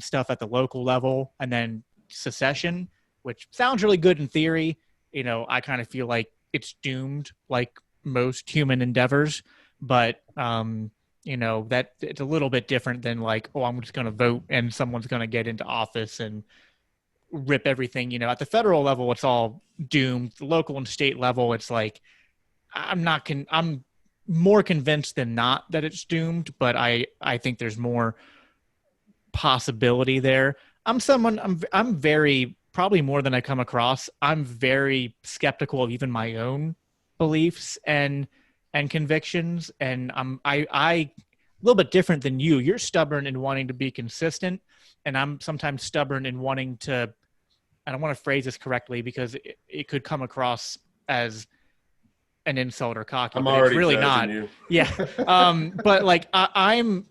stuff at the local level, and then secession, which sounds really good in theory. I kind of feel like it's doomed, like most human endeavors, but that it's a little bit different than like, oh, I'm just going to vote and someone's going to get into office and rip everything. At the federal level, it's all doomed. The local and state level, it's like, I'm more convinced than not that it's doomed, but I think there's more possibility there. I'm very, probably more than I come across, I'm very skeptical of even my own beliefs and convictions. And I a little bit different than you. You're stubborn in wanting to be consistent, and I'm sometimes stubborn in wanting to, I don't want to phrase this correctly because it could come across as an insult or cocky, I'm but it's already really judging not. you. Yeah. But like I'm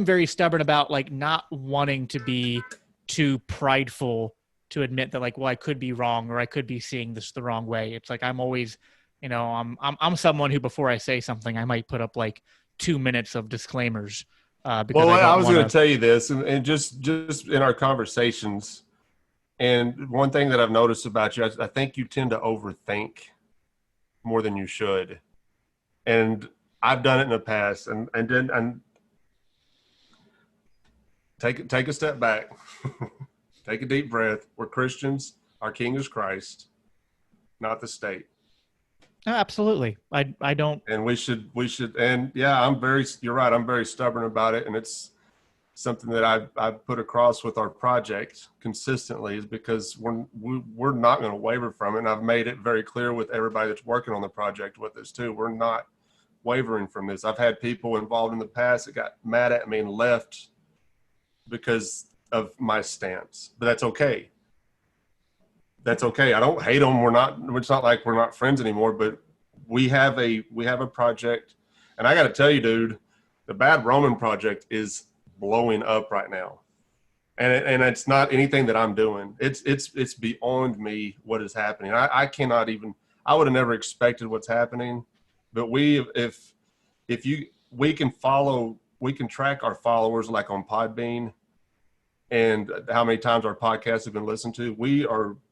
very stubborn about like not wanting to be too prideful to admit that like, well, I could be wrong or I could be seeing this the wrong way. It's like I'm always, I'm someone who before I say something, I might put up like 2 minutes of disclaimers because Well, I I don't was want going to to. tell you this, and just in our conversations, and one thing that I've noticed about you, I think you tend to overthink more than you should, and I've done it in the past, and take a step back, take a deep breath. We're Christians. Our King is Christ, not the state. Absolutely. I don't. And we should, and yeah, you're right. I'm very stubborn about it. And it's something that I've put across with our project consistently, is because we're not going to waver from it. And I've made it very clear with everybody that's working on the project with us too. We're not wavering from this. I've had people involved in the past that got mad at me and left because of my stance, but that's okay. That's okay. I don't hate them. It's not like we're not friends anymore, but we have a project, and I got to tell you, dude, the Bad Roman project is blowing up right now. And it's not anything that I'm doing. It's beyond me what is happening. I cannot even, I would have never expected what's happening, but we can track our followers like on Podbean and how many times our podcasts have been listened to.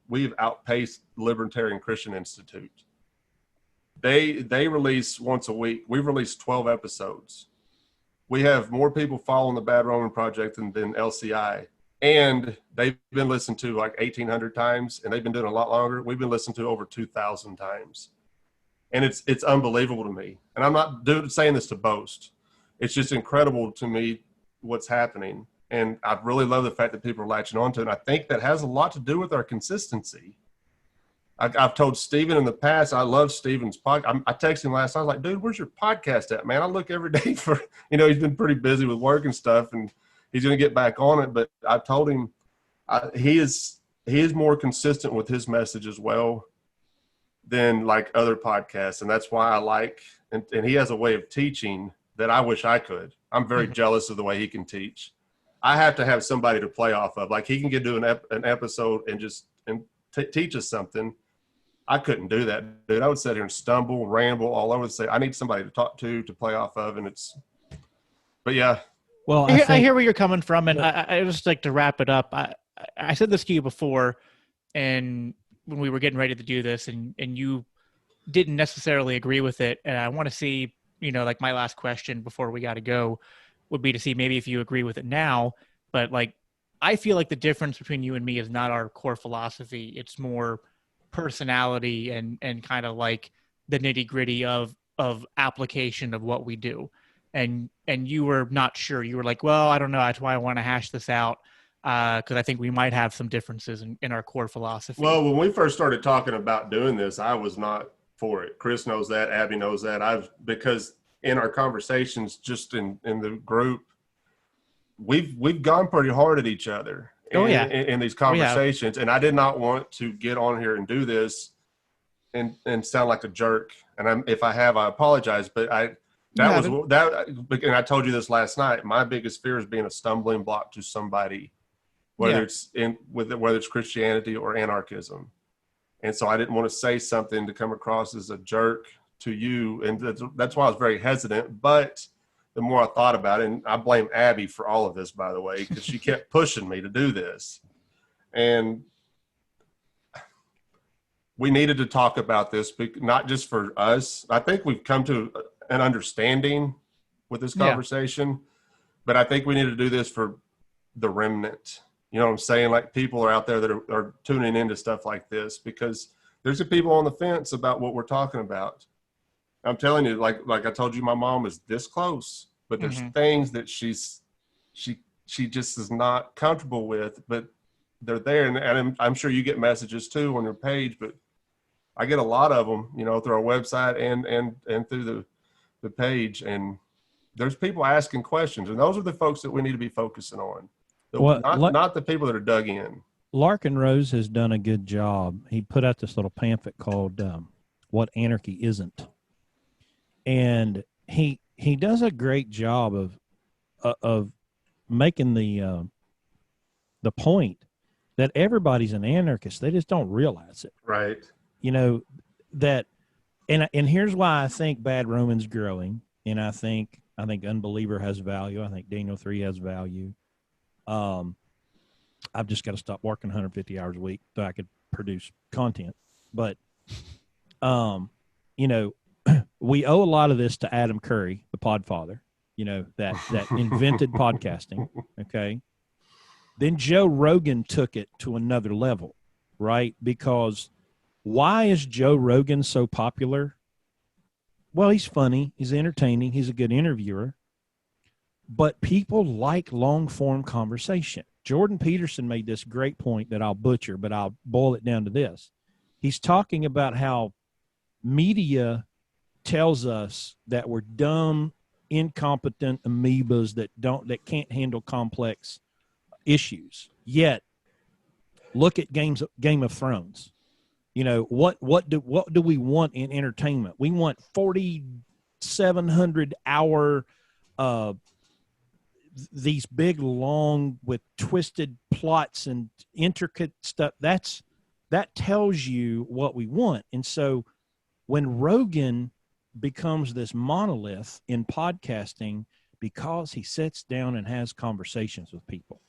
We've outpaced Libertarian Christian Institute. They release once a week. We've released 12 episodes. We have more people following the Bad Roman Project than LCI. And they've been listened to like 1,800 times, and they've been doing a lot longer. We've been listened to over 2,000 times. And it's unbelievable to me. And I'm not saying this to boast. It's just incredible to me what's happening. And I really love the fact that people are latching onto it. And I think that has a lot to do with our consistency. I've told Steven in the past, I love Steven's podcast. I texted him last night. I was like, dude, where's your podcast at, man? I look every day for, he's been pretty busy with work and stuff, and he's going to get back on it. But I told him he is more consistent with his message as well than like other podcasts. And that's why I like, and he has a way of teaching that I wish I could. I'm very jealous of the way he can teach. I have to have somebody to play off of. Like he can do an episode and just teach us something. I couldn't do that, dude. I would sit here and stumble, ramble all over the place. I need somebody to talk to play off of, but yeah. Well, I hear where you're coming from, and I just like to wrap it up. I said this to you before, and when we were getting ready to do this, and you didn't necessarily agree with it, and I want to see, like my last question before we got to go would be to see maybe if you agree with it now, but like I feel like the difference between you and me is not our core philosophy. It's more personality and kind of like the nitty gritty of application of what we do. And you were not sure. You were like, well, I don't know. That's why I want to hash this out. Because I think we might have some differences in our core philosophy. Well, when we first started talking about doing this, I was not for it. Chris knows that. Abby knows that. Because in our conversations, just in the group, we've gone pretty hard at each other. In these conversations, and I did not want to get on here and do this and sound like a jerk. And if I have, I apologize. But and I told you this last night. My biggest fear is being a stumbling block to somebody, whether it's Christianity or anarchism. And so I didn't want to say something to come across as a jerk to you, and that's why I was very hesitant. But the more I thought about it, and I blame Abby for all of this, by the way, because she kept pushing me to do this. And we needed to talk about this, not just for us. I think we've come to an understanding with this conversation, but I think we need to do this for the remnant. You know what I'm saying? Like people are out there that are tuning into stuff like this, because there's the people on the fence about what we're talking about. I'm telling you, like I told you, my mom is this close, but there's things that she just is not comfortable with, but they're there. And I'm sure you get messages too on your page, but I get a lot of them, you know, through our website and through the page. And there's people asking questions, and those are the folks that we need to be focusing on. Not the people that are dug in. Larkin Rose has done a good job. He put out this little pamphlet called "What Anarchy Isn't," and he does a great job of making the point that everybody's an anarchist. They just don't realize it. Right. You know that, and here's why I think Bad Roman's growing, and I think Unbeliever has value. I think Daniel 3 has value. I've just got to stop working 150 hours a week so I could produce content. But, you know, we owe a lot of this to Adam Curry, the Podfather, you know, that invented podcasting. Okay. Then Joe Rogan took it to another level, right? Because why is Joe Rogan so popular? Well, he's funny. He's entertaining. He's a good interviewer. But people like long-form conversation. Jordan Peterson made this great point that I'll butcher, but I'll boil it down to this. He's talking about how media tells us that we're dumb, incompetent amoebas that can't handle complex issues. Yet, look at Game of Thrones. You know, what do we want in entertainment? We want 4,700 hour these big, long, with twisted plots and intricate stuff. That tells you what we want. And so when Rogan becomes this monolith in podcasting because he sits down and has conversations with people,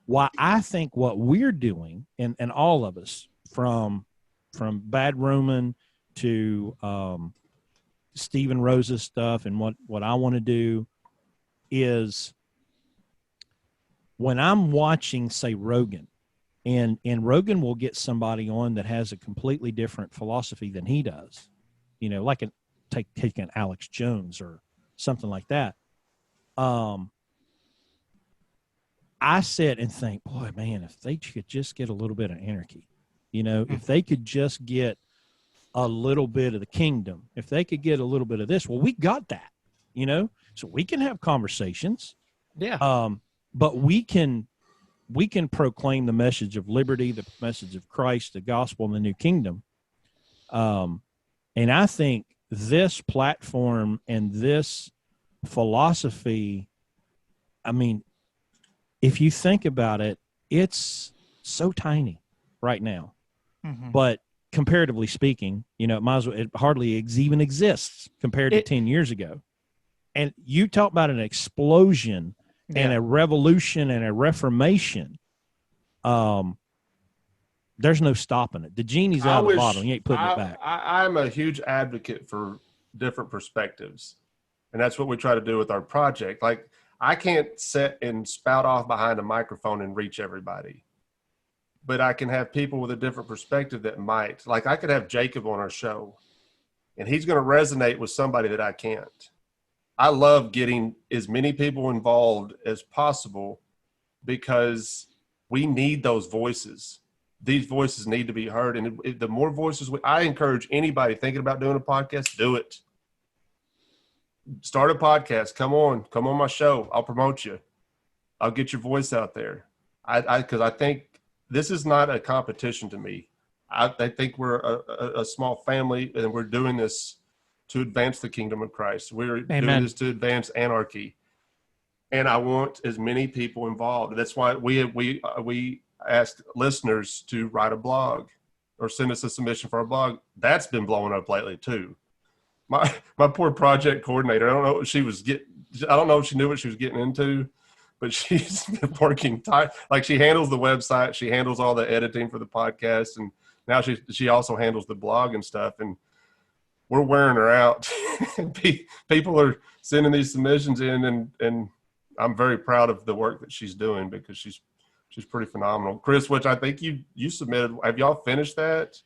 why I think what we're doing, and all of us, from Bad Roman to Stephen Rose's stuff, and what I want to do is, when I'm watching, say, Rogan, and Rogan will get somebody on that has a completely different philosophy than he does, you know, like take an Alex Jones or something like that. I sit and think, boy, man, if they could just get a little bit of anarchy, you know, if they could just get a little bit of the kingdom, if they could get a little bit of this, well, we got that, you know, so we can have conversations. Yeah. But we can proclaim the message of liberty, the message of Christ, the gospel, and the new kingdom. And I think this platform and this philosophy, I mean, if you think about it, it's so tiny right now. Mm-hmm. But comparatively speaking, you know, it hardly even exists compared to 10 years ago. And you talk about an explosion and a revolution and a reformation. There's no stopping it. The genie's out of the bottle. You ain't putting it back. I'm a huge advocate for different perspectives. And that's what we try to do with our project. Like, I can't sit and spout off behind a microphone and reach everybody. But I can have people with a different perspective that might. Like, I could have Jacob on our show, and he's going to resonate with somebody that I can't. I love getting as many people involved as possible because we need those voices. These voices need to be heard. And the more voices I encourage anybody thinking about doing a podcast, do it. Start a podcast. Come on my show. I'll promote you. I'll get your voice out there. Because I think this is not a competition to me. I think we're a small family, and we're doing this to advance the kingdom of Christ. We're doing this to advance anarchy. And I want as many people involved. That's why we asked listeners to write a blog or send us a submission for our blog. That's been blowing up lately too. My poor project coordinator, I don't know if she knew what she was getting into, but she's been working tight. Like, she handles the website, she handles all the editing for the podcast, and now she also handles the blog and stuff. And we're wearing her out. People are sending these submissions in, and I'm very proud of the work that she's doing, because she's pretty phenomenal. Chris, which I think you submitted, have y'all finished that?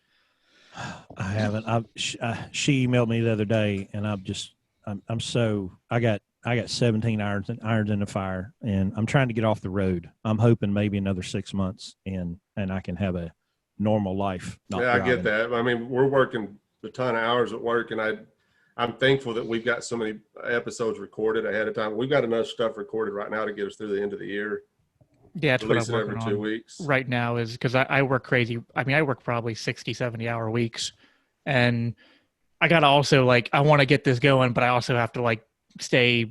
I haven't. She emailed me the other day, and I got 17 irons in the fire, and I'm trying to get off the road. I'm hoping maybe another 6 months, and I can have a normal life. Not Yeah, I get driving. that. I mean, we're working a ton of hours at work, and I'm thankful that we've got so many episodes recorded ahead of time. We've got enough stuff recorded right now to get us through the end of the year. Yeah, that's what I'm Release it working every on 2 weeks. right now is because I work crazy. I mean, I work probably 60, 70-hour weeks. And I got to also like, I want to get this going, but I also have to like stay,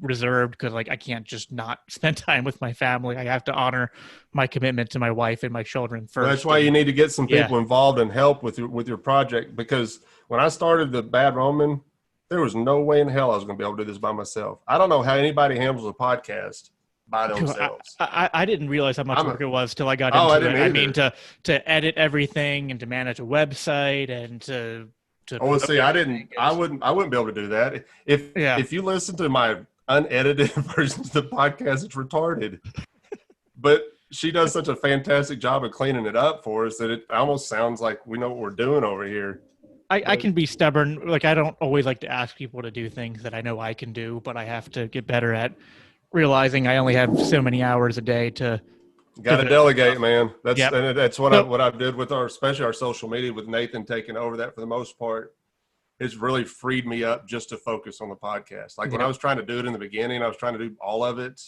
reserved because like I can't just not spend time with my family. I have to honor my commitment to my wife and my children first. Well, that's why you need to get some Yeah. people involved and help with your project, because when I started the Bad Roman, there was no way in hell I was going to be able to do this by myself. I don't know how anybody handles a podcast by themselves. I didn't realize how much work it was till I got I into didn't it. I either. mean, to edit everything and to manage a website and to Oh, see, I wouldn't be able to do that. If you listen to my unedited versions of the podcast, it's retarded. But she does such a fantastic job of cleaning it up for us that it almost sounds like we know what we're doing over here. I can be stubborn. Like, I don't always like to ask people to do things that I know I can do, but I have to get better at realizing I only have so many hours a day to. Got to delegate, man. That's what I did with especially our social media, with Nathan taking over that for the most part. It's really freed me up just to focus on the podcast. Like when I was trying to do it in the beginning, I was trying to do all of it,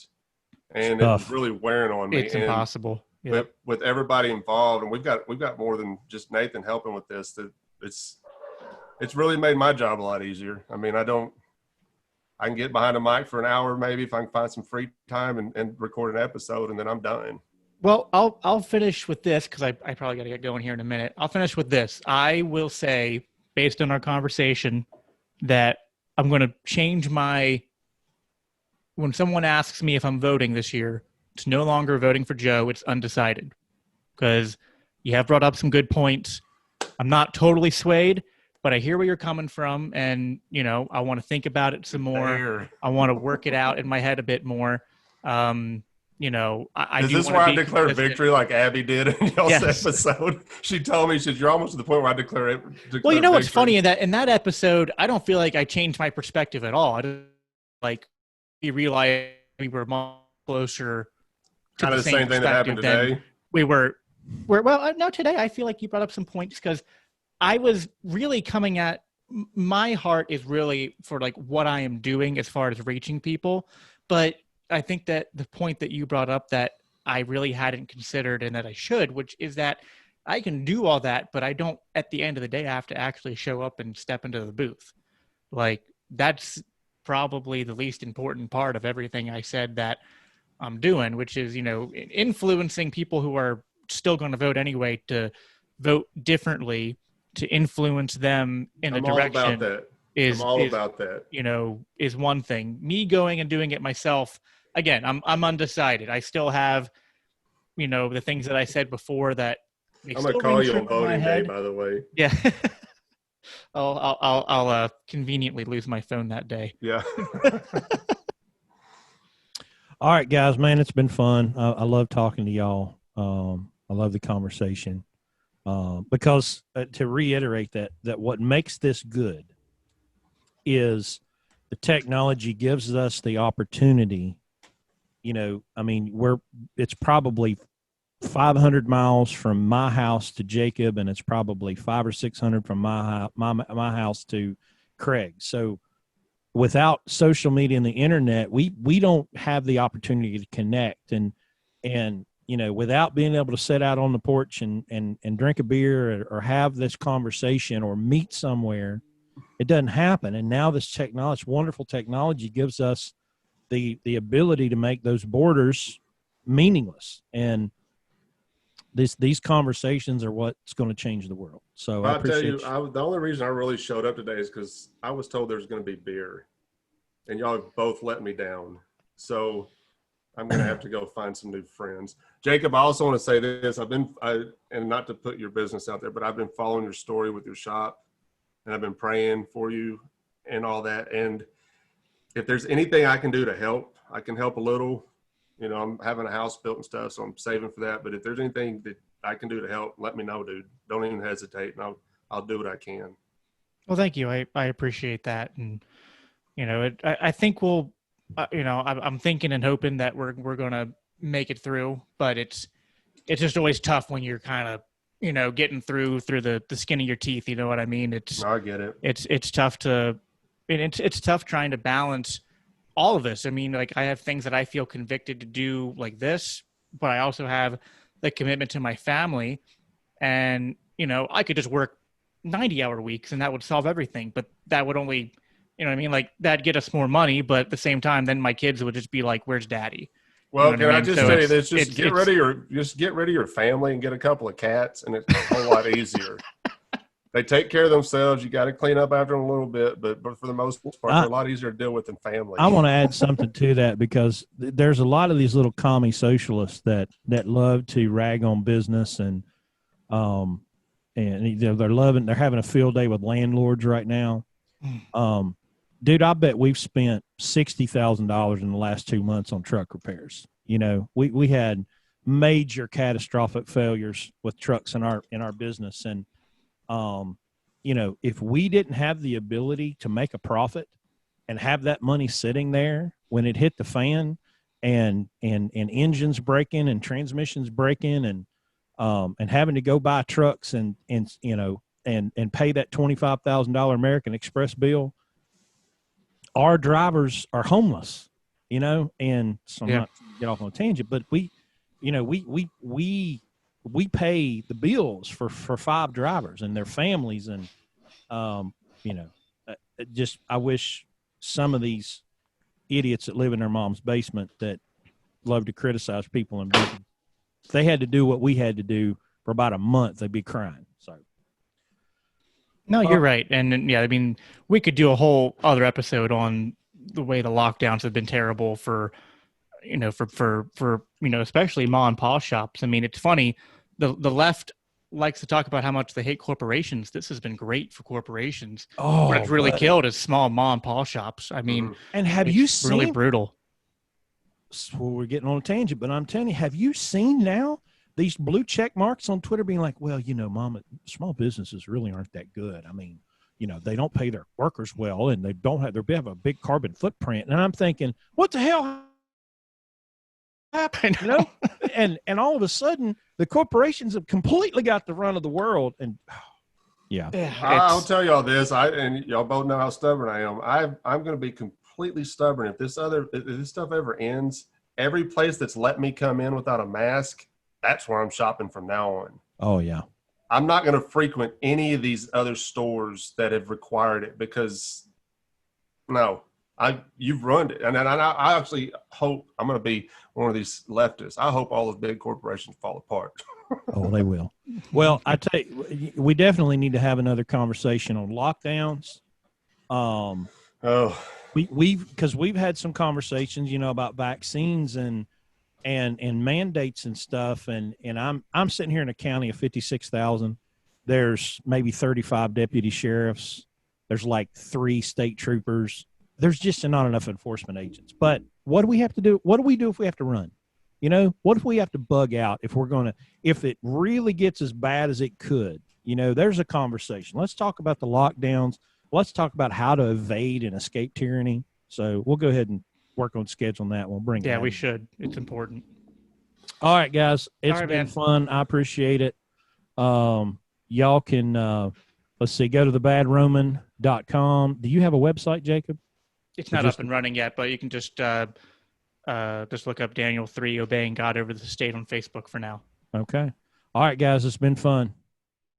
and it was really wearing on me. It's impossible. With everybody involved, and we've got more than just Nathan helping with this. That it's really made my job a lot easier. I mean, I can get behind a mic for an hour maybe if I can find some free time and record an episode, and then I'm done. Well, I'll finish with this because I probably got to get going here in a minute. I'll finish with this. I will say, based on our conversation, that I'm going to change when someone asks me if I'm voting this year, it's no longer voting for Joe, it's undecided. Because you have brought up some good points. I'm not totally swayed, but I hear where you're coming from, and I want to think about it some more. I want to work it out in my head a bit more. Is this where I declare victory like Abby did in y'all's episode? She told me, you're almost to the point where I declare well, you know what's victory. funny in that episode, I don't feel like I changed my perspective at all. I just we realized we were much closer to kind of the same thing that happened today. We were no, today I feel like you brought up some points because I was really coming at my heart is really for like what I am doing as far as reaching people, but I think that the point that you brought up that I really hadn't considered and that I should, which is that I can do all that, but I don't, at the end of the day, have to actually show up and step into the booth. Like, that's probably the least important part of everything I said that I'm doing, which is, influencing people who are still going to vote anyway to vote differently, to influence them in a direction. I'm all about that. Is one thing. Me going and doing it myself, again, I'm undecided. I still have, the things that I said before that. I'm gonna call you on voting day, by the way. Yeah. I'll conveniently lose my phone that day. Yeah. All right, guys, man, it's been fun. I love talking to y'all. I love the conversation because to reiterate that what makes this good is the technology gives us the opportunity. It's probably 500 miles from my house to Jacob, and it's probably 500 or 600 from my house to Craig. So without social media and the internet, we don't have the opportunity to connect and without being able to sit out on the porch and drink a beer or have this conversation or meet somewhere, it doesn't happen. And now this wonderful technology gives us the ability to make those borders meaningless. And these conversations are what's going to change the world. So I appreciate the only reason I really showed up today is because I was told there's going to be beer, and y'all have both let me down. So I'm going to have to go find some new friends. Jacob, I also want to say this. And not to put your business out there, but I've been following your story with your shop, and I've been praying for you and all that. And if there's anything I can do to help, I can help a little. I'm having a house built and stuff, so I'm saving for that. But if there's anything that I can do to help, let me know, dude. Don't even hesitate, and I'll do what I can. Well, thank you. I appreciate that. And, I think we'll, I'm thinking and hoping that we're going to make it through, but it's just always tough when you're kind of, getting through the skin of your teeth. You know what I mean? No, I get it. It's tough it's tough trying to balance all of this. I mean, like, I have things that I feel convicted to do like this, but I also have the commitment to my family, and, I could just work 90-hour weeks and that would solve everything, but that would only, like, that'd get us more money, but at the same time, then my kids would just be like, where's daddy? Well, can I just say this? Just get rid of your family and get a couple of cats, and it's a whole lot easier. They take care of themselves. You got to clean up after them a little bit, but for the most part, they're a lot easier to deal with than family. I want to add something to that, because there's a lot of these little commie socialists that love to rag on business, and they're having a field day with landlords right now. Dude, I bet we've spent $60,000 in the last 2 months on truck repairs. We had major catastrophic failures with trucks in our business. And, if we didn't have the ability to make a profit and have that money sitting there when it hit the fan, and engines breaking and transmissions breaking, and having to go buy trucks and pay that $25,000 American Express bill, our drivers are homeless, and so I'm not get off on a tangent, but we pay the bills for 5 drivers and their families. And, I wish some of these idiots that live in their mom's basement that love to criticize people in business, if they had to do what we had to do for about a month, they'd be crying. So. No, you're right. And yeah, I mean, we could do a whole other episode on the way the lockdowns have been terrible for especially mom and pop shops. I mean, it's funny. The left likes to talk about how much they hate corporations. This has been great for corporations. Oh, what it's really killed is small mom and pop shops. I mean, and have you seen, really brutal. Well, we're getting on a tangent, but I'm telling you, have you seen now these blue check marks on Twitter being like, well, mom, small businesses really aren't that good. I mean, they don't pay their workers well, and they have a big carbon footprint. And I'm thinking, what the hell happened? And all of a sudden the corporations have completely got the run of the world. And I'll tell y'all this, and y'all both know how stubborn I am. I'm going to be completely stubborn. If this stuff ever ends, every place that's let me come in without a mask, that's where I'm shopping from now on. Oh yeah. I'm not going to frequent any of these other stores that have required it, because you've ruined it. And I actually hope, I'm going to be one of these leftists, I hope all those big corporations fall apart. Oh, they will. Well, I tell you, we definitely need to have another conversation on lockdowns. We've had some conversations, about vaccines and mandates and stuff. And I'm sitting here in a county of 56,000. There's maybe 35 deputy sheriffs. There's like 3 state troopers. There's just not enough enforcement agents. But what do we have to do? What do we do if we have to run? What if we have to bug out if it really gets as bad as it could? There's a conversation. Let's talk about the lockdowns. Let's talk about how to evade and escape tyranny. So we'll go ahead and work on scheduling that. We'll bring it. Yeah, we should. It's important. All right, guys. It's been fun. I appreciate it. Y'all can, let's see, go to thebadroman.com. Do you have a website, Jacob? It's not up and running yet, but you can just look up Daniel 3 Obeying God Over the State on Facebook for now. Okay. All right, guys. It's been fun.